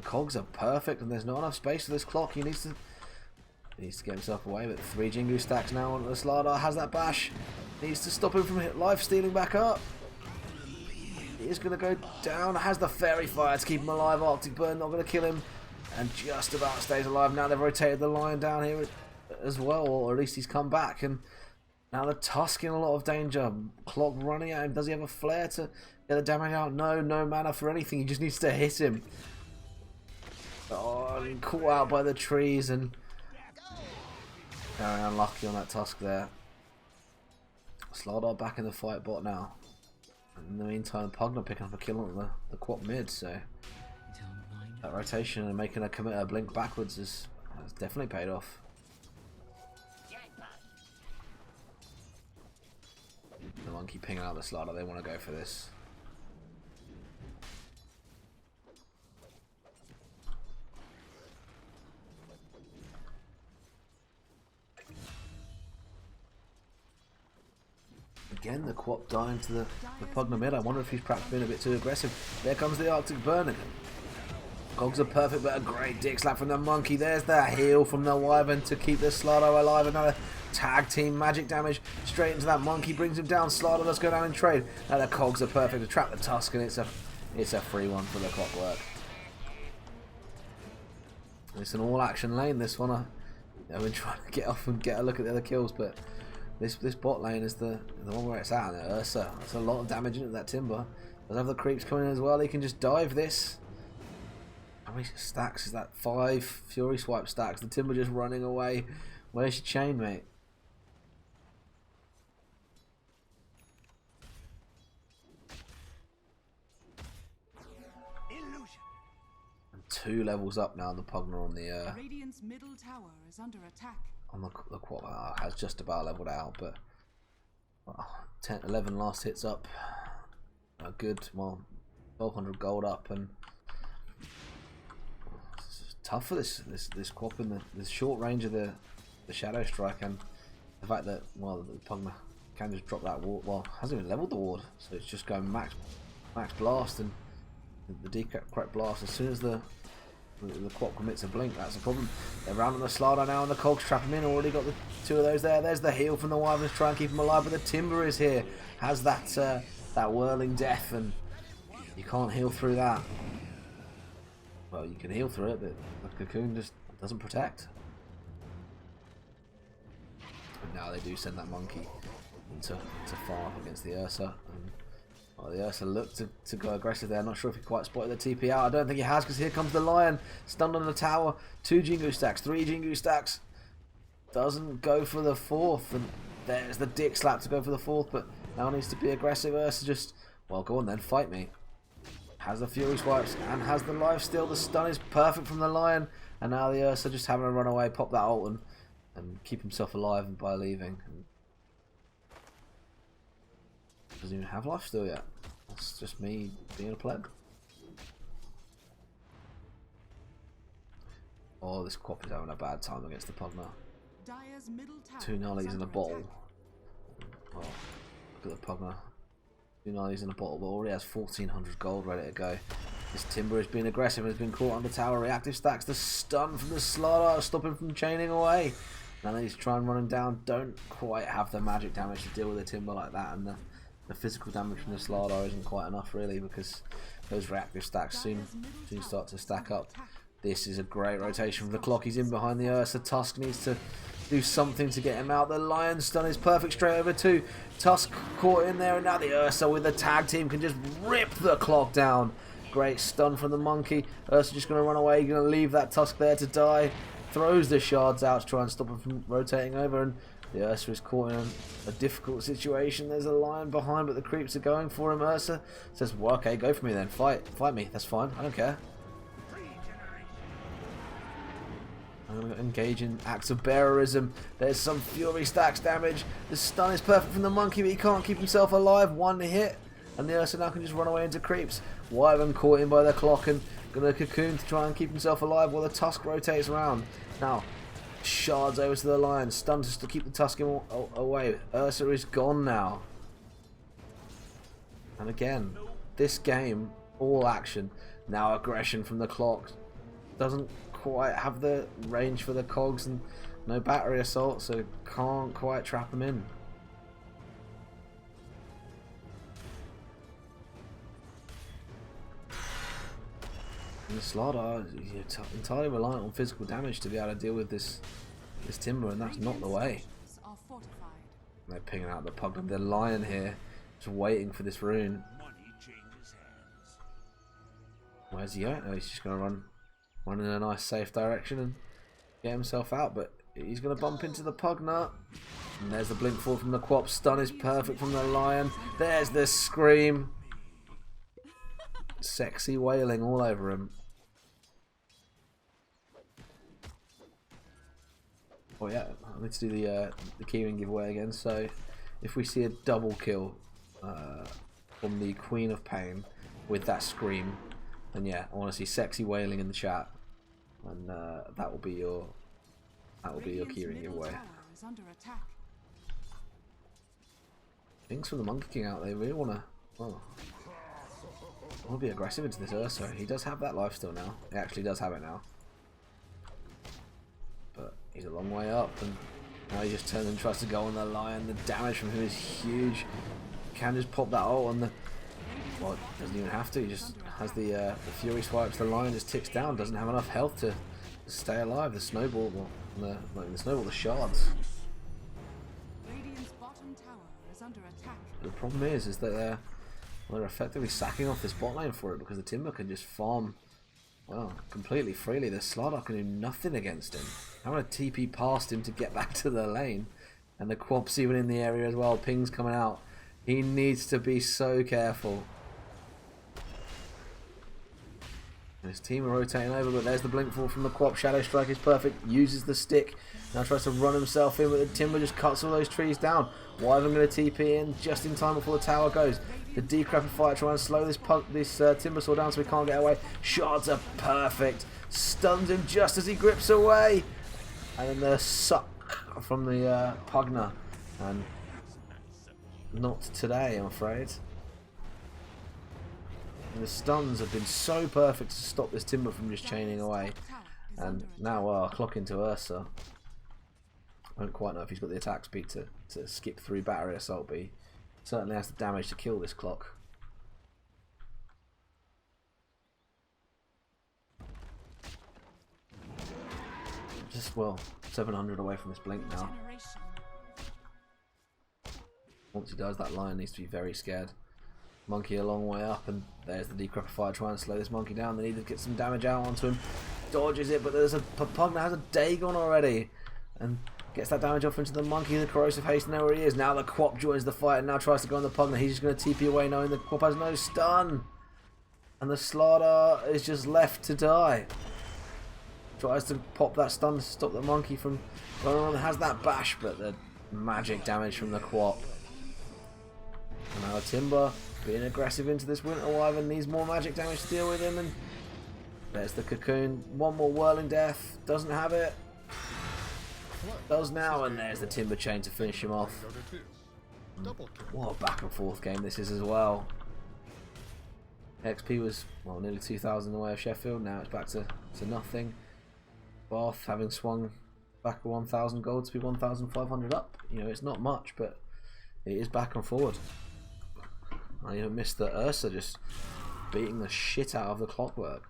cogs are perfect, and there's not enough space for this Clock. He needs to get himself away. But 3 Jingu stacks now on the Slardar. Has that bash. Needs to stop him from life stealing back up. He is going to go down. Has the Fairy Fire to keep him alive. Arctic Burn not going to kill him, and just about stays alive. Now they've rotated the Lion down here as well, or at least he's come back, and Now the Tusk in a lot of danger. Clock running at him. Does he have a flare to get the damage out? No, no mana for anything. He just needs to hit him. Oh, and caught out by the trees and very unlucky on that Tusk there. Slardar back in the fight bot now. In the meantime, Pugna picking up a kill on the quad mid, so that rotation and making a commit a blink backwards has definitely paid off. The monkey pinging out the Slardar, they want to go for this. Again, the Quap dying to the Pugna mid. I wonder if he's perhaps been a bit too aggressive. There comes the Arctic Burning. Cogs are perfect, but a great dick slap from the monkey. There's the heal from the Wyvern to keep the Slardar alive. Another tag team magic damage straight into that monkey. Brings him down. Slardar, let's go down and trade. Now the Cogs are perfect to trap the Tusk, and it's a free one for the Clockwork. It's an all-action lane, this one. I've been trying to get off and get a look at the other kills, but this bot lane is the one where it's at. And Ursa, that's a lot of damage into that Timber. Does have the creeps coming in as well. He can just dive this. How many stacks is that? 5 Fury Swipe stacks. The Timber just running away. Where's your chain, mate? And 2 levels up now. The Pugna on the Radiant's middle tower is under attack. on the quad has just about leveled out, but 11 last hits up. A good, well, 1200 gold up, and it's tough for this Quap in the short range of the Shadow Strike, and the fact that, well, the Pugna can just drop that ward. Well, hasn't even leveled the ward, so it's just going max blast, and the decorrect blast as soon as the Quap commits a blink. That's a problem. They're rounding the Slardar now, and the Cogs trap him in. Already got the 2 of those there. There's the heal from the Wyverns, try and keep him alive, but the Timber is here. Has that that whirling death, and you can't heal through that. Well, you can heal through it, but the Cocoon just doesn't protect. And now they do send that monkey to farm up against the Ursa. And, well, the Ursa looked to go aggressive there. Not sure if he quite spotted the TP out. I don't think he has, because here comes the Lion. Stunned on the tower. 2 Jingu stacks. 3 Jingu stacks. Doesn't go for the 4th. And there's the dick slap to go for the 4th. But now needs to be aggressive. Ursa just, well, go on then. Fight me. Has the Fury Swipes and has the life steal. The stun is perfect from the Lion. And now the Ursa just having a run away. Pop that ult and keep himself alive by leaving. And doesn't even have life steal yet. That's just me being a pleb. Oh, this Quap is having a bad time against the Pugna. Dire's middle tower 2 Nullies is in a under bottle. attack. Oh, look at the Pugna. 2 Nullies in a bottle, but already has 1400 gold ready to go. This Timber has been aggressive and has been caught under tower. Reactive stacks. The stun from the Slardar, stop him from chaining away. Now they need to try and run him down. Don't quite have the magic damage to deal with a Timber like that, and the physical damage from the Slardar isn't quite enough really, because those reactive stacks soon start to stack up. This is a great rotation from the Clock. He's in behind the Ursa. Tusk needs to do something to get him out. The Lion stun is perfect straight over to Tusk, caught in there, and now the Ursa with the tag team can just rip the Clock down. Great stun from the monkey. Ursa just going to run away. Going to leave that Tusk there to die. Throws the shards out to try and stop him from rotating over, and the Ursa is caught in a difficult situation. There's a Lion behind, but the creeps are going for him. Ursa says, well, okay, go for me then. Fight me. That's fine. I don't care. I'm going to engage in acts of bearerism. There's some Fury stacks damage. The stun is perfect from the monkey, but he can't keep himself alive. 1 hit, and the Ursa now can just run away into creeps. Wyvern caught in by the Clock and going to Cocoon to try and keep himself alive while the Tusk rotates around. Now, shards over to the Lion. Stun just to keep the Tusk away. Ursa is gone now. And again, this game, all action. Now aggression from the Clock. Doesn't quite have the range for the Cogs and no battery assault, so can't quite trap them in. And the Slardar is entirely reliant on physical damage to be able to deal with this Timber, and that's not the way. Are fortified. They're pinging out the Pugna. The Lion here, just waiting for this rune. Money changes hands. Where's he at? Oh, he's just going to run in a nice safe direction and get himself out, but he's going to bump into the Pugna. And there's the blink forward from the Quap. Stun is perfect from the Lion. There's the scream. Sexy wailing all over him. Oh yeah, I need to do the keyring giveaway again. So if we see a double kill from the Queen of Pain with that scream, then yeah, I want to see sexy wailing in the chat, and that will be your keyring giveaway. Is under attack. Things from the Monkey King out. They really want to. Oh, I want to be aggressive into this Ursa. He does have that life still now. He actually does have it now. But he's a long way up, and now he just turns and tries to go on the Lion. The damage from him is huge. Can just pop that ult on the. Well, doesn't even have to. He just has the Fury swipes. The Lion just ticks down. Doesn't have enough health to stay alive. The snowball, well, not even the snowball. The shards. Radiant's bottom tower is under attack. The problem is that they're effectively sacking off this bot lane for it, because the Timber can just farm, well, completely freely. The Slardar can do nothing against him. I'm going to TP past him to get back to the lane, and the Quap's even in the area as well. Ping's coming out. He needs to be so careful. And his team are rotating over, but there's the blink fall from the Quap. Shadow Strike is perfect. Uses the stick. Now tries to run himself in, but the Timber just cuts all those trees down. Wyvern going to TP in just in time before the tower goes. The Decrepit Fire trying to slow this Timbersaw down so he can't get away. Shards are perfect. Stuns him just as he grips away. And then the suck from the Pugna. And not today, I'm afraid. And the stuns have been so perfect to stop this Timber from just chaining away. And now clock into Ursa. I don't quite know if he's got the attack speed to skip through Battery Assault, but he certainly has the damage to kill this clock. Just, well, 700 away from this blink now. Once he does, that Lion needs to be very scared. Monkey a long way up, and there's the Decrepit Fire trying to slow this Monkey down. They need to get some damage out onto him. Dodges it, but there's a Pugna has a Dagon already, and gets that damage off into the Monkey. The Corrosive Haste, know where he is. Now the Quap joins the fight and now tries to go on the Pugna. He's just going to TP away knowing the Quap has no stun. And the Slardar is just left to die. Tries to pop that stun to stop the Monkey from going on. Has that bash, but the magic damage from the Quap. And now Timber being aggressive into this Winter Wyvern, needs more magic damage to deal with him. And there's the Cocoon. One more Whirling Death. Doesn't have it. Does now, and there's the Timber Chain to finish him off. What a back and forth game this is as well. XP was, well, nearly 2,000 away of Sheffield. Now it's back to nothing. Bath having swung back 1,000 gold to be 1,500 up. You know, it's not much, but it is back and forward. I even missed the Ursa just beating the shit out of the Clockwork.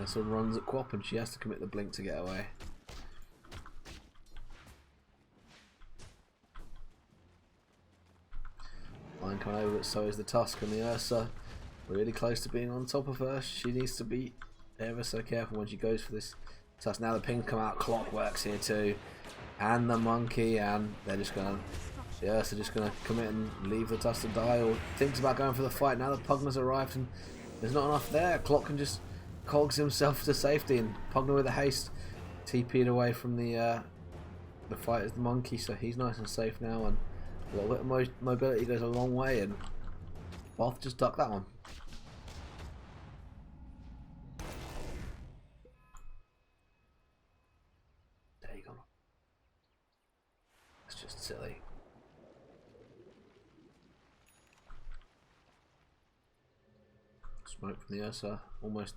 Ursa runs at Quap and she has to commit the blink to get away. Line coming over, but so is the Tusk, and the Ursa really close to being on top of her. She needs to be ever so careful when she goes for this Tusk. Now the pings come out, Clockwork's here too, and the Monkey, and they're just gonna, the Ursa just gonna commit and leave the Tusk to die, or thinks about going for the fight. Now the Pugna's arrived and there's not enough there. Clock can just cogs himself to safety, and Pugna with a haste TP'd away from the fight as the Monkey, so he's nice and safe now, and a little bit of mobility goes a long way, and Bath just ducked that one. There you go. It's just silly. Smoke from the Ursa. Almost.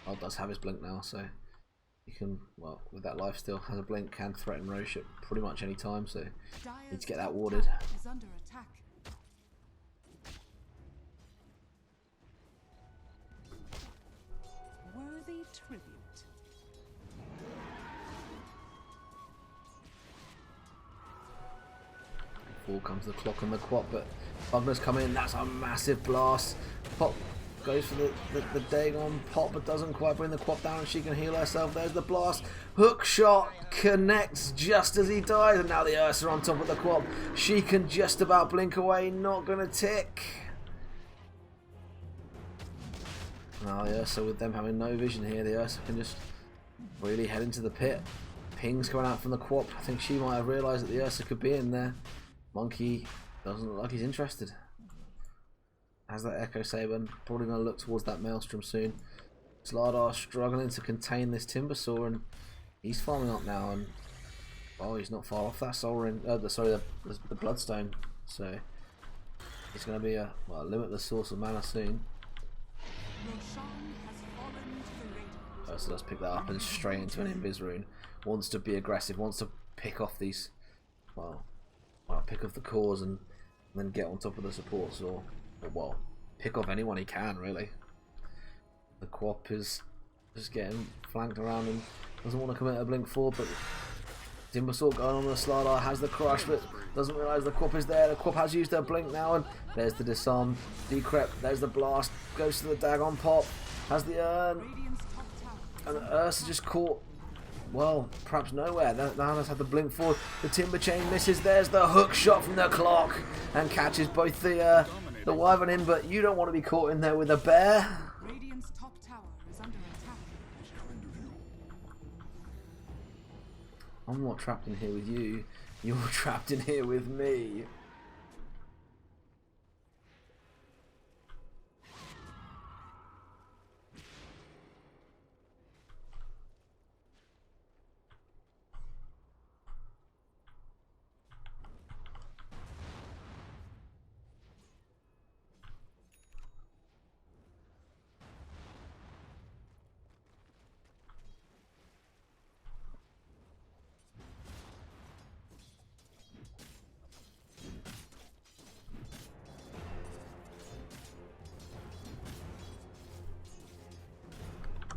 Well, does have his blink now, so he can, well, with that life still, has a blink, can threaten Roche at pretty much any time, so need to get that warded. Is under attack. Forward comes the clock and the quap, but Bugner's come in. That's a massive blast. Pop goes for the Dagon pop, but doesn't quite bring the quap down, and she can heal herself. There's the blast. Hook shot connects just as he dies, and now the Ursa on top of the quap. She can just about blink away, not gonna tick. Now the Ursa, with them having no vision here, the Ursa can just really head into the pit. Ping's coming out from the quap. I think she might have realised that the Ursa could be in there. Monkey doesn't look like he's interested. Has that Echo Saber, probably going to look towards that Maelstrom soon. Slardar struggling to contain this Timbersaw, and he's farming up now, and oh, he's not far off that Soul Ring. Sorry, the Bloodstone. So he's going to be a limitless source of mana soon. So let's pick that up and straight into an Invis Rune. Wants to be aggressive, wants to pick off these, pick off the cores and then get on top of the supports, or pick off anyone he can, really. The Quap is just getting flanked around and doesn't want to commit a blink forward, but Timbersaw going on the Slardar, has the crush, but doesn't realise the Quap is there. The Quap has used her blink now, and there's the disarm. Decrep, there's the blast, goes to the Dagon pop, has the urn, and Ursa just caught, well, perhaps nowhere. Now has had the blink forward. The Timber Chain misses. There's the hook shot from the clock and catches both the Wyvern in, but you don't want to be caught in there with a bear. Radiant's top tower is under attack. I'm not trapped in here with you. You're trapped in here with me.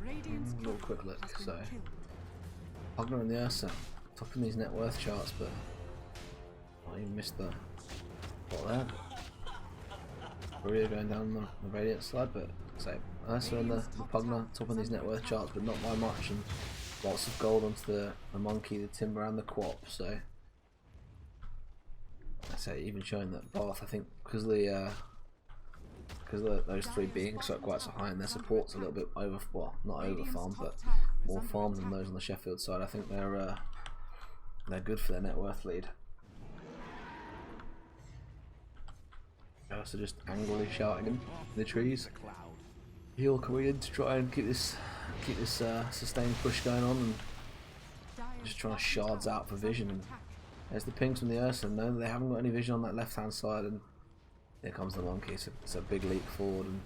A little quick look. So Pugner and the Ursa topping these net worth charts, but I even missed the what there. Korea going down the Radiant side, but so Ursa and the Pugner topping these net worth charts, but not by much, and lots of gold onto the Monkey, the Timber, and the Quap. So I say even showing that Bath, I think because those three being quite so high and their support's a little bit not over farmed, but more farmed than those on the Sheffield side. I think they're good for their net worth lead. So just angrily shouting in the trees. Heal coming in to try and keep this sustained push going on, and just trying to shards out for vision. And there's the pings from the Ursa. No, they haven't got any vision on that left hand side, and here comes the Monkey. It's a big leap forward, and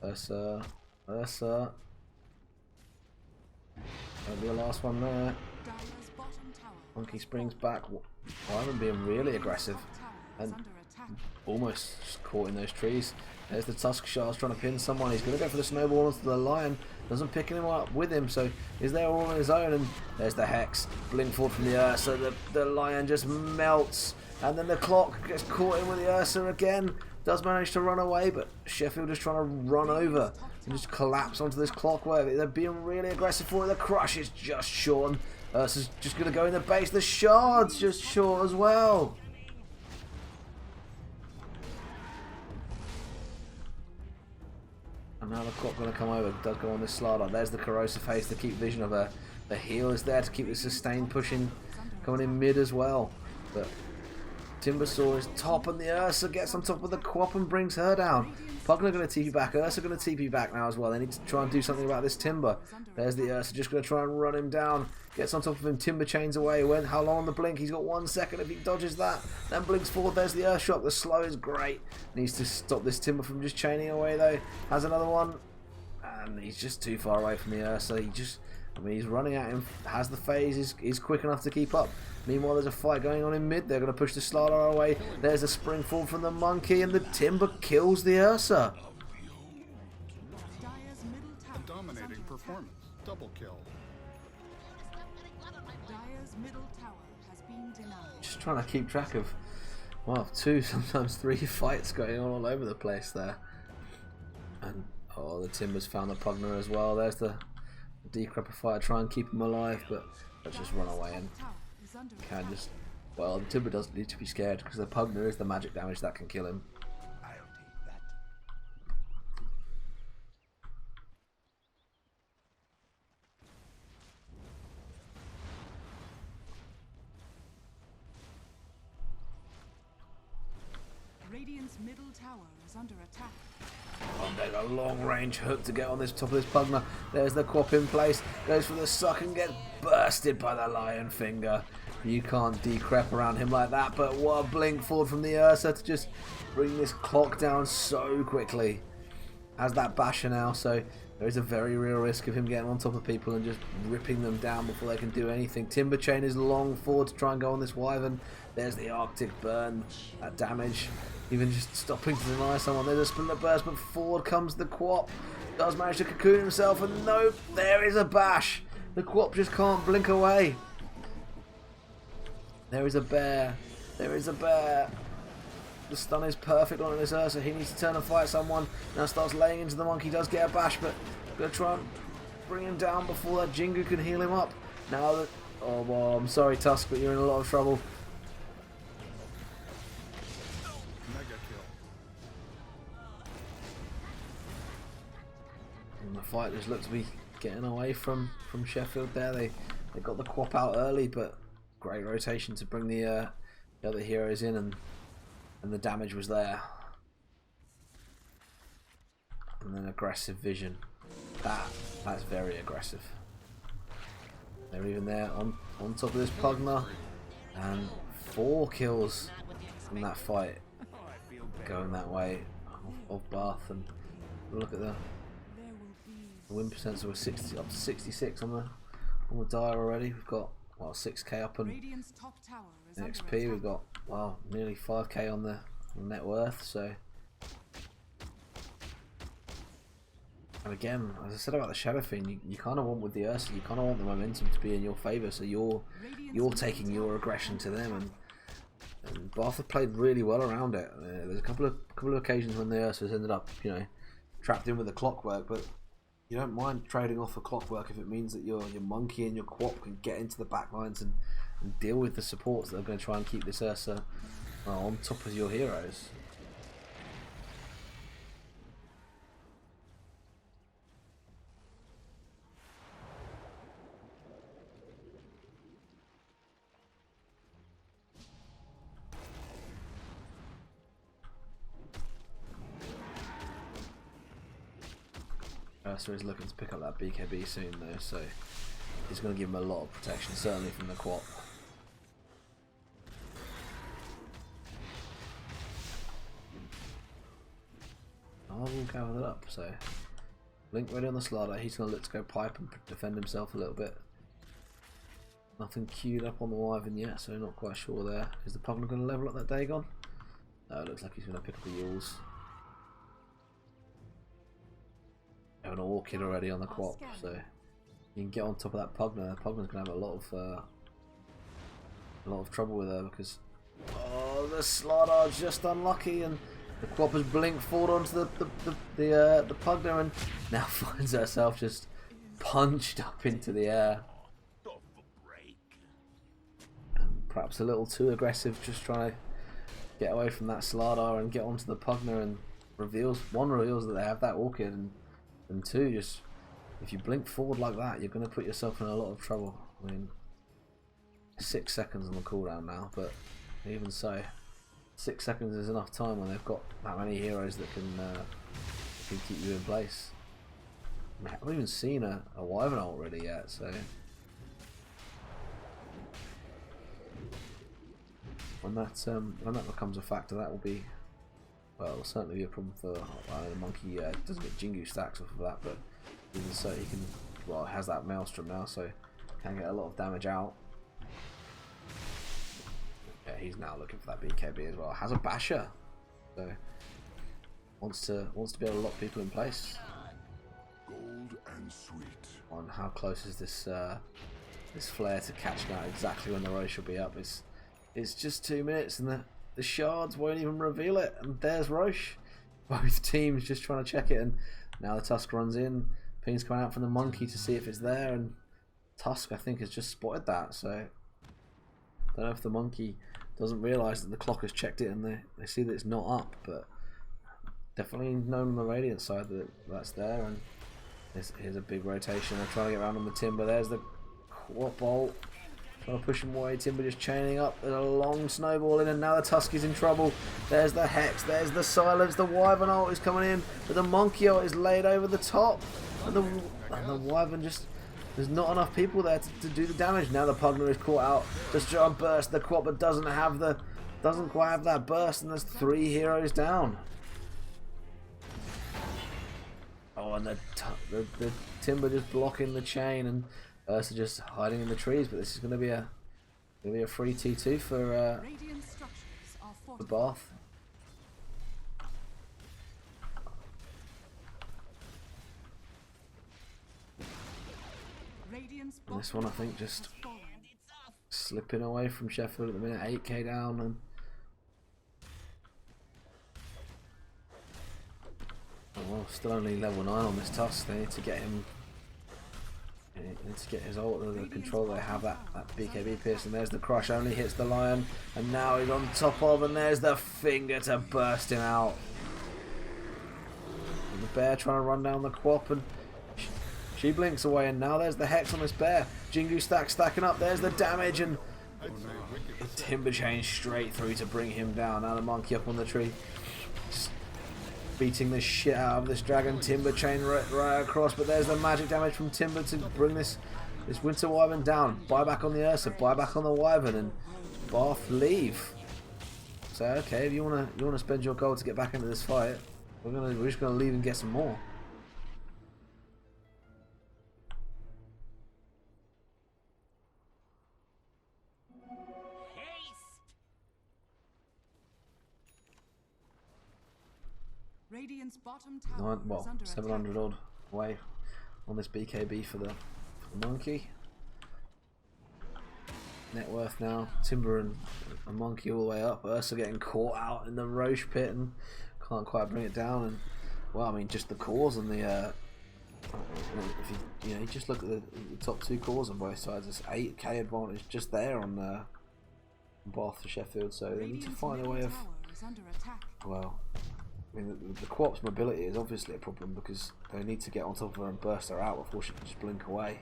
Ursa. That'll be the last one there. Monkey springs back. Wyvern being really aggressive and almost just caught in those trees. There's the Tusk Shards trying to pin someone. He's going to go for the snowball onto the Lion. Doesn't pick anyone up with him, so he's there all on his own. And there's the Hex. Blink forward from the Ursa. The Lion just melts. And then the clock gets caught in with the Ursa again. Does manage to run away, but Sheffield is trying to run over and just collapse onto this clock where they're being really aggressive for it. The crush is just short. Ursa's just going to go in the base. The Shard's just short as well. And now the clock going to come over. Does go on this Slardar. There's the corrosive haze to keep vision of her. The heal is there to keep the sustained pushing coming in mid as well. But Timbersaw is top, and the Ursa gets on top of the Quap and brings her down. Pugner going to TP back. Ursa going to TP back now as well. They need to try and do something about this Timber. There's the Ursa just going to try and run him down. Gets on top of him. Timber chains away. How long on the blink? He's got 1 second if he dodges that. Then blinks forward. There's the Earth Shock. The slow is great. Needs to stop this Timber from just chaining away though. Has another one. And he's just too far away from the Ursa. He's running at him. Has the phase. He's quick enough to keep up. Meanwhile, there's a fight going on in mid. They're going to push the Slardar away. There's a spring forward from the Monkey, and the Timber kills the Ursa. A dominating performance. Double kill. Dire's middle tower has been denied. Just trying to keep track of Well, 2, sometimes 3 fights going on all over the place there. And oh, the Timber's found the Pugner as well. There's the Decrepifier. Try and keep him alive, but let's just run away and can just. Well, the Timber doesn't need to be scared because the Pugner is the magic damage that can kill him. I'll take that. Radiant's middle tower is under attack. Oh, there's a long range hook to get on this top of this Pugner. There's the Quap in place. Goes for the suck and gets bursted by the Lion Finger. You can't decrep around him like that, but what a blink forward from the Ursa to just bring this clock down so quickly. Has that basher now, so there is a very real risk of him getting on top of people and just ripping them down before they can do anything. Timber Chain is long forward to try and go on this Wyvern. There's the Arctic Burn, that damage. Even just stopping to deny someone. There's a Splinter Burst, but forward comes the Quap. Does manage to cocoon himself, and nope, there is a bash. The Quap just can't blink away. There is a bear. There is a bear. The stun is perfect on this Ursa. He needs to turn and fight someone. Now starts laying into the Monkey. Does get a bash, but gonna try and bring him down before that Jingu can heal him up. Now that, oh well, I'm sorry Tusk, but you're in a lot of trouble. Mega kill. And the fight just looks to be getting away from Sheffield there. They got the Quap out early, but great rotation to bring the other heroes in, and the damage was there. And then aggressive vision. That's very aggressive. They're even there on top of this Pugner, and 4 kills from that fight going that way of Bath. And look at the win percent, so we're 60 up to 66 on the dial already. We've got 6k up on XP. We've got nearly 5k on the net worth. So, and again, as I said about the Shadow Fiend, you kind of want with the Ursa, you kind of want the momentum to be in your favour. So you're taking your aggression to them, and Bath have played really well around it. There's a couple of occasions when the Ursa's ended up, trapped in with the Clockwork, but you don't mind trading off a Clockwork if it means that your Monkey and your Quap can get into the backlines and deal with the supports that are going to try and keep this Ursa on top of your heroes. Ursa is looking to pick up that BKB soon though, so he's going to give him a lot of protection, certainly from the Quap. I will gather that up, so Link ready on the Slider. He's going to look to go pipe and defend himself a little bit. Nothing queued up on the Wyvern yet, so not quite sure there. Is the Pugner going to level up that Dagon? No, it looks like he's going to pick up the Yules. Have an Orchid already on the Quap, so you can get on top of that Pugner. The Pugner's going to have a lot of trouble with her because the Slider's just unlucky, and the Quap has blinked forward onto the Pugner and now finds herself just punched up into the air. And perhaps a little too aggressive, just trying to get away from that Slider and get onto the Pugner, and reveals that they have that Orchid, and 2, just if you blink forward like that, you're going to put yourself in a lot of trouble. I mean, 6 seconds on the cooldown now, but even so, 6 seconds is enough time when they've got that many heroes that can keep you in place. I haven't even seen a Wyvern ult already yet, so when that becomes a factor, that will be, well, it'll certainly be a problem for the Monkey. Doesn't get Jingu stacks off of that, but even so, he can, well, has that Maelstrom now, so can get a lot of damage out. Yeah, he's now looking for that BKB as well. Has a basher, so wants to be able to lock people in place. Gold and sweet. On how close is this flare to catching out exactly when the Roche will be up? It's just 2 minutes, and The shards won't even reveal it, and there's Roche. Both teams just trying to check it, and now the Tusk runs in. Ping's coming out from the monkey to see if it's there, and Tusk, I think, has just spotted that. So I don't know if the monkey doesn't realise that the clock has checked it, and they see that it's not up, but definitely known on the Radiant side that that's there. And here's a big rotation. They're trying to get around on the Timber. There's the Quap Bolt. Trying to push him away. Timber just chaining up. There's a long snowball in, and now the Tusk is in trouble. There's the Hex. There's the Silence. The Wyvern ult is coming in, but the Monkey ult is laid over the top. And the Wyvern just... There's not enough people there to do the damage. Now the Pugner is caught out. Just try and burst. The Quapper doesn't quite have that burst, and there's 3 heroes down. Oh, and the Timber just blocking the chain, and Ursa just hiding in the trees. But this is going to be a free T2 for Bath. And this one, I think, just slipping away from Sheffield at the minute. 8k down, and oh, well, still only level 9 on this Tusk. They need to get him. They need to get his ult. The control they have that BKB pierce, and there's the crush. Only hits the Lion, and now he's on top of, and there's the finger to burst him out. And the Bear trying to run down the Quap, and she blinks away, and now there's the Hex on this Bear. Jingu stacking up. There's the damage, and the Timber chain straight through to bring him down. Now the Monkey up on the tree, just beating the shit out of this Dragon. Timber chain right across, but there's the magic damage from Timber to bring this Winter Wyvern down. Buy back on the Ursa, buy back on the Wyvern, and Bath leave. So okay, if you wanna spend your gold to get back into this fight, we're just gonna leave and get some more. Radiant's bottom tower is Well, under 700 attack. odd away on this BKB for the Monkey. Net worth now, Timber and Monkey all the way up. Ursa getting caught out in the Roche pit and can't quite bring it down. And well, I mean, just the cores and the if you just look at the top 2 cores on both sides, it's 8k advantage just there on Bath to Sheffield. So they need to find a way of, well, I mean, the Quap's mobility is obviously a problem because they need to get on top of her and burst her out before she can just blink away.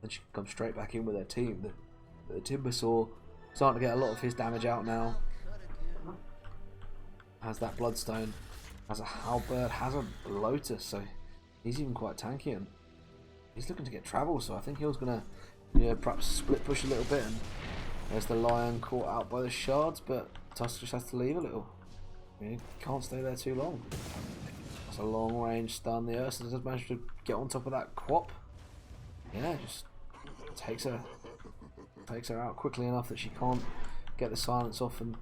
Then she can come straight back in with her team. The Timbersaw starting to get a lot of his damage out now. Has that Bloodstone, has a Halberd, has a Lotus, so he's even quite tanky, and he's looking to get travel. So I think he was gonna, perhaps split push a little bit. And there's the Lion caught out by the shards, but Tusk just has to leave a little. He can't stay there too long. That's a long range stun. The Ursa has managed to get on top of that Quap. Yeah, just takes her out quickly enough that she can't get the silence off and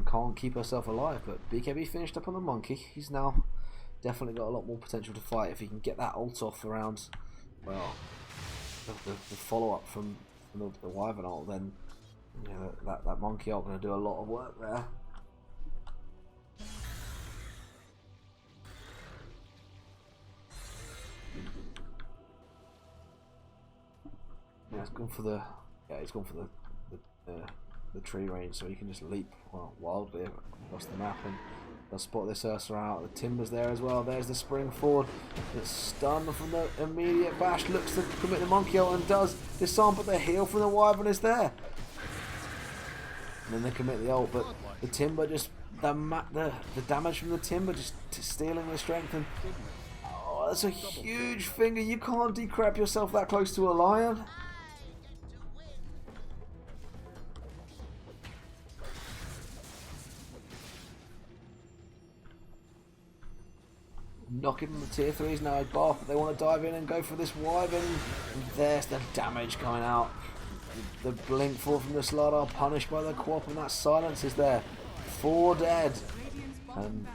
can't keep herself alive. But BKB finished up on the Monkey. He's now definitely got a lot more potential to fight if he can get that ult off around, well, the follow up from the Wyvern ult. Then that Monkey ult going to do a lot of work there. Yeah, he's gone for the tree range, so he can just leap wildly across the map, and they'll spot this Ursa out. The Timber's there as well. There's the spring forward. It's stunned from the immediate bash. Looks to commit the Monkey ult and does disarm, but the heal from the Wyvern is there. And then they commit the ult, but the Timber just the damage from the Timber just stealing the strength, and oh, that's a huge finger. You can't decrep yourself that close to a Lion. Knocking on the tier 3s now. Bath, they want to dive in and go for this Wyvern. And there's the damage coming out. The blink fall from the Slardar punished by the Quap, and that silence is there. 4 dead. And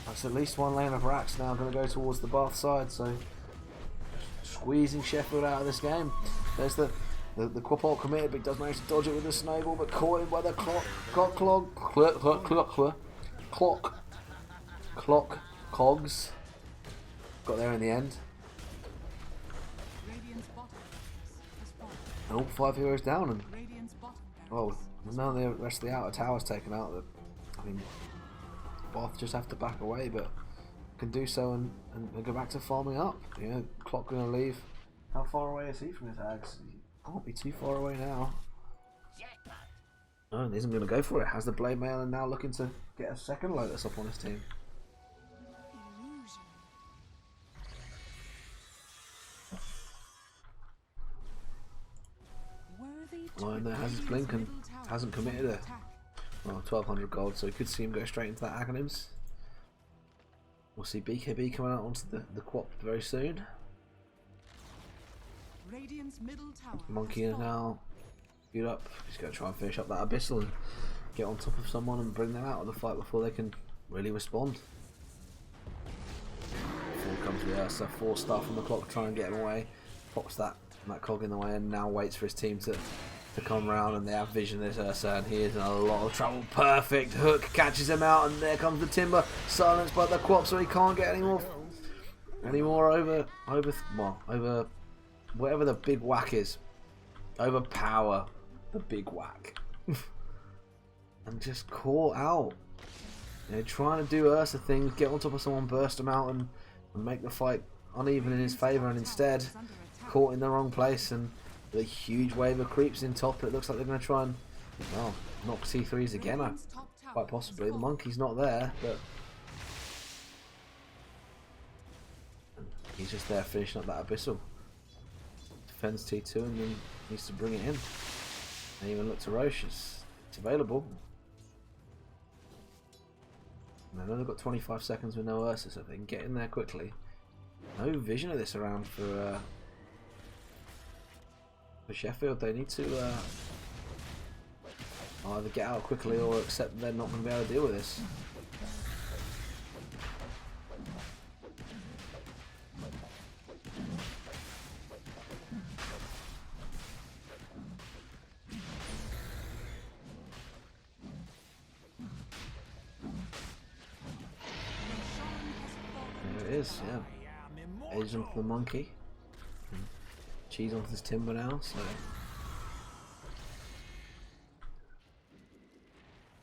that's at least 1 lane of racks now going to go towards the Bath side. So squeezing Sheffield out of this game. There's the The Quapalt committed, but he does manage to dodge it with the snowball, but caught in by the cogs. Got there in the end. Radiant's bottom barracks has fallen. And all 5 heroes down, and Radiant's bottom barracks. well, now the rest of the outer tower's taken out. I mean, Bath just have to back away, but can do so and go back to farming up. You know, Clock gonna leave. How far away is he from his ags? He can't be too far away now. No, and isn't going to go for it. Has the Blade Mail and now looking to get a second Lotus up on his team. Illusion. Worthy to Lion there has his blink and hasn't committed a 1200 gold, so we could see him go straight into that Aghanims. We'll see BKB coming out onto the Quap very soon. Radiant's middle tower. Monkey is now queued up. He's going to try and finish up that Abyssal and get on top of someone and bring them out of the fight before they can really respond. Before comes the Ursa, 4-star from the Clock, try and get him away. Pops that cog in the way and now waits for his team to come round, and they have vision of this Ursa, and he is in a lot of trouble. Perfect hook catches him out, and there comes the Timber, silenced by the Quap, so he can't get any more over whatever the big whack is. Overpower the big whack. And just caught out. You know, trying to do Ursa things, get on top of someone, burst them out and make the fight uneven in his favour, and instead caught in the wrong place, and with a huge wave of creeps in top, it looks like they're going to try and knock C3s again. Quite possibly. The Monkey's not there, but he's just there finishing up that Abyssal. Defends T2 and then needs to bring it in. And even look to Roche, it's available. And they've only got 25 seconds with no Ursa, so if they can get in there quickly. No vision of this around for Sheffield. They need to either get out quickly or accept they're not going to be able to deal with this. There it is, yeah. Edge onto the Monkey. Cheese onto this Timber now, so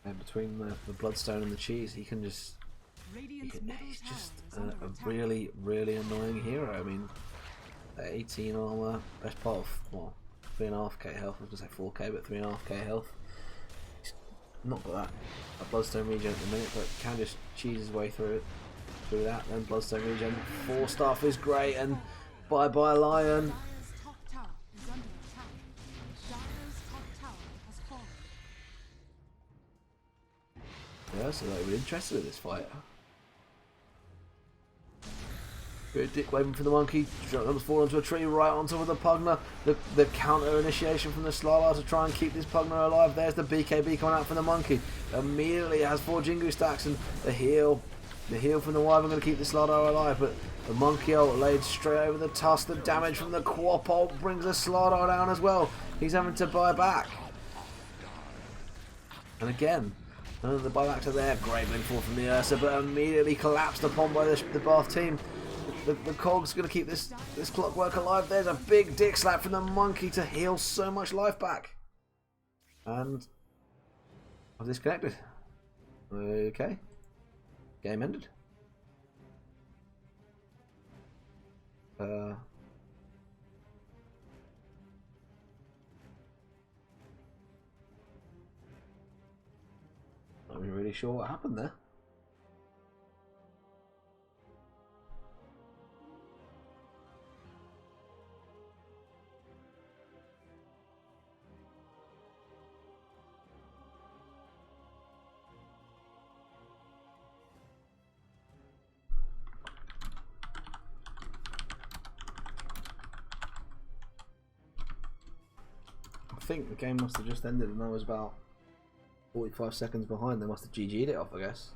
and between the Bloodstone and the Cheese, he can just he's just a really annoying hero. I mean, 18 armor, best part of 3.5k health. I was going to say 4k, but 3.5k health. He's not got that a Bloodstone regen at the minute, but can just cheese his way through that. Then Bloodstone regen, 4 staff is great, and bye Lion. Yeah, so they were interested in this fight. Bit of dick waving from the Monkey, jumps forward onto a tree right on top of the Pugner. The counter initiation from the Slarlar to try and keep this Pugner alive. There's the BKB coming out from the Monkey. Immediately has 4 Jingu stacks, and the heal from the Wyvern going to keep the Slardar alive, but the Monkey ult laid straight over the tusk. The damage from the Quap ult brings the Slardar down as well. He's having to buy back. And again, the buyback to there. Great windfall from the Ursa, but immediately collapsed upon by the Bath team. The Cog's going to keep this Clockwork alive. There's a big dick slap from the Monkey to heal so much life back. And I've disconnected. Okay. Game ended. Not really sure what happened there. I think the game must have just ended and I was about 45 seconds behind. They must have GG'd it off, I guess.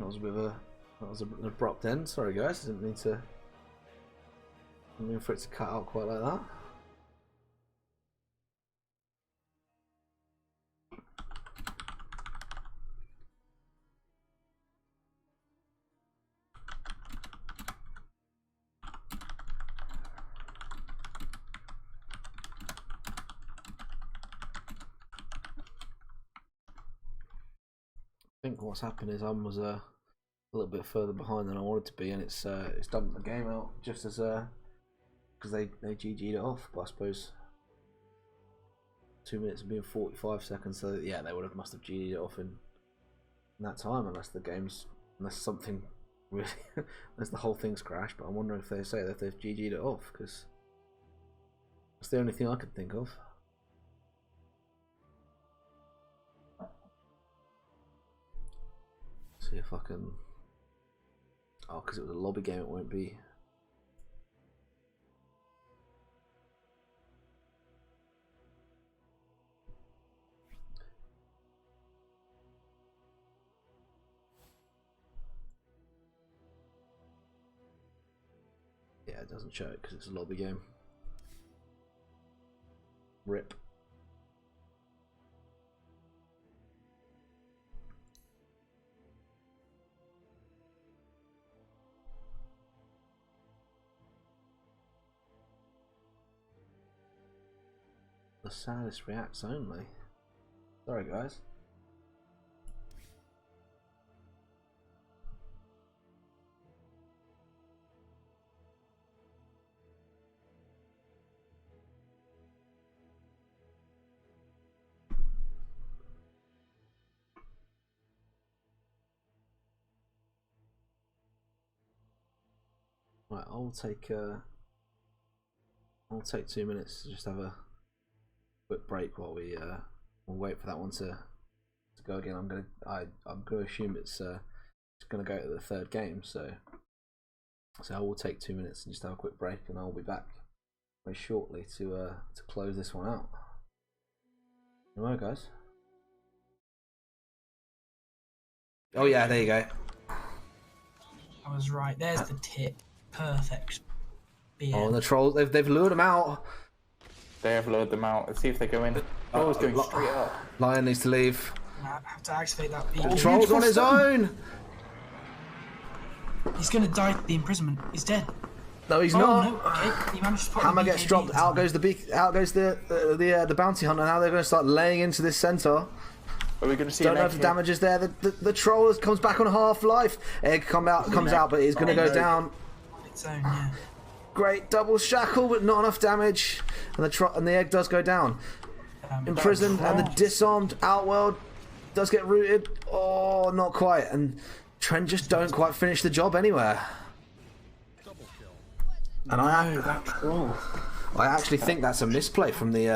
was a bit of an abrupt end. Sorry guys, didn't mean for it to cut out quite like that. I think what's happened is I was a little bit further behind than I wanted to be, and it's dumped the game out just as because they GG'd it off. But I suppose 2 minutes being 45 seconds, so yeah, they must have GG'd it off in that time, unless something really unless the whole thing's crashed. But I'm wondering if they say that they've GG'd it off, because that's the only thing I could think of. See if I can. Oh, because it was a lobby game, it won't be. Yeah, it doesn't show it because it's a lobby game. RIP. The saddest reacts only. Sorry guys. Right, I'll take 2 minutes to just have a quick break while we'll wait for that one to go again. I'm gonna assume it's gonna go to the third game, so I will take 2 minutes and just have a quick break, and I'll be back very shortly to close this one out. Alright guys. Oh yeah, there you go. I was right. There's the tip. Perfect. BM. Oh, and the trolls, they've lured them out. They have lured them out. Let's see if they go in. Oh, it's going straight up. Lion needs to leave. I have to activate that The BM. troll's on his own. He's gonna die to the imprisonment. He's dead. No, he's Oh not. no! Okay, he managed to put Hammer the gets BKB dropped. into Out him. goes the bounty hunter. Now they're going to start laying into this center. Are we going to see? Don't know if the damage is there. The troll comes back on half life. Egg comes out, but he's going to go down. On its own, yeah. Great double shackle, but not enough damage, and the egg does go down. Imprisoned, and the disarmed Outworld does get rooted. Oh, not quite, and Trent just don't quite finish the job anywhere. And I actually think that's a misplay from the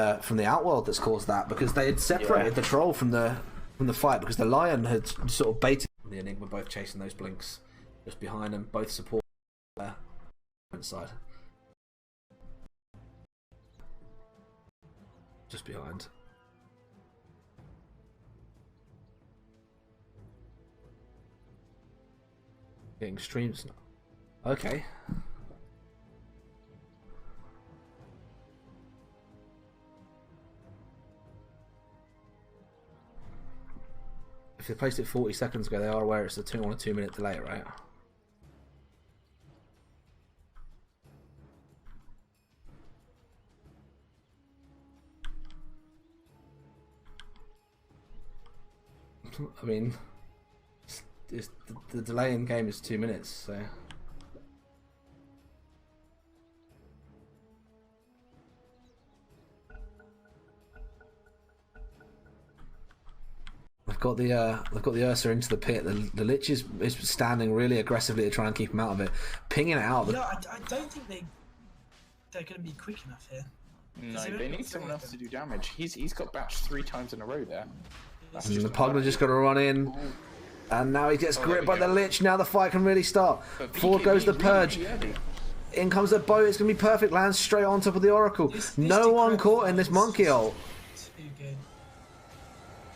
Outworld that's caused that, because they had separated the troll from the fight, because the Lion had sort of baited the Enigma, both chasing those blinks just behind them, both support side. Just behind. Getting streams now. Okay. If they placed it 40 seconds ago, they are aware it's on a 2 minute delay, right? I mean, the delay in game is 2 minutes, so. They've got the Ursa into the pit. The Lich is standing really aggressively to try and keep him out of it, pinging it out. You know, I don't think they're going to be quick enough here. No, they need someone else to do damage. He's got bashed 3 times in a row there. And the Pugler just got to run in, and now he gets gripped by the Lich. Now the fight can really start. Forward goes the Purge. In comes the bow. It's going to be perfect. Lands straight on top of the Oracle. No one caught in this monkey ult. Too good.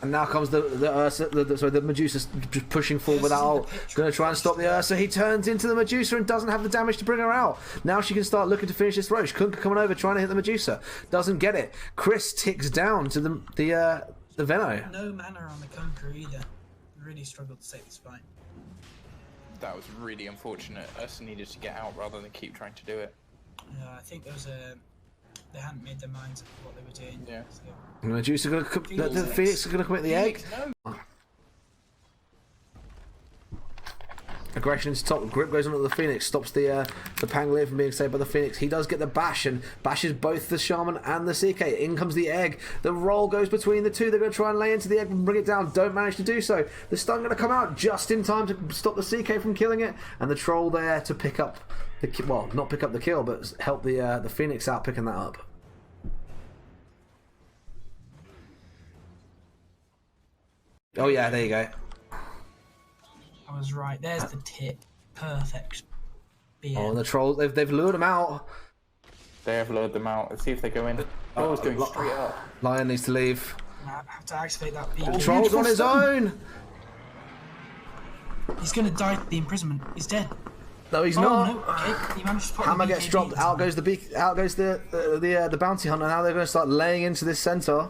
And now comes the Ursa, the Medusa just pushing forward without going to try and stop the Ursa. He turns into the Medusa and doesn't have the damage to bring her out. Now she can start looking to finish this Roche. Kunkka coming over trying to hit the Medusa. Doesn't get it. Chris ticks down to the Venno. No mana on the Kunkka either. Really struggled to take this fight. That was really unfortunate. Ursa needed to get out rather than keep trying to do it. I think there was a... They hadn't made their minds up what they were doing. Yeah. So. The Medusa going to the Phoenix is going to commit the egg. No. Aggression is top. Grip goes on to the Phoenix, stops the Pangolier from being saved by the Phoenix. He does get the bash and bashes both the Shaman and the CK. In comes the egg. The roll goes between the two. They're going to try and lay into the egg and bring it down. Don't manage to do so. The stun going to come out just in time to stop the CK from killing it, and the troll there to pick up the well, not pick up the kill, but help the Phoenix out picking that up. Oh yeah, there you go. I was right. There's the tip. Perfect. BM. Oh, and the trolls, they've lured them out. They have lured them out. Let's see if they go in. Oh, it's going straight up. Lion needs to leave. I have to activate that beam. The troll's on his own. He's going to die to the imprisonment. He's dead. No, he's Oh not. no! Okay, he managed to put Hammer the gets BKB dropped. into Out him. goes the bounty hunter. Now they're going to start laying into this center.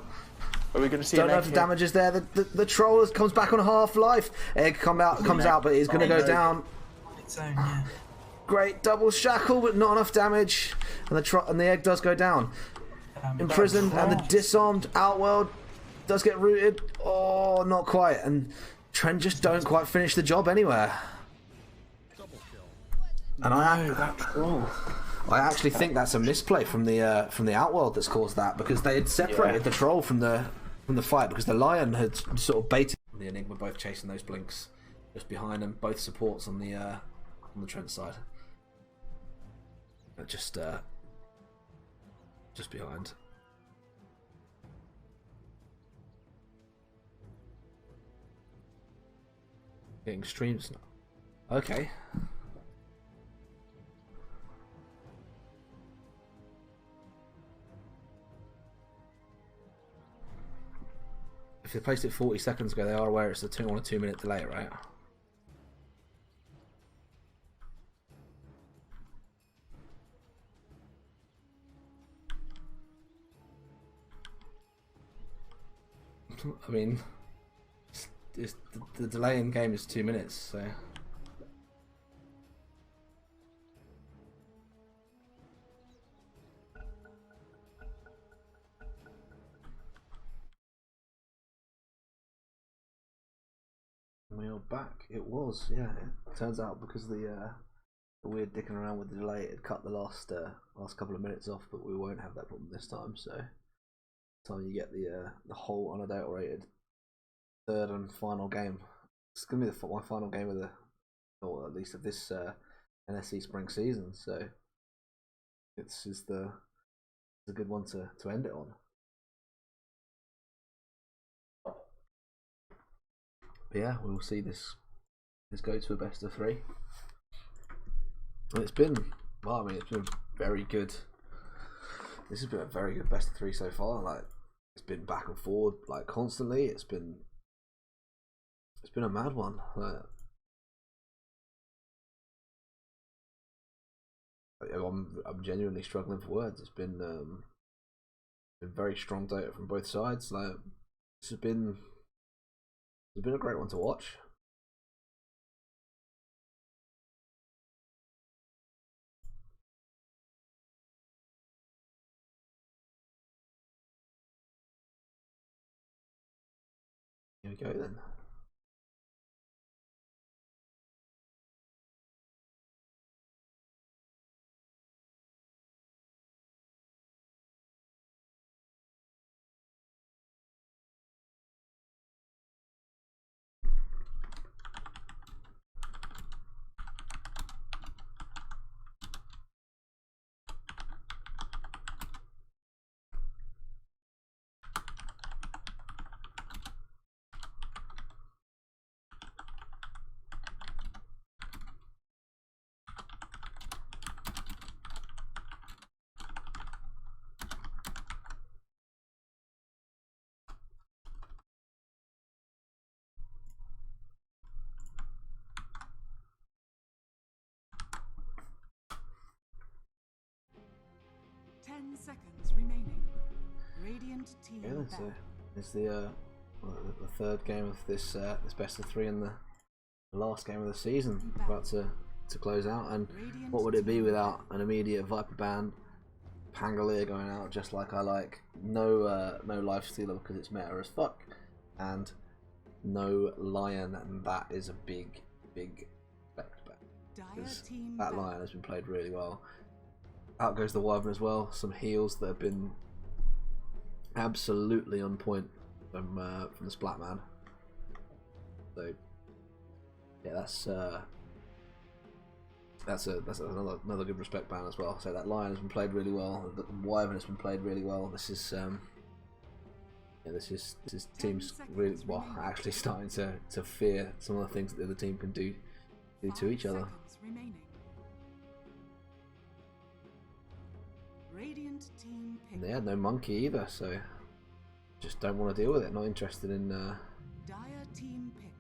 Are we going to see Don't an know egg if the here? damage is there. The troll comes back on half life. Egg comes out, but he's going to go down. On its own, yeah. Great double shackle, but not enough damage. And the egg does go down. Imprisoned and the disarmed Outworld does get rooted. Oh, not quite. And Trent just don't quite finish the job anywhere. And I actually think that's a misplay from the Outworld that's caused that, because they had separated the troll from the fight, because the Lion had sort of baited the Enigma, both chasing those blinks just behind them, both supports on the Trent side. But just behind. Getting streams now. Okay. If they placed it 40 seconds ago, they are aware it's on a 2-minute delay, right? I mean, the delay in game is 2 minutes, so. We are back. It was, yeah. It turns out because of the weird dicking around with the delay, it had cut the last couple of minutes off, but we won't have that problem this time. So, time you get the whole unadulterated third and final game. It's gonna be my final game of or at least of this NSE spring season. So, it's a good one to end it on. But yeah, we will see this go to a best of 3. And it's been very good. This has been a very good best of 3 so far. Like, it's been back and forward like constantly. It's been a mad one. I'm genuinely struggling for words. It's been very strong data from both sides. Like, it's been a great one to watch. Here we go then. seconds remaining. Radiant team Yeah, ban. it's the third game of this this best of 3 and the last game of the season about to close out. And what would it be without an immediate Viper ban, Pangolier going out just like I like, no life stealer because it's meta as fuck, and no Lion, and that is a big effect back. That Lion has been played really well. Out goes the Wyvern as well. Some heals that have been absolutely on point from the Splatman. So yeah, that's another good respect ban as well. So that Lion has been played really well. The Wyvern has been played really well. This is teams really well actually starting to fear some of the things that the other team can do to each other. Radiant team pick. And they had no monkey either, so just don't want to deal with it. Not interested in. Dire team pick.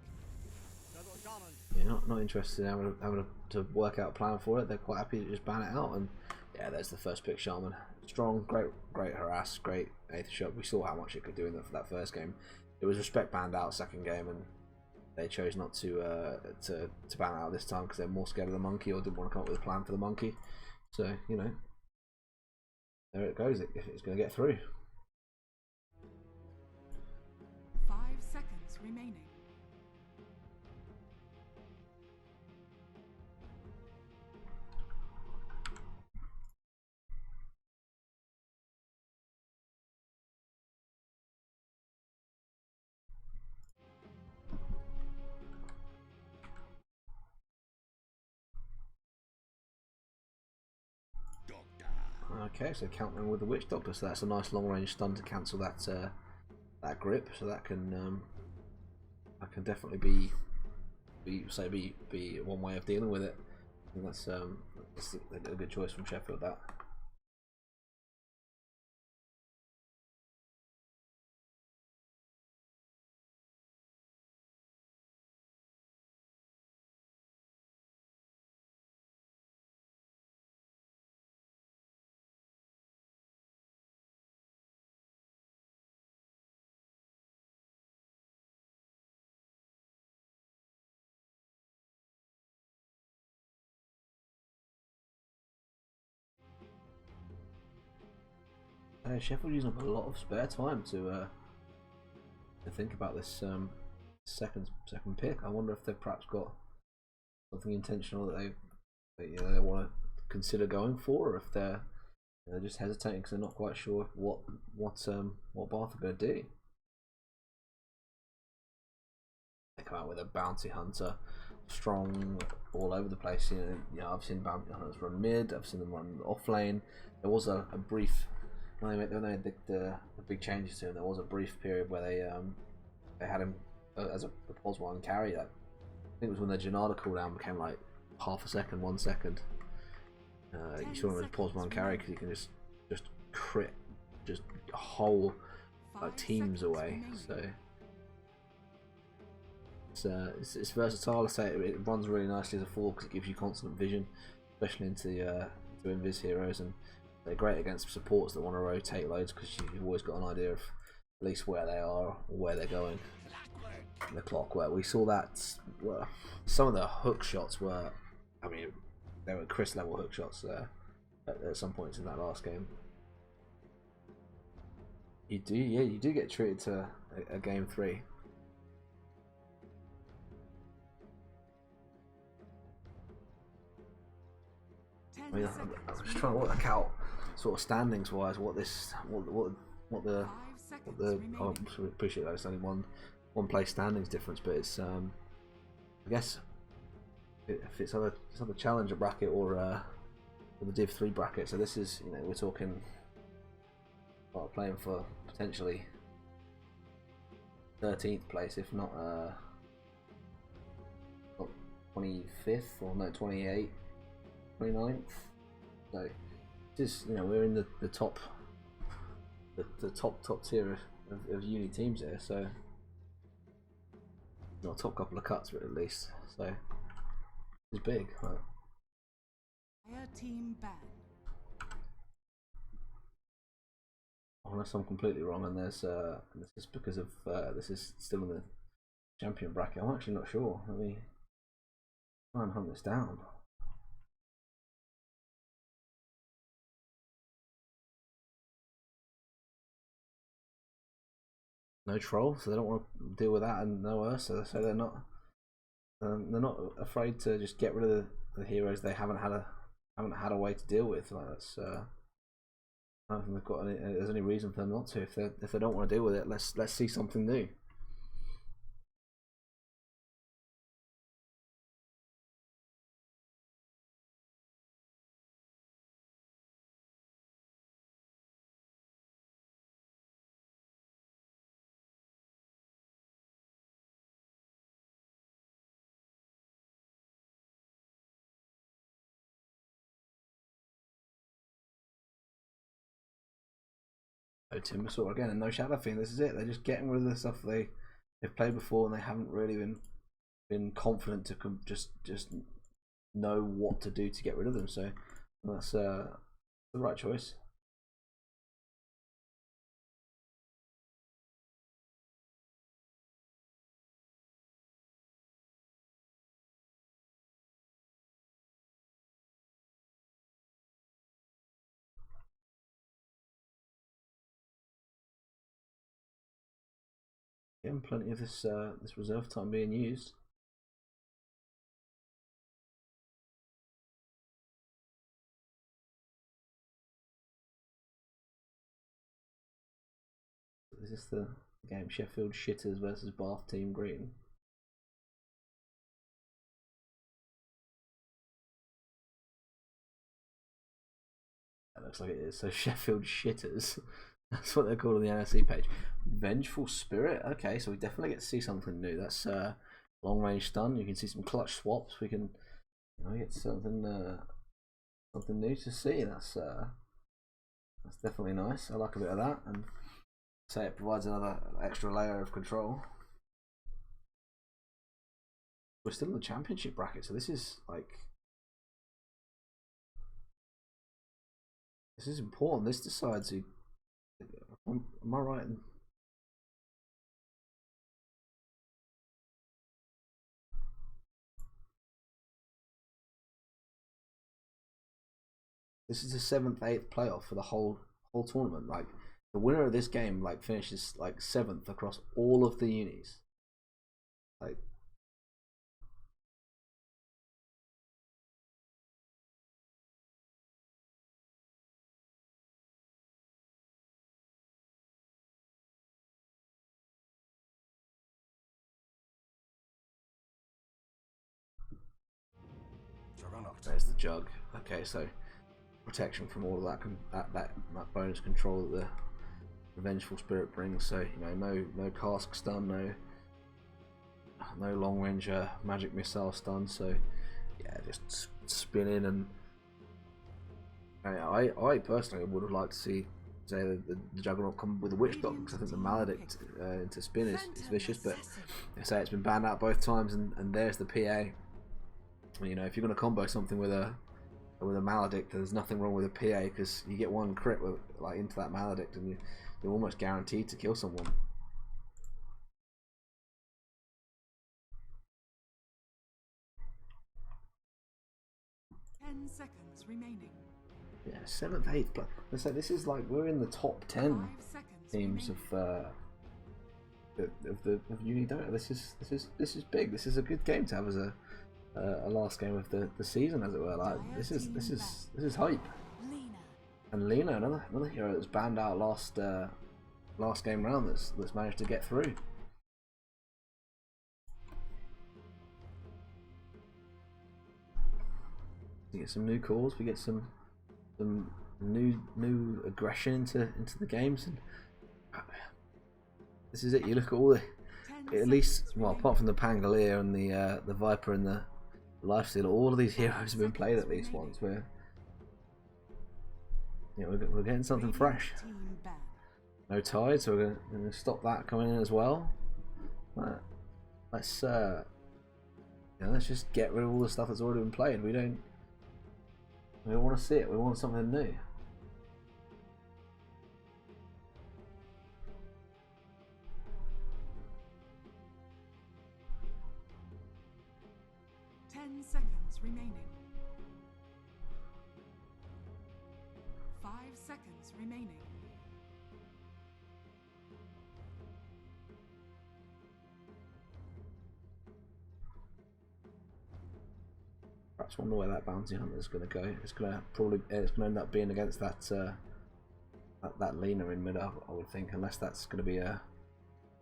Yeah, not interested in having to work out a plan for it. They're quite happy to just ban it out. And yeah, there's the first pick, Shaman. Strong, great harass, great 8th shot. We saw how much it could do in that first game. It was respect banned out second game, and they chose not to ban it out this time because they're more scared of the monkey or didn't want to come up with a plan for the monkey. So you know, there it goes. If it's going to get through. 5 seconds remaining. Okay, so countering with the Witch Doctor, so that's a nice long range stun to cancel that that grip. So that can definitely be one way of dealing with it. I think that's a good choice from Sheffield. That. Sheffield using up a lot of spare time to think about this second pick. I wonder if they've perhaps got something intentional that they want to consider going for, or if they're just hesitating because they're not quite sure what Bath are going to do. They come out with a bounty hunter, strong all over the place. You know, I've seen bounty hunters run mid. I've seen them run off lane. There was a brief. When they made the big changes to him, there was a brief period where they had him as a pos 1 carry. That I think it was when the Janada cooldown became like half a second, 1 second. You saw him as pos 1 carry because he can just crit just whole teams away. So it's versatile. I say it runs really nicely as a 4 because it gives you constant vision, especially into invis heroes, and they're great against supports that want to rotate loads because you've always got an idea of at least where they are or where they're going. The clockwork, we saw that. Well, some of the hook shots were, I mean, they were Chris level hook shots at some points in that last game. You do get treated to a game 3. I mean, I'm just trying to work out sort of standings wise what the I appreciate that it's only one place standings difference, but it's I guess if it's either challenger bracket or the Div 3 bracket. So this is, we're talking about playing for potentially 13th place, if not 25th or no 28th. 29th. So just we're in the top top tier of uni teams here, so not top couple of cuts, but at least so it's big. Right? Team ban. unless I'm completely wrong, and there's this is because of this is still in the champion bracket. I'm actually not sure. Let me try and hunt this down. No troll, so they don't want to deal with that, and no Ursa, so they're not afraid to just get rid of the heroes they haven't had a way to deal with. Like that's I don't think they've got there's any reason for them not to. If they don't want to deal with it, let's see something new. Oh, Timbersaw again, and no Shadow Fiend. This is it. They're just getting rid of the stuff they've played before, and they haven't really been confident to just know what to do to get rid of them. So that's the right choice. Again, plenty of this reserve time being used. Is this the game? Sheffield Shitters versus Bath Team Green. That looks like it is. So Sheffield Shitters. That's what they're called on the NSE page. Vengeful Spirit. Okay, so we definitely get to see something new. That's long range stun. You can see some clutch swaps. We can get something new to see. That's definitely nice. I like a bit of that, and say it provides another extra layer of control. We're still in the championship bracket, so this is important. This decides who. Am I right? This is the 7th, 8th playoff for the whole tournament. Like the winner of this game finishes 7th across all of the unis. Like there's the jug. Okay, so protection from all of that bonus control that the Vengeful Spirit brings. So no cask stun, no long range magic missile stun. So yeah, just spinning, and I personally would have liked to see the Juggernaut come with a Witch Dog, because I think the Maledict into spin is vicious, but they say it's been banned out both times, and there's the PA. If you're going to combo something with a Maledict, there's nothing wrong with a PA, because you get one crit into that Maledict, and you're almost guaranteed to kill someone. Seconds remaining. Yeah, 7th, 8th. But let's say this is we're in the top 10 teams of Uni Dota. This is big. This is a good game to have as a last game of the season, as it were. This is hype. And Lena, another hero that's banned out last game round, that's managed to get through. We get some new calls. We get some new aggression into the games, and this is it. You look at all at least, well, apart from the Pangolier and the Viper and the Lifesteal, all of these heroes have been played at least once. We're getting something fresh. No Tide, so we're going to stop that coming in as well. Let's just get rid of all the stuff that's already been played. We don't want to see it. We want something new. 10 seconds remaining. 5 seconds remaining. Perhaps wonder where that bounty hunter is going to go. It's going to end up being against that Lena in mid, I would think, unless that's going to be an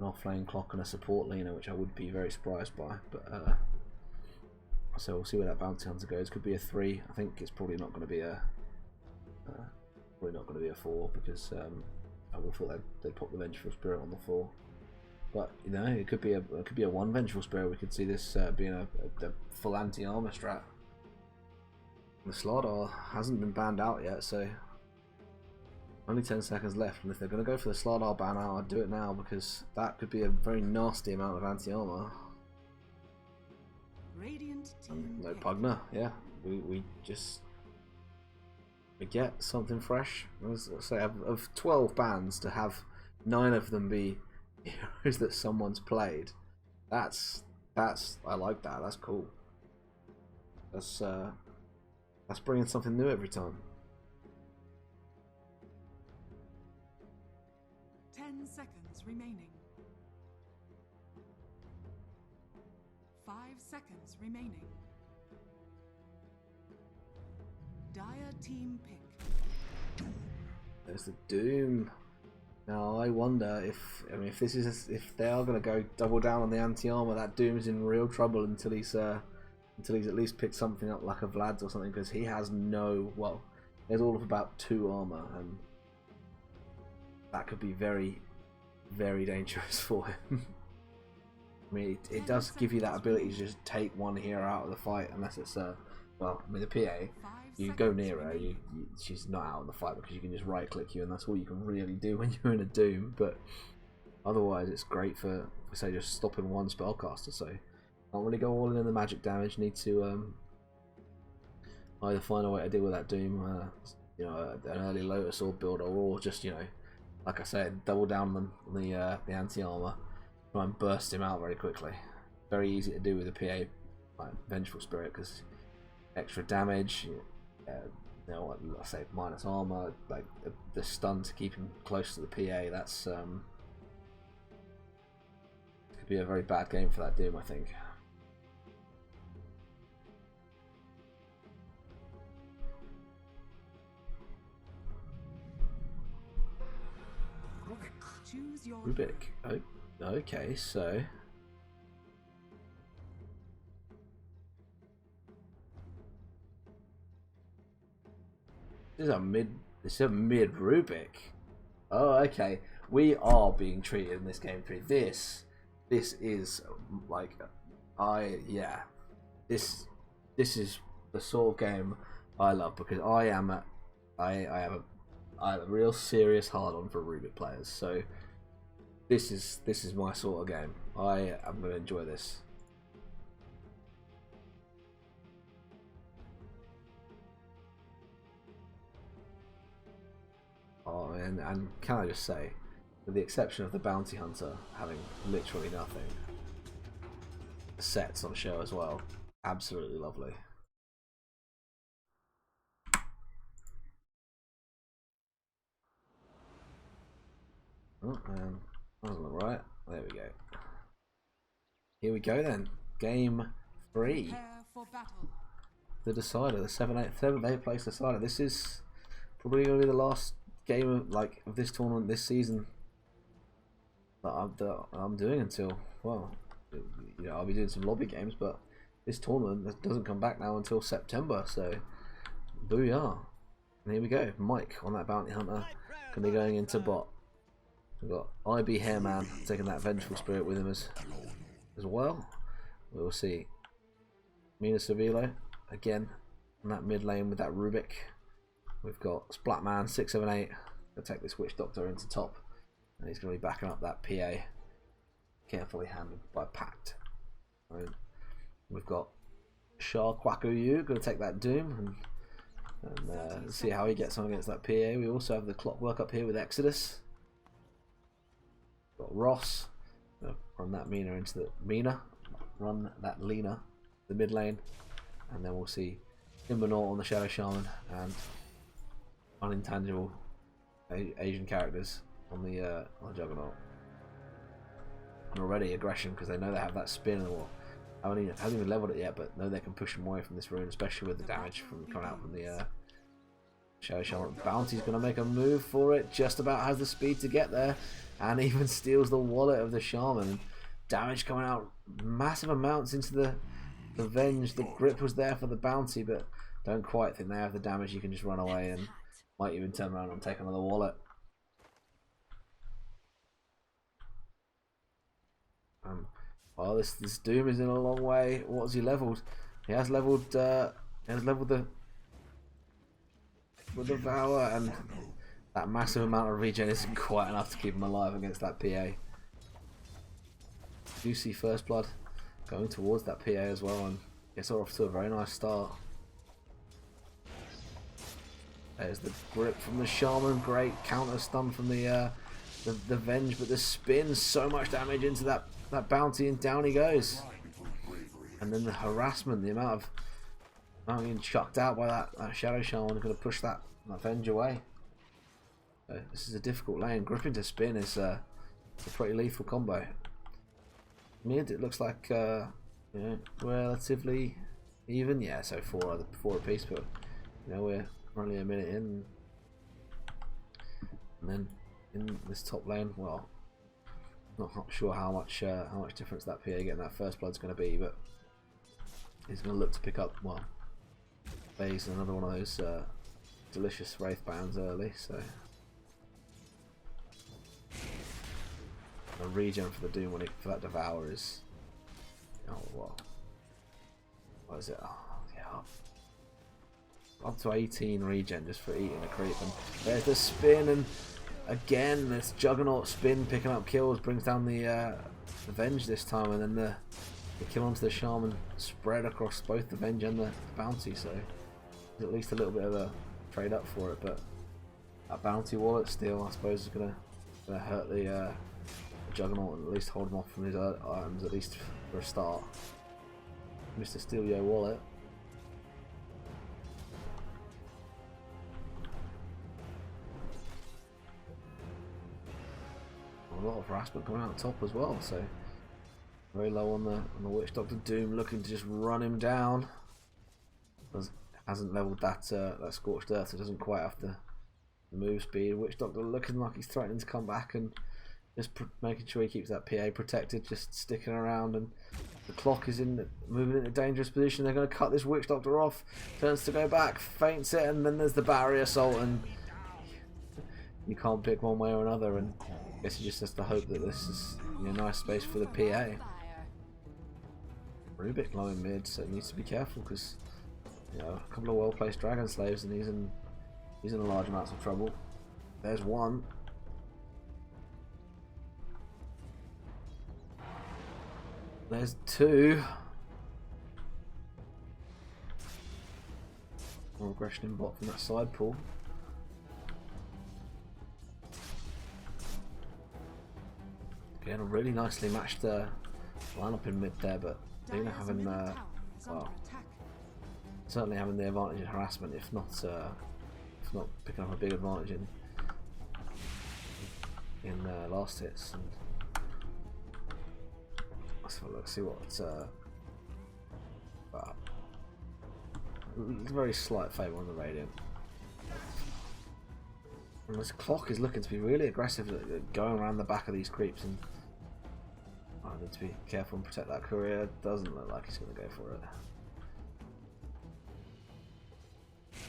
off-lane clock and a support Lena, which I would be very surprised by. But so we'll see where that bounty hunter goes. Could be a 3. I think it's probably not going to be a 4, because I would have thought they'd pop the Vengeful Spirit on the 4. But you know, it could be a 1 Vengeful Spirit. We could see this being a full anti-armor strat. The Slardar hasn't been banned out yet, so only 10 seconds left. And if they're going to go for the Slardar ban out, I'd do it now, because that could be a very nasty amount of anti-armor. Radiant team No Pugner, yeah. We get something fresh. As I say, of 12 bans, to have 9 of them be heroes that someone's played, that's I like that. That's cool. That's bringing something new every time. 10 seconds remaining. 5 seconds remaining. Dire team pick. There's the Doom. Now I wonder if if they are going to go double down on the anti-armor, that Doom's in real trouble until he's at least picked something up like a Vlad's or something, because he has there's all of about 2 armor, and that could be very, very dangerous for him. I mean, it does give you that ability to just take one hero out of the fight, unless it's the PA. You go near her, she's not out of the fight, because you can just right click you, and that's all you can really do when you're in a Doom. But otherwise, it's great for say just stopping one spellcaster. So can't really go all in the magic damage. Need to either find a way to deal with that Doom, an early Lotus Orb build, or just like I said, double down on the anti-armor, try and burst him out very quickly. Very easy to do with the PA, like Vengeful Spirit, because extra damage, I say minus armor, like the stun to keep him close to the PA. That's could be a very bad game for that Doom, I think. Choose your Rubik. Oh, okay, so this is a mid Rubik. Oh, okay. We are being treated in this game 3. This is like This is the sort of game I love, because I have a real serious hard on for Rubik players. So this is my sort of game. I am going to enjoy this. Oh, and can I just say, with the exception of the Bounty Hunter having literally nothing, the sets on show as well, absolutely lovely. Oh, that doesn't look right. There we go. Here we go then. Game 3. prepare for battle. The decider, the 7th place decider. This is probably going to be the last game of this tournament this season that I'm doing until, well, I'll be doing some lobby games, but this tournament doesn't come back now until September, so booyah. And here we go. Mike on that Bounty Hunter can be going into bot. We've got IB Hairman taking that Vengeful Spirit with him as well. We'll see. Mina Savilo again on that mid lane with that Rubik. We've got Splatman 678 to take this Witch Doctor into top, and he's going to be backing up that PA, carefully handled by Pact. We've got Shah Kwakuyu going to take that Doom and see how he gets on against that PA. We also have the Clockwork up here with Exodus. Got Ross run that Mina into the Lena, the mid lane. and then we'll see Timbernaut on the Shadow Shaman and unintangible Asian characters on the Juggernaut. And already aggression because they know they have that spin and what. Hasn't even leveled it yet, but know they can push them away from this rune, especially with the damage from coming out from the Shadow Shaman. Bounty's going to make a move for it, just about has the speed to get there, and even steals the wallet of the Shaman. Damage coming out, massive amounts into the Venge. The grip was there for the Bounty, but don't quite think they have the damage. You can just run away and might even turn around and take another wallet. Oh, this Doom is in a long way. What has he leveled? He has leveled the Devour, and that massive amount of regen isn't quite enough to keep him alive against that PA. Juicy First Blood going towards that PA as well, and gets off to a very nice start. There's the grip from the Shaman, great counter stun from the Venge, but the spin, so much damage into that Bounty, and down he goes. And then the harassment, the amount of being chucked out by that Shadow Shaman, going to push that Venge away. So this is a difficult lane. Gripping to spin is a pretty lethal combo. Mid, it looks like you know, relatively even. Yeah, so four apiece, but you know, we're only a minute in, and then in this top lane, well, not sure how much difference that PA getting that first blood's going to be, but he's going to look to pick up, well, Phase, another one of those delicious Wraith bands early, so a regen for the Doom for that Devour is, oh, what is it? Oh, yeah, up to 18 regen just for eating a creep, and there's the spin, and again this Juggernaut spin picking up kills, brings down the Venge this time, and then the kill onto the Shaman spread across both the Venge and the Bounty, so there's at least a little bit of a trade up for it. But that Bounty wallet still, I suppose, is gonna hurt the Juggernaut, and at least hold him off from his items, at least for a start. Mr. Steelio wallet. A lot of harassment coming out top as well, so very low on the Witch Doctor. Doom looking to just run him down. Hasn't leveled that Scorched Earth, so doesn't quite have the move speed. Witch Doctor looking like he's threatening to come back, and just making sure he keeps that PA protected, just sticking around. And the clock is moving in a dangerous position. They're going to cut this Witch Doctor off. Turns to go back, feints it, and then there's the Barrier Assault, and you can't pick one way or another. And I guess he just has to hope that this is a nice space for the PA. Rubik low in mid, so needs to be careful, because a couple of well-placed Dragon Slaves, and he's in a large amounts of trouble. There's one. There's two. More aggression in bot from that side pull. Again, a really nicely matched lineup in mid there, but Dina having well, certainly having the advantage in harassment, if not picking up a big advantage in last hits. And let's have a look, see what very slight favour on the Radiant. And this clock is looking to be really aggressive at going around the back of these creeps, and I need to be careful and protect that courier. Doesn't look like he's going to go for it.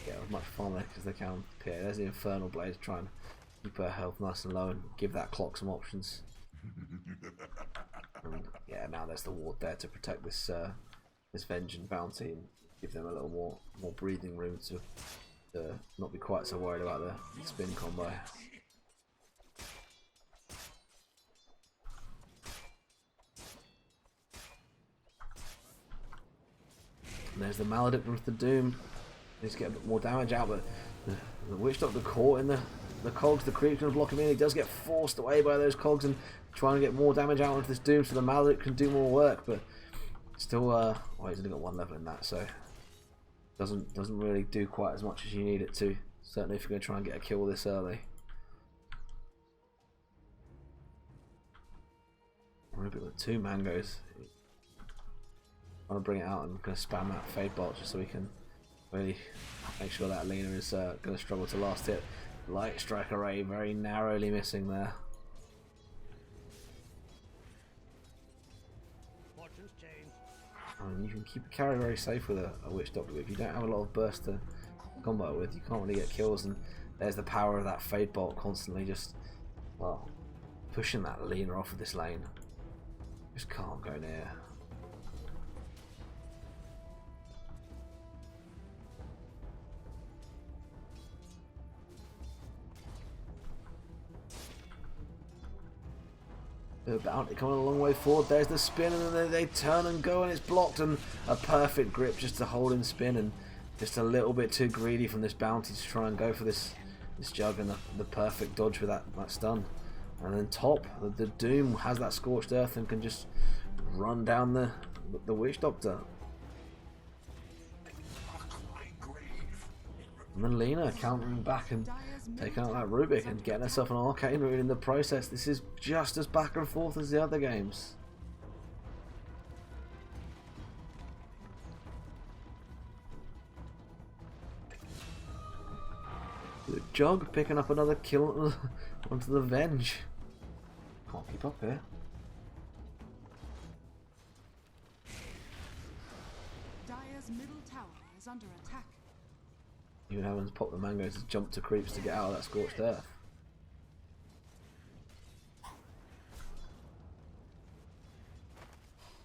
Get as much farm as they can. Okay, there's the Infernal Blade to try and keep her health nice and low and give that clock some options. And yeah, now there's the ward there to protect this Venge and Bounty, and give them a little more breathing room to not be quite so worried about the spin combo. And there's the Maledictor with the Doom. Needs to get a bit more damage out, but the Witch Doctor caught in the cogs. The creep's going to block him in. He does get forced away by those cogs and trying to get more damage out into this Doom, so the Maledictor can do more work, but still, well, he's only got one level in that, so doesn't really do quite as much as you need it to. Certainly if you're going to try and get a kill this early. Rubik with 2 mangoes. I'm going to bring it out and going to spam that fade bolt just so we can really make sure that Lena is going to struggle to last hit. Light strike array very narrowly missing there. I mean, you can keep a carry very safe with a Witch Doctor, but if you don't have a lot of burst to combat with, you can't really get kills, and there's the power of that Fade Bolt constantly just, well, pushing that Lena off of this lane. Just can't go near. The bounty coming a long way forward. There's the spin, and then they turn and go, and it's blocked, and a perfect grip just to hold in spin, and just a little bit too greedy from this bounty to try and go for this jug, and the perfect dodge with that stun. And then top, the Doom has that scorched earth and can just run down the Witch Doctor. And then Lena countering back and taking out that Rubik and getting herself an arcane rune in the process. This is just as back and forth as the other games. The Jug picking up another kill onto the Venge. Can't keep up here. Dire's middle tower is under attack. Even having to pop the mangoes to jump to creeps to get out of that scorched earth.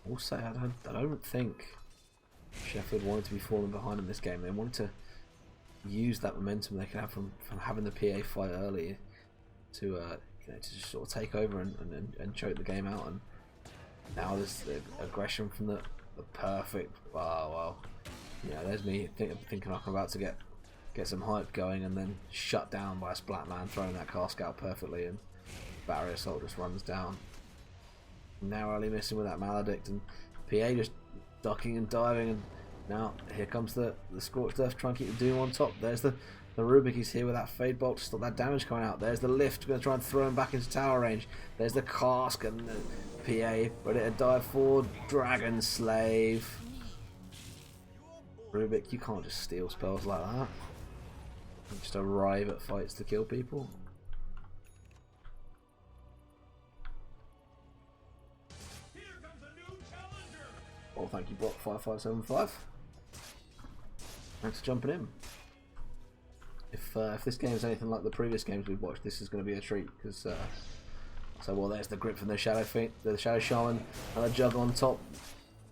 Also, I don't think Sheffield wanted to be falling behind in this game. They wanted to use that momentum they could have from having the PA fight early to you know, to just sort of take over and choke the game out. And now there's the aggression from the perfect. Wow, well, yeah. There's me thinking I'm about to get some hype going, and then shut down by a Splat Man throwing that cask out perfectly, and Barrier Assault just runs down. Narrowly missing with that Maledict, and PA just ducking and diving, and now here comes the Scorched Earth trying to keep the Doom on top. There's the Rubik, he's here with that Fade Bolt to stop that damage coming out. There's the Lift, going to try and throw him back into tower range. There's the Cask, and the PA ready to dive forward. Dragon Slave. Rubik, you can't just steal spells like that. You just arrive at fights to kill people. Oh, thank you, Block 5575. Thanks for jumping in. If this game is anything like the previous games we've watched, this is going to be a treat, because so well, there's the grip from the Shadow Shaman, and the Jug on top.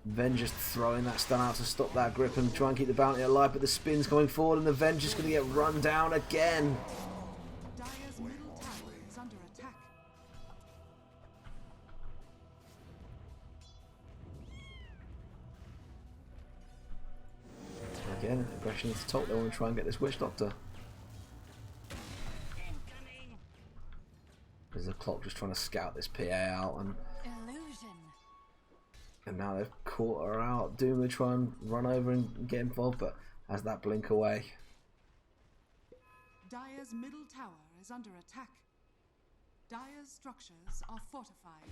Venge just throwing that stun out to stop that grip and try and keep the bounty alive, but the spin's coming forward, and the Venge is going to get run down again. Dire's middle tower is under attack. Again, aggression is the top. They want to try and get this Witch Doctor. There's a clock just trying to scout this PA out, and now they've caught her out. Doom will try and run over and get involved, but has that blink away. Dire's middle tower is under attack. Dire's structures are fortified.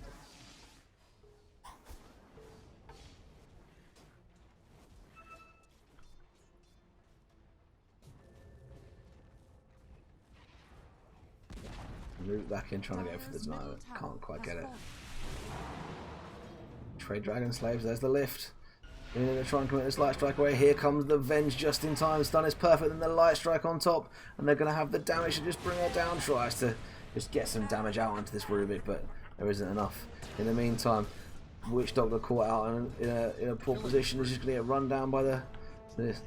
Root back in trying to go for the denial. Can't quite get it. Trade Dragon Slaves, there's the Lift. They're going to try and commit this Light Strike away. Here comes the Venge just in time. Stun is perfect, and the Light Strike on top. And they're going to have the damage to just bring her down. Tries to just get some damage out onto this Rubik, but there isn't enough. In the meantime, Witch Doctor caught out in a poor position. Is just going to get run down by the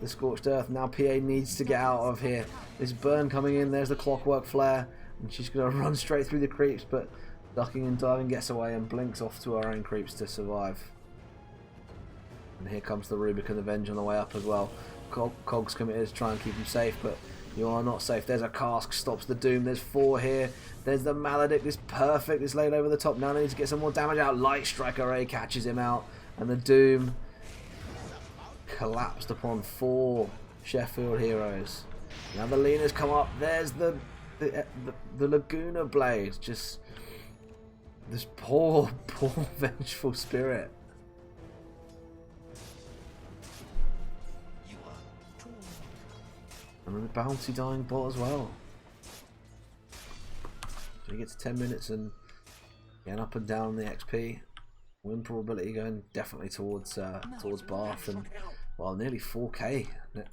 Scorched Earth. Now PA needs to get out of here. This burn coming in. There's the Clockwork Flare. And she's going to run straight through the creeps, but ducking and diving gets away and blinks off to her own creeps to survive. And here comes the Rubik and the Venge on the way up as well. Cog's committed to try and keep him safe, but you are not safe. There's a Cask, stops the Doom. There's 4 here. There's the Maledict. It's perfect. It's laid over the top. Now they need to get some more damage out. Light Strike Array catches him out. And the Doom collapsed upon 4 Sheffield heroes. Now the Lena's come up. There's the Laguna Blade. Just this poor vengeful spirit. And then the bounty dying bot as well. So he gets 10 minutes and getting up and down the XP. Win probability going definitely towards Bath, and well, nearly 4k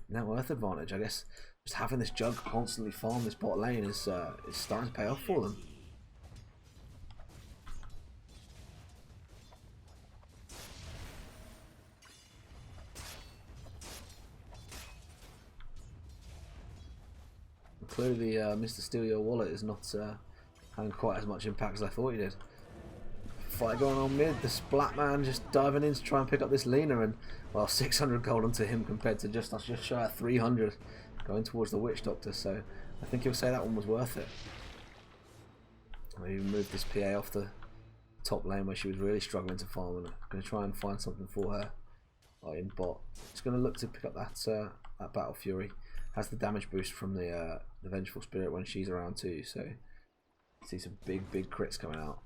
net worth advantage. I guess just having this jug constantly farm this bot lane is starting to pay off for them. Clearly, Mr. Steal Your Wallet is not having quite as much impact as I thought he did. Fight going on mid, the Splat Man just diving in to try and pick up this Lena, and well, 600 gold onto him compared to just shy of 300 going towards the Witch Doctor, so I think he'll say that one was worth it. I even moved this PA off the top lane where she was really struggling to farm, and I'm going to try and find something for her in bot. Just going to look to pick up that Battle Fury. Has the damage boost from the Vengeful Spirit when she's around too, so see some big crits coming out.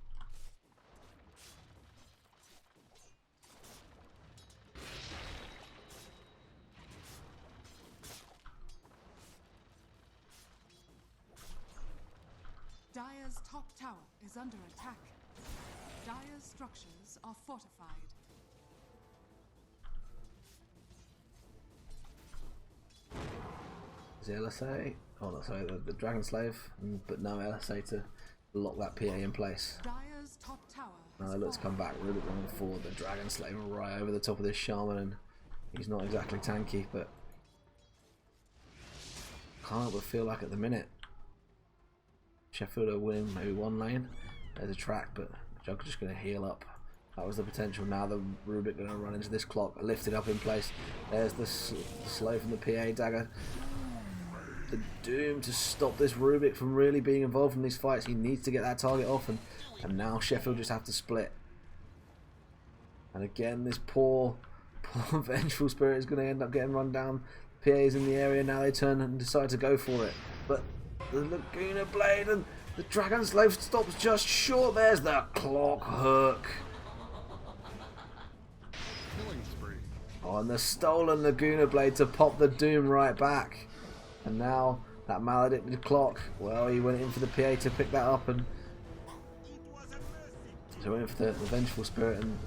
Dire's top tower is under attack. Dire's structures are fortified. Is the LSA? Oh no, sorry, the Dragon Slave, but no LSA to lock that PA in place. Dire's top tower. Now let's come back really going forward. The Dragon Slave right over the top of this Shaman, and he's not exactly tanky, but can't help but feel like at the minute Sheffield are winning maybe one lane. There's a track, but Jug's just going to heal up. That was the potential. Now the Rubik going to run into this clock, lifted up in place. There's the slow from the PA dagger. The Doom to stop this Rubik from really being involved in these fights. He needs to get that target off, and now Sheffield just have to split. And again, this poor Vengeful Spirit is going to end up getting run down. PA is in the area now. They turn and decide to go for it, but the Laguna Blade and the Dragon Slave stops just short. There's the clock hook. Oh, and the stolen Laguna Blade to pop the Doom right back. And now that maledicted clock, well, he went in for the PA to pick that up, and so he went in for the Vengeful Spirit, and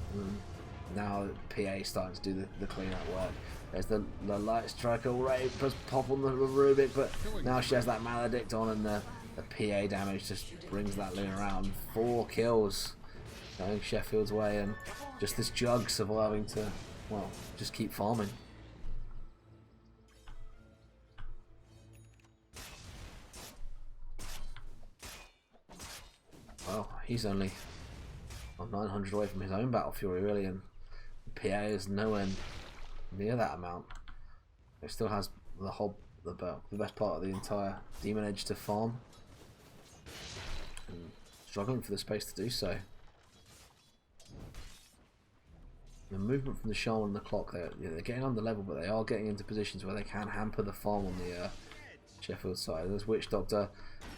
now the PA starting to do the clean-up work. There's the Light Striker Ray plus pop on the Rubik, but now she has that Maledict on, and the PA damage just brings that Luna around. 4 kills going Sheffield's way, and just this Jug surviving to, well, just keep farming. Well, he's only 900 away from his own Battle Fury, really, and the PA is nowhere near that amount. It still has the best part of the entire Demon Edge to farm, and struggling for the space to do so. The movement from the Shaman and the clock, they're getting under level, but they are getting into positions where they can hamper the farm on the Sheffield side. There's Witch Doctor.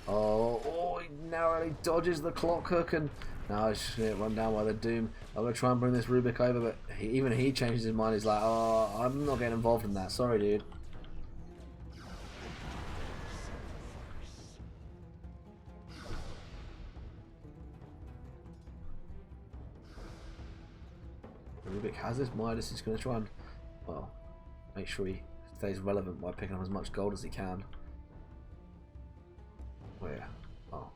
Oh, he narrowly dodges the clock hook, and now he's just going to get run down by the Doom. I'm going to try and bring this Rubik over, but even he changes his mind. He's like, oh, I'm not getting involved in that. Sorry, dude. Rubik has his Midas. He's going to try and, well, make sure he stays relevant by picking up as much gold as he can. Where? Oh.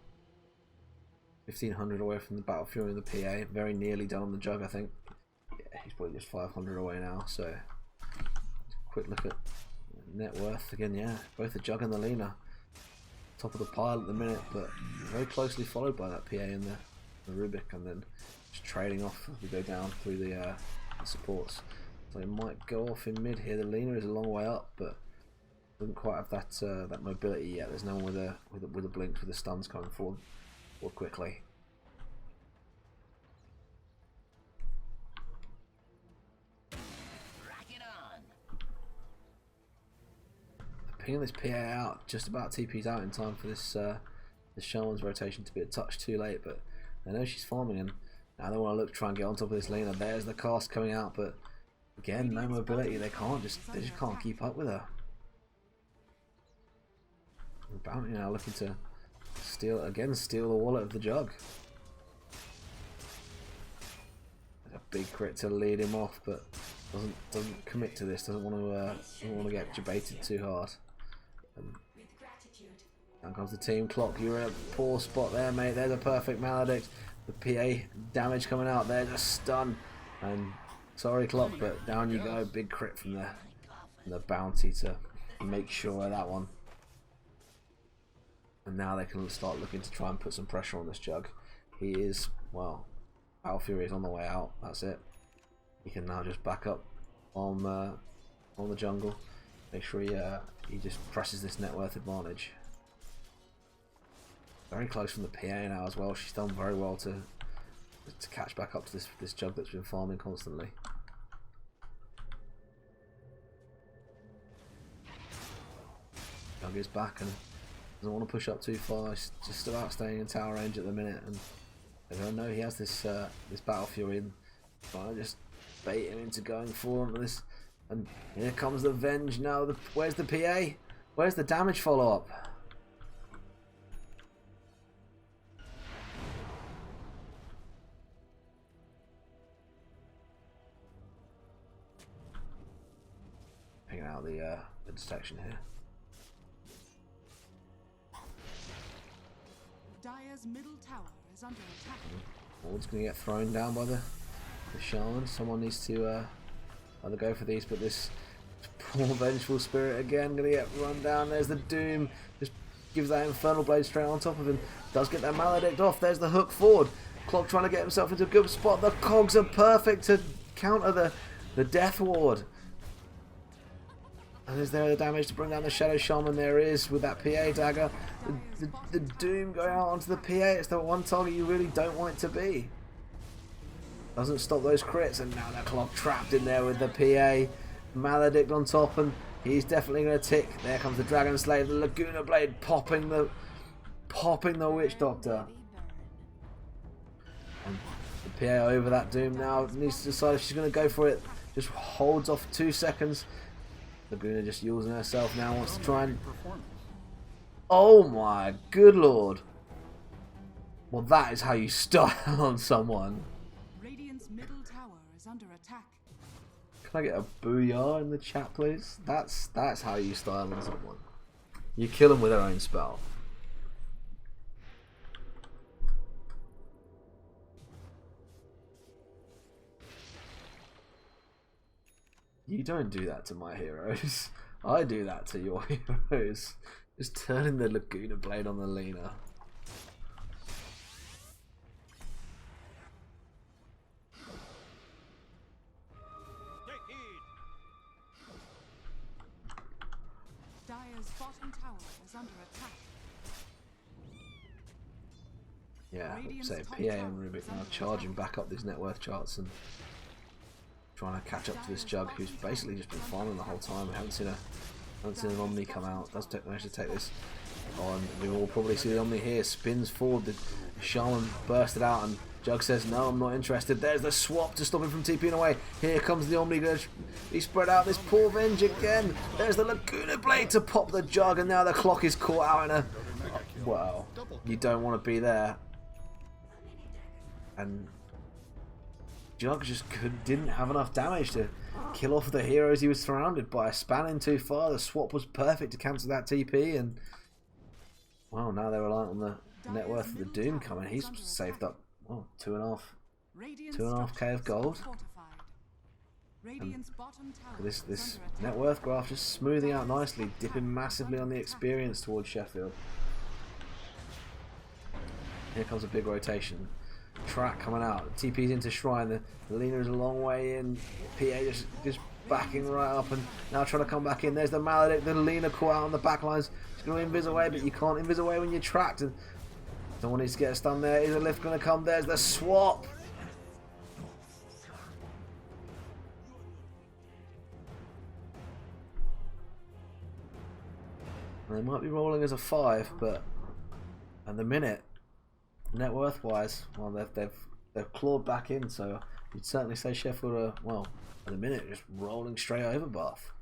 1500 away from the Battle Fury and the PA. Very nearly done on the Jug, I think. Yeah, he's probably just 500 away now, so quick look at net worth again. Yeah, both the Jug and the Lena top of the pile at the minute, but very closely followed by that PA and the Rubik, and then just trading off as we go down through the supports. So it might go off in mid here. The Lena is a long way up, but doesn't quite have that mobility yet. There's no one with a blink with the stuns coming forward more quickly. Rack it on. pinging this PA out. Just about TP's out in time for this the Shaman's rotation to be a touch too late, but I know she's farming, and now they want to look try and get on top of this Lena. There's the cast coming out, but again, no mobility. They just can't keep up with her. And Bounty now looking to steal the wallet of the Jug. A big crit to lead him off, but doesn't commit to this. Doesn't want to get debated too hard. Down comes the team clock. You're in a poor spot there, mate. There's a perfect maledict. The PA damage coming out there, just stun. And sorry, clock, but down you go. Big crit from the bounty to make sure of that one. And now they can start looking to try and put some pressure on this Jug. He is, well, Battle Fury is on the way out. That's it. He can now just back up on the jungle. Make sure he just presses this net worth advantage. Very close from the PA now as well. She's done very well to catch back up to this Jug that's been farming constantly. Jug is back and doesn't want to push up too far. He's just about staying in tower range at the minute, and they don't know he has this Battle Fury and trying to just bait him into going for this. And here comes the Venge now. Where's the PA? Where's the damage follow up? Picking out the detection here. Dire's middle tower is under attack. Ward's going to get thrown down by the Shaman. Someone needs to either go for these, but this poor Vengeful Spirit again going to get run down. There's the Doom. Just gives that Infernal Blade straight on top of him. Does get that Maledict off. There's the hook forward. Clock trying to get himself into a good spot. The cogs are perfect to counter the Death Ward. And is there the damage to bring down the Shadow Shaman? There is with that PA dagger. The Doom going out onto the PA. It's the one target you really don't want it to be. Doesn't stop those crits, and now that Clock trapped in there with the PA. Maledict on top, and he's definitely going to tick. There comes the Dragon Slayer, the Laguna Blade popping the Witch Doctor. And the PA over that Doom now needs to decide if she's going to go for it. Just holds off 2 seconds. Laguna just using herself now, wants to try and... Oh my good lord. Well, that is how you style on someone. Radiant's middle tower is under attack. Can I get a booyah in the chat, please? That's how you style on someone. You kill them with their own spell. You don't do that to my heroes. I do that to your heroes. Just turning the Laguna Blade on the Lena. Dire's bottom tower is under attack. Yeah, say PA and Rubik now charging back up these net worth charts and trying to catch up to this Jug, who's basically just been farming the whole time. We haven't seen an Omni come out. Does manage to take this on. We will probably see the Omni here. Spins forward. The Shaman bursted out, and Jug says, "No, I'm not interested." There's the swap to stop him from TPing away. Here comes the Omni. He spread out this poor Venge again. There's the Laguna Blade to pop the Jug, and now the Clock is caught out in a. Well, you don't want to be there. And Jug just didn't have enough damage to kill off the heroes he was surrounded by. Spanning too far. The swap was perfect to cancel that TP, and well, now they're reliant on the net worth of the Doom coming. He's saved up 2.5k of gold. And this net worth graph just smoothing out nicely, dipping massively on the experience towards Sheffield. Here comes a big rotation. Track coming out. TP's into Shrine. The Lena is a long way in. PA just backing right up and now trying to come back in. There's the Maledict. The Lena caught out on the back lines. She's going to invis away, but you can't invis away when you're tracked. And someone needs to get a stun there. Is a lift going to come? There's the swap. They might be rolling as a 5, but at the minute, net worth wise, well, they've clawed back in. So you'd certainly say Sheffield are, well, at the minute, just rolling straight over Bath.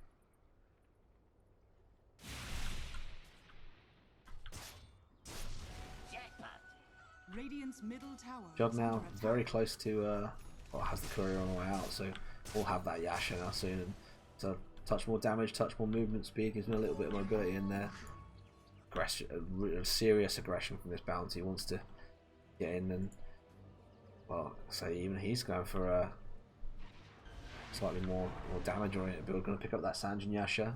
Radiant's middle tower. Jug is now under attack. very close to, well, has the courier on the way out, so we'll have that Yasha now soon. And so touch more damage, touch more movement speed, gives me a little bit of mobility in there. Aggression, serious aggression from this bounty. He wants to get in and, well, say even he's going for a slightly more damage oriented build. Going to pick up that Sanjin Yasha.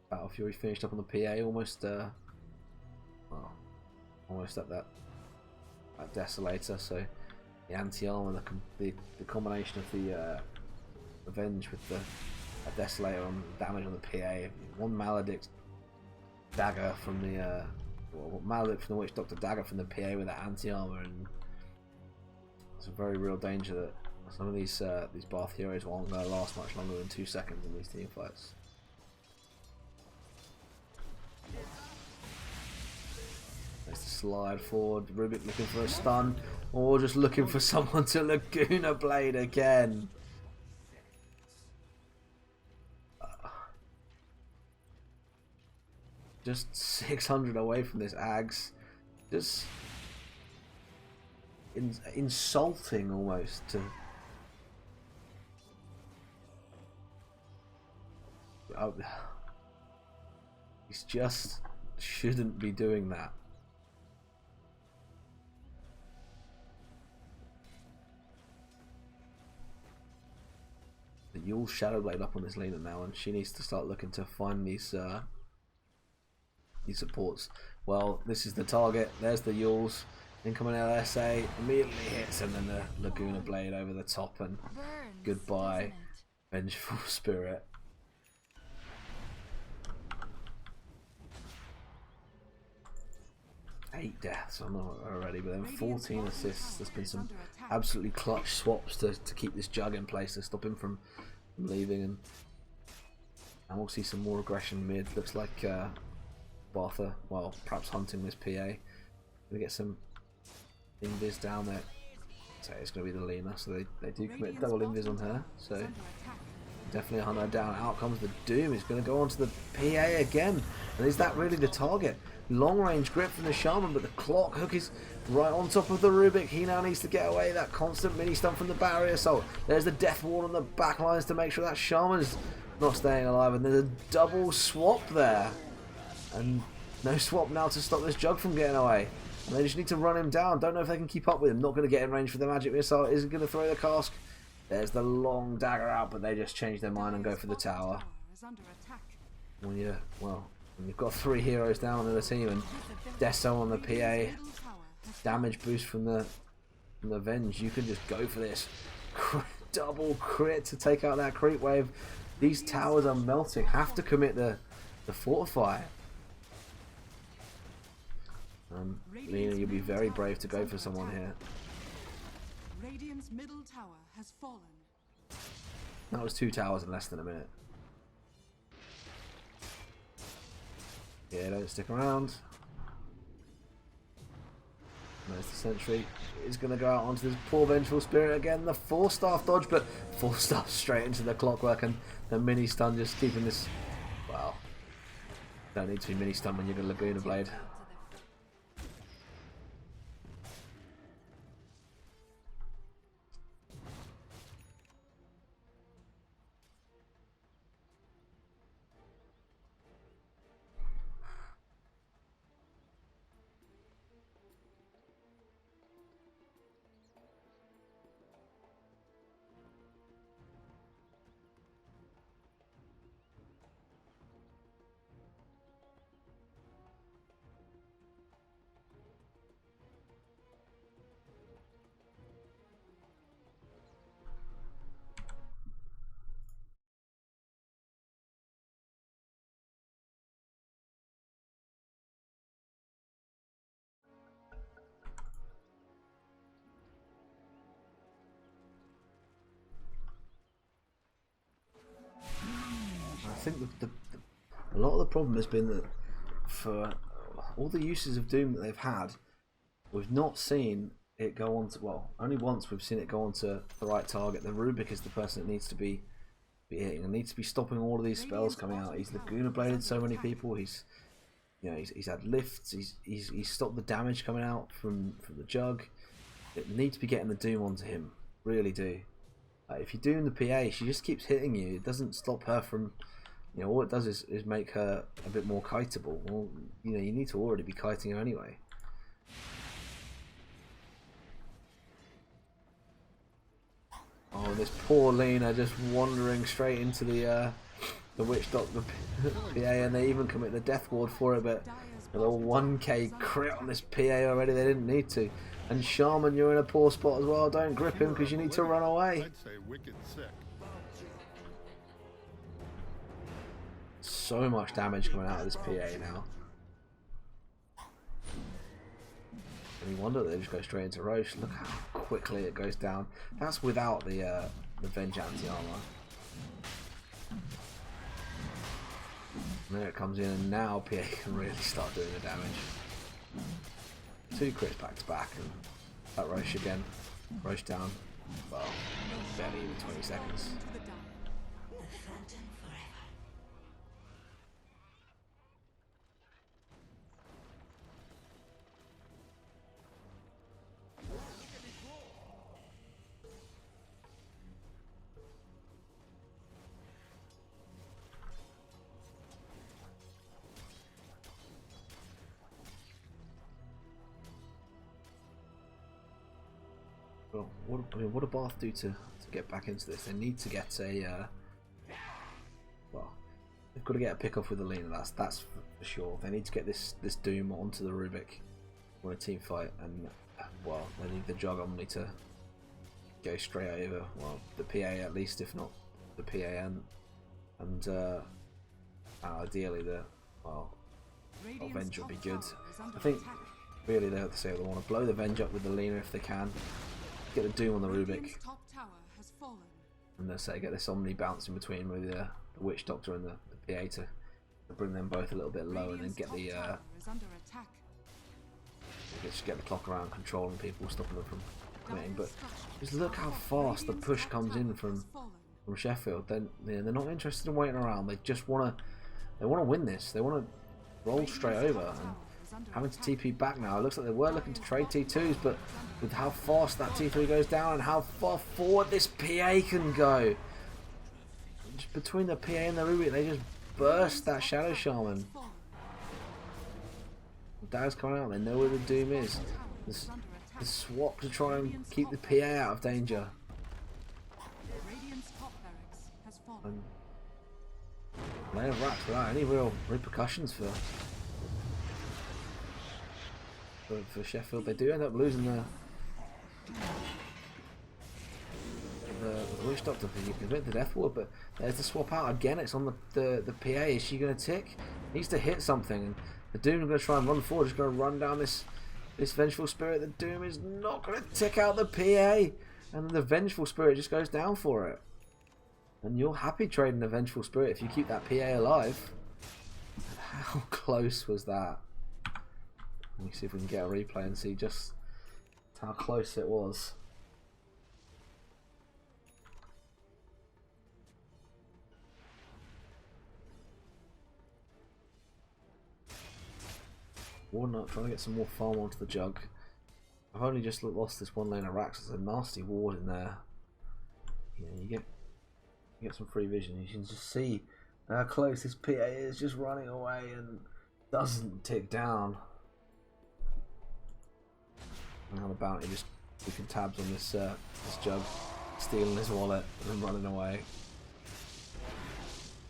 Battle Fury finished up on the PA, almost well, almost at that Desolator. So the anti-armor, the combination of the Avenge with the Desolator on damage on the PA, one Maledict dagger from the Maledict from the Witch Doctor dagger from the PA with that anti-armor, and it's a very real danger that some of these Bath heroes won't going to last much longer than 2 seconds in these team fights. There's the slide forward. Rubik looking for a stun, or just looking for someone to Laguna Blade again. Just 600 away from this Ags. Just insulting almost to. He's just shouldn't be doing that. The Yule's Shadowblade up on this Lena now, and she needs to start looking to find these supports. Well, this is the target. There's the Yule's incoming LSA, immediately hits, and then the Laguna Blade over the top, and goodbye, Vengeful Spirit. Eight deaths on them already, but then 14 assists. There's been some absolutely clutch swaps to keep this Jug in place, to stop him from leaving, and we'll see some more aggression mid. Looks like Bartha, well, perhaps hunting this PA. Gonna get some invis down there. So it's gonna be the Lena, so they do commit double invis on her. So definitely a hunter down. Out comes the Doom. He's gonna go onto the PA again, and is that really the target? Long range grip from the Shaman, but the clock hook is right on top of the Rubik. He now needs to get away. That constant mini stun from the barrier assault. There's the death wall on the back lines to make sure that Shaman's not staying alive, and there's a double swap there, and no swap now to stop this Jug from getting away, and they just need to run him down. Don't know if they can keep up with him. Not going to get in range for the magic missile. Isn't going to throw the cask. There's the long dagger out, but they just change their mind and go for the tower. When you've got 3 heroes down on the team, and Deso on the PA, damage boost from the Venge, you can just go for this double crit to take out that creep wave. These towers are melting. Have to commit the fortify. Lena, you'll be very brave to go for someone here. Radiant's middle tower has fallen. That was 2 towers in less than a minute. Yeah, don't stick around. There's the sentry. He's going to go out onto this poor Vengeful Spirit again. The 4-staff dodge, but 4-staff straight into the clockwork, and the mini stun just keeping this. Well, don't need to be mini stun when you've got Laguna Blade. think a lot of the problem has been that for all the uses of Doom that they've had, we've not seen it go on to, well, only once we've seen it go on to the right target. The Rubik is the person that needs to be hitting and needs to be stopping all of these spells coming out. He's Laguna Bladed so many people. He's had lifts. He's stopped the damage coming out from the Jug. It needs to be getting the Doom onto him. Really do. If you're doing the PA, she just keeps hitting you. It doesn't stop her from, all it does is make her a bit more kiteable. Well, you need to already be kiting her anyway. Oh, this poor Lena just wandering straight into the Witch Doctor PA, and they even commit the Death Ward for it, but with a 1k crit on this PA already, they didn't need to. And Shaman, you're in a poor spot as well. Don't grip him because you need to run away. I'd say wicked sick. So much damage coming out of this PA now. Any wonder they just go straight into Roche. Look how quickly it goes down. That's without the Venge anti-armor. And there it comes in, and now PA can really start doing the damage. 2 crits back to back, and that Roche again. Roche down. Well, barely even 20 seconds. Well, what do Bath do to get back into this? They need to get a well, they've got to get a pick off with the Lena. That's for sure. They need to get this Doom onto the Rubik for a team fight, and well, they need the Jug Omni to go straight over. Well, the PA at least, if not the PA, and ideally the Venge would be good. I think really they have to say they want to blow the Venge up with the Lena if they can. Get the Doom on the Rubik, and they say get this Omni bouncing between with the Witch Doctor and the PA to bring them both a little bit low, and then get the just get the clock around, controlling people, stopping them from committing. But just look how fast the push comes in from Sheffield. Then they're not interested in waiting around. They just want to win this. They want to roll straight over. And having to TP back now. It looks like they were looking to trade T2s, but with how fast that T3 goes down and how far forward this PA can go. Just between the PA and the Rubik, they just burst that Shadow Shaman. Dag's coming out, they know where the Doom is. The swap to try and keep the PA out of danger. And Layer of Rats without any real repercussions for Sheffield. They do end up losing the Witch Doctor because you commit the Death Ward, but there's the swap out again. It's on the PA. Is she going to tick? Needs to hit something, and the Doom is going to try and run forward. Just going to run down this Vengeful Spirit. The Doom is not going to tick out the PA, and the Vengeful Spirit just goes down for it. And you're happy trading the Vengeful Spirit if you keep that PA alive. How close was that? Let me see if we can get a replay and see just how close it was. Warnut trying to get some more farm onto the Jug. I've only just lost this one lane of racks. There's a nasty ward in there. Yeah, you get some free vision. You can just see how close this PA is, just running away and doesn't tick down. Now the bounty just keeping tabs on this Jug, stealing his wallet and running away.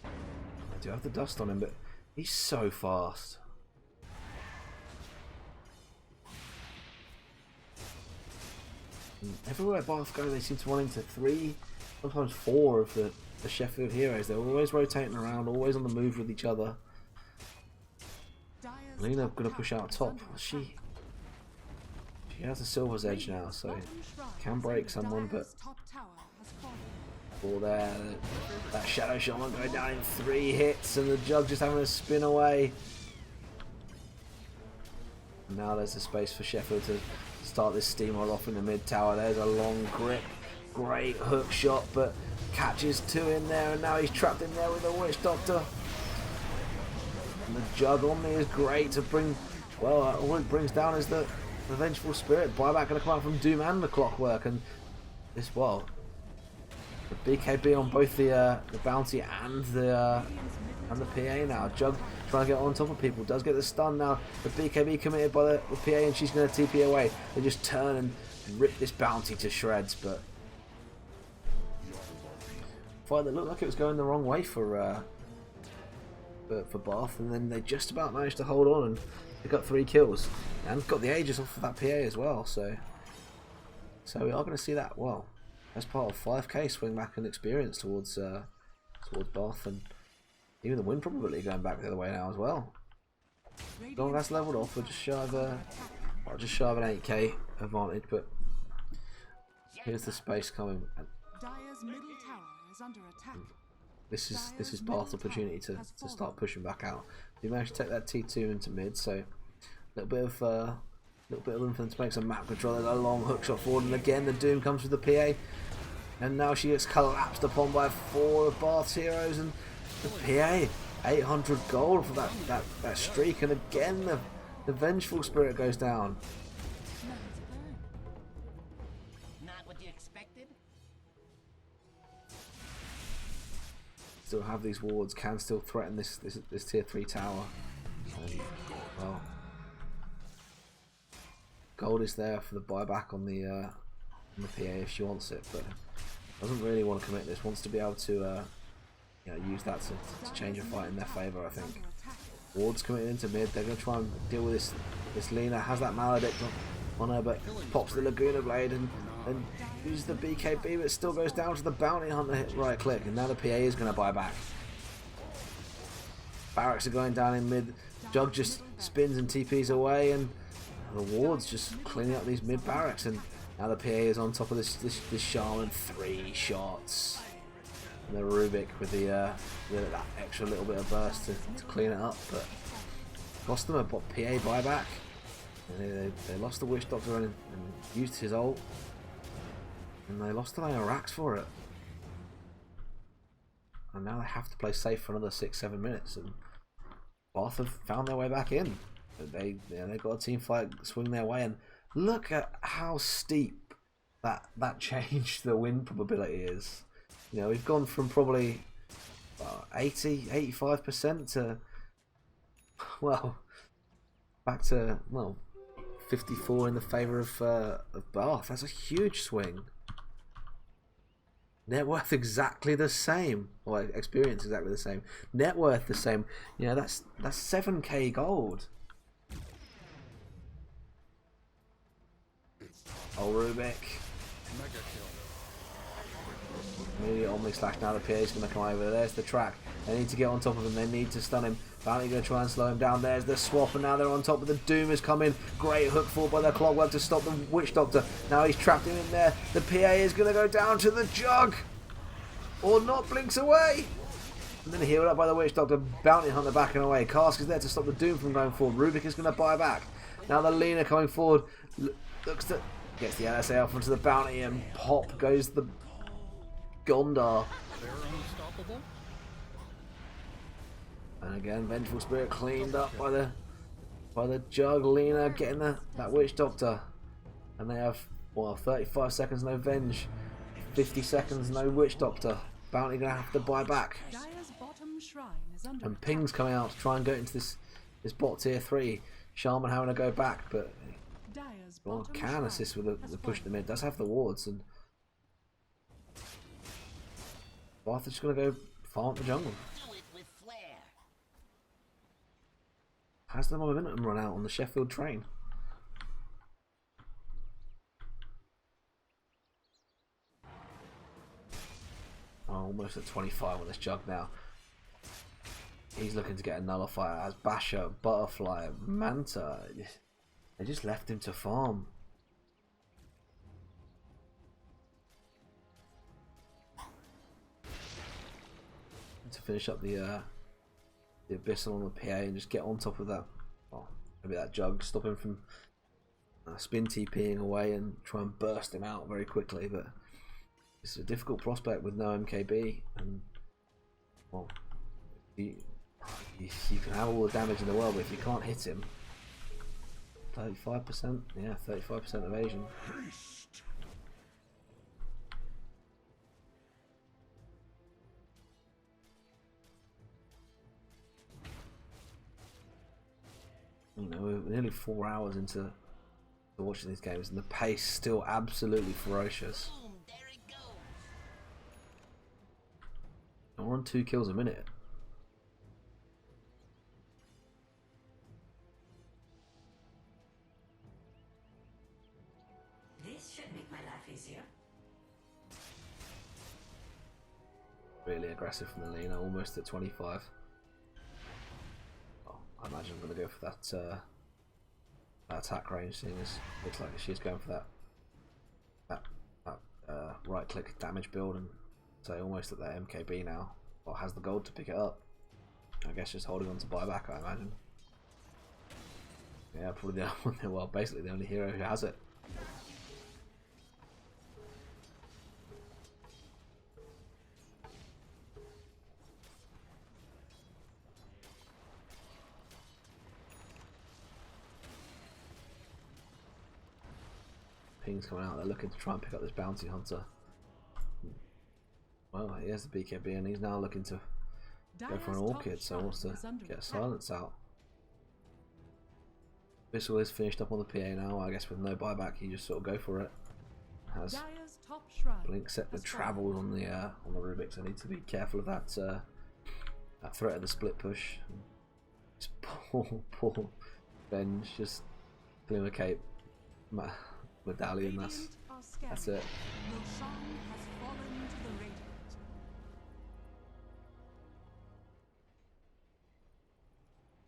I do have the dust on him, but he's so fast. And everywhere Bath go, they seem to run into 3, sometimes 4 of the Sheffield heroes. They're always rotating around, always on the move with each other. Lena gonna push out top. She has a Silver's Edge now, so can break someone, but Ball there. That Shadow Shaman going down in 3 hits, and the Jug just having a spin away. And now there's a space for Sheffield to start this steamroll off in the mid tower. There's a long grip. Great hook shot, but catches 2 in there, and now he's trapped in there with a Witch Doctor. And the Jug on me is great to bring. Well, all it brings down is the Vengeful Spirit. Buyback going to come out from Doom and the Clockwork, and this, well, the BKB on both the bounty and the PA now. Jug trying to get on top of people, does get the stun now. The BKB committed by the PA, and she's going to TP away. They just turn and rip this bounty to shreds, but fight that looked like it was going the wrong way for Bath, and then they just about managed to hold on and pick up 3 kills and got the Aegis off of that PA as well. So we are going to see that, well, as part of 5k swing back and experience towards Bath, and even the win probability going back the other way now as well. Long that's leveled off. We're just shy of an 8k advantage, but here's the space coming. Dire's middle tower is under attack. This is Bath's opportunity to start pushing back out. We managed to take that T2 into mid, so a little bit of room for them to make some map control. There's a long hook shot forward, and again the Doom comes with the PA, and now she gets collapsed upon by 4 of Bath's heroes, and the PA 800 gold for that streak, and again the Vengeful Spirit goes down. Not what you expected? Still have these wards, can still threaten this tier 3 tower. And, well, gold is there for the buyback on the PA if she wants it, but doesn't really want to commit this. Wants to be able to use that to change a fight in their favour, I think. Ward's coming into mid. They're going to try and deal with this Lina. Has that Maledict on her, but pops the Laguna Blade and uses the BKB, but it still goes down to the Bounty Hunter. Hit right click, and now the PA is going to buy back. Barracks are going down in mid. Jug just spins and TPs away, and the Ward's just cleaning up these mid barracks, and now the PA is on top of this Shaman. 3 shots. And the Rubik with that extra little bit of burst to clean it up, but cost them a PA buyback. And they lost the Witch Doctor and used his ult, and they lost the Rax for it. And now they have to play safe for another 6-7 minutes, and Bath have found their way back in. But they got a team fight swing their way, and look at how steep that change the win probability is. You know, we've gone from probably 85% to, well, back to, well, 54 in the favour of Bath. That's a huge swing. Net worth exactly the same, or experience exactly the same. Net worth the same. You know, that's 7k gold. Oh, Rubik. Mega kill. Immediate Omni Slash. Now the PA is going to come over. There's the track. They need to get on top of him. They need to stun him. Bounty going to try and slow him down. There's the swap, and now they're on top of the Doom has come in. Great hook forward by the Clockwork to stop the Witch Doctor. Now he's trapped him in there. The PA is going to go down to the Jug, or not. Blinks away, and then healed up by the Witch Doctor. Bounty Hunter backing away. Cask is there to stop the Doom from going forward. Rubik is going to buy back. Now the Lina coming forward. Looks to gets the LSA off onto the Bounty, and pop goes the Gondar. They're unstoppable. And again, Vengeful Spirit cleaned up by the Jug. Lina getting that Witch Doctor, and they have, well, 35 seconds no Venge, 50 seconds no Witch Doctor. Bounty gonna have to buy back, Dire's bottom shrine is under and attack. Ping's coming out to try and go into this bot tier 3. Shaman having to go back, but Dire's well, bottom can shrine assist with has the push in the fallen. mid. Does have the wards, and Bath is just gonna go farm the jungle. Do it with flair. Has the momentum run out on the Sheffield train? Oh, almost at 25 on this Jug now. He's looking to get a nullifier as Basher, Butterfly, Manta. They just left him to farm. finish up the abyssal on the PA and just get on top of that. Oh, maybe that jug, stop him from spin TPing away and try and burst him out very quickly. But it's a difficult prospect with no MKB, and well, you can have all the damage in the world, but if you can't hit him, 35%, yeah, 35% evasion. You know, we're nearly 4 hours into watching these games, and the pace still absolutely ferocious. Boom, there it goes. And we're on 2 kills a minute. This should make my life easier. Really aggressive from the Lena, almost at 25. Oh, I imagine I'm going to go for that, that attack range, seeing as looks like she's going for that right click damage build, and so almost at that MKB now. Well, has the gold to pick it up. I guess just holding on to buyback, I imagine. Yeah, probably the well, basically the only hero who has it. Ping's coming out, they're looking to try and pick up this bounty hunter. Well, he has the BKB and he's now looking to go for an orchid, so he wants to get a silence out. Bissell is finished up on the PA now, I guess with no buyback, you just sort of go for it. Has Blink set the travels on the Rubik, so I need to be careful of that that threat of the split push. Just poor Benj, just Glimmer Cape medallion, that's it.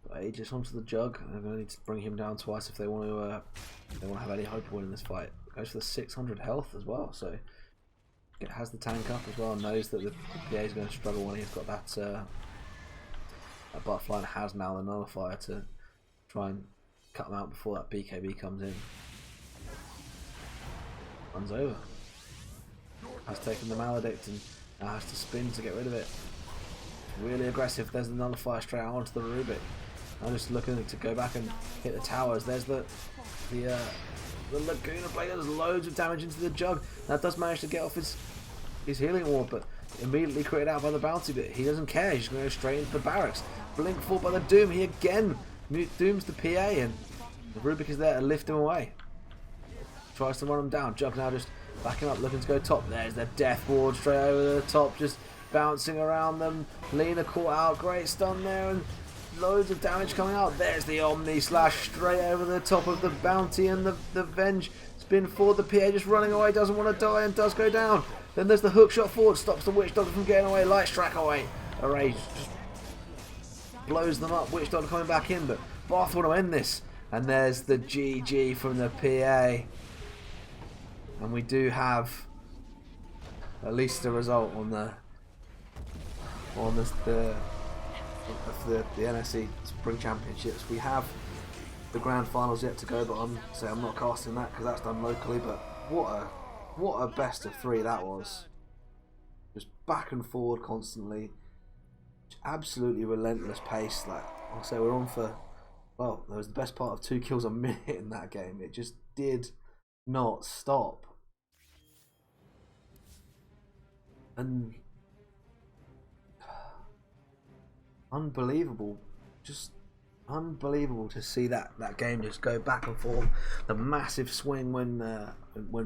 But Aegis onto the jug. They're going to need to bring him down twice if they want to have any hope of winning this fight. Goes for the 600 health as well, so it has the tank up as well. Knows that the PA is going to struggle when he's got that butterfly, and has now the nullifier to try and cut him out before that BKB comes in. Runs over. Has taken the maledict and now has to spin to get rid of it. Really aggressive. There's the nullifier straight out onto the Rubik. I'm just looking to go back and hit the towers. There's the Laguna Blade. There's loads of damage into the jug. That does manage to get off his healing ward, but immediately critted out by the bounty. But he doesn't care. He's going to go straight into the barracks. Blink fought by the Doom. He again dooms the PA, and the Rubik is there to lift him away. Tries to run him down. Jug now just backing up, looking to go top. There's the death ward straight over the top, just bouncing around them. Lena caught out, great stun there, and loads of damage coming out. There's the Omni Slash straight over the top of the bounty, and the Venge spin forward. The PA just running away, doesn't want to die, and does go down. Then there's the hook shot forward, stops the Witch Doctor from getting away. Light Strike away. Array just blows them up. Witch Doctor coming back in, but Bath want to end this. And there's the GG from the PA. And we do have at least a result on the NSE Spring Championships. We have the grand finals yet to go, but I'm not casting that because that's done locally. But what a best of 3 that was. Just back and forward constantly, absolutely relentless pace. Like I'll say, we're on for, well, there was the best part of 2 kills a minute in that game. It just did not stop. And unbelievable, just unbelievable to see that game just go back and forth. The massive swing when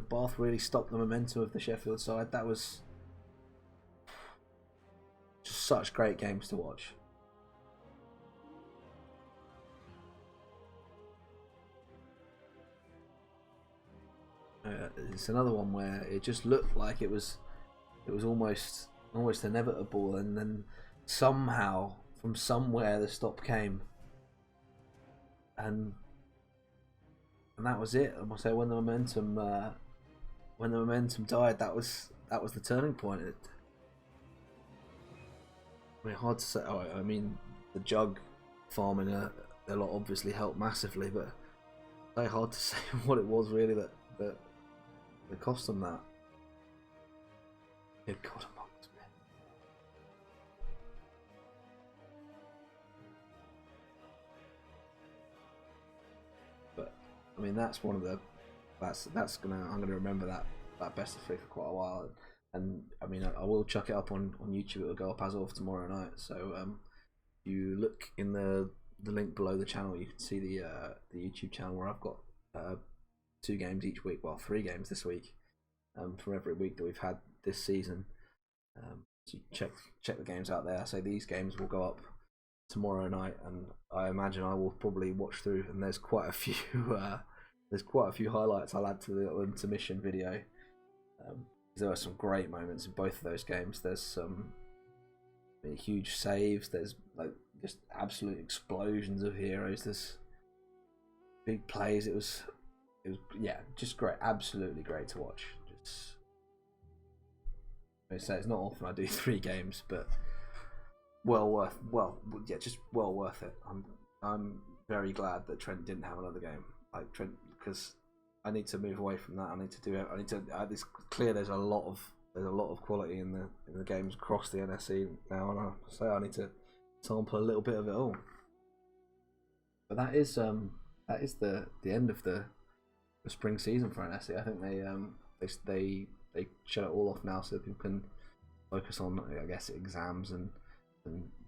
Bath really stopped the momentum of the Sheffield side. That was just such great games to watch. It's another one where it just looked like it was almost inevitable, and then somehow from somewhere the stop came, and that was it. I must say, when the momentum died, that was the turning point. I mean, hard to say. Oh, I mean, the jug farming a lot obviously helped massively, but very hard to say what it was really that cost them that. Good God, amongst me. But I mean, that's one of the I'm gonna remember that best of 3 for quite a while. And I mean, I will chuck it up on YouTube. It will go up as of tomorrow night. So you look in the link below the channel, you can see the YouTube channel where I've got 2 games each week. Well, 3 games this week for every week that we've had this season. So you check the games out there. So these games will go up tomorrow night, and I imagine I will probably watch through. And there's quite a few highlights I'll add to the intermission video. There are some great moments in both of those games. There's some huge saves. There's like just absolute explosions of heroes. There's big plays. It was yeah, just great. Absolutely great to watch. Just I say it's not often I do 3 games, but just well worth it. I'm very glad that Trent didn't have another game like Trent, because I need to move away from that. I need to do it. It's clear there's a lot of quality in the games across the NSE now, and I need to sample a little bit of it all. But that is the end of the spring season for NSE. I think they shut it all off now, so people can focus on, I guess, exams and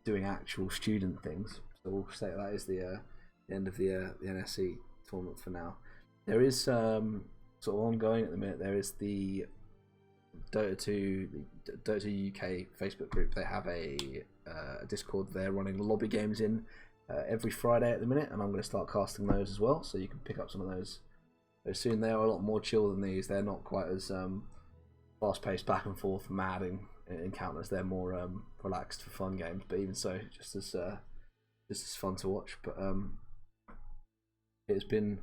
doing actual student things. So we'll say that is the end of the NSE tournament for now. There is sort of ongoing at the minute. There is the Dota 2 UK Facebook group. They have a Discord. They're running lobby games in every Friday at the minute, and I'm going to start casting those as well. So you can pick up some of those soon. They are a lot more chill than these. They're not quite as fast-paced, back and forth, mad encounters. They're more relaxed for fun games. But even so, just as fun to watch. But it's been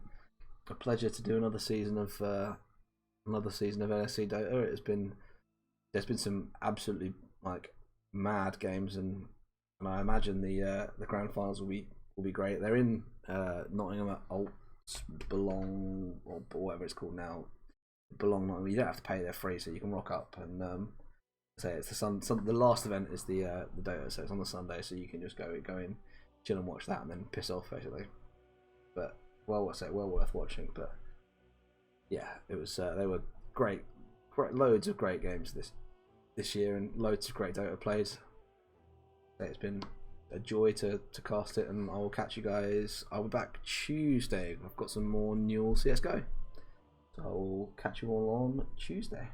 a pleasure to do another season of NSE Dota. There's been some absolutely like mad games, and I imagine the grand finals will be great. They're in Nottingham at Belong, or whatever it's called now. Belong Nottingham. You don't have to pay; they're free, so you can rock up and say it's the last event is the Dota, so it's on the Sunday, so you can just go in, chill and watch that, and then piss off basically. But well worth watching. But yeah, it was they were great, loads of great games this year, and loads of great Dota plays. It's been a joy to cast it, and I will catch you guys. I'll be back Tuesday. I've got some more new CS:GO, so I will catch you all on Tuesday.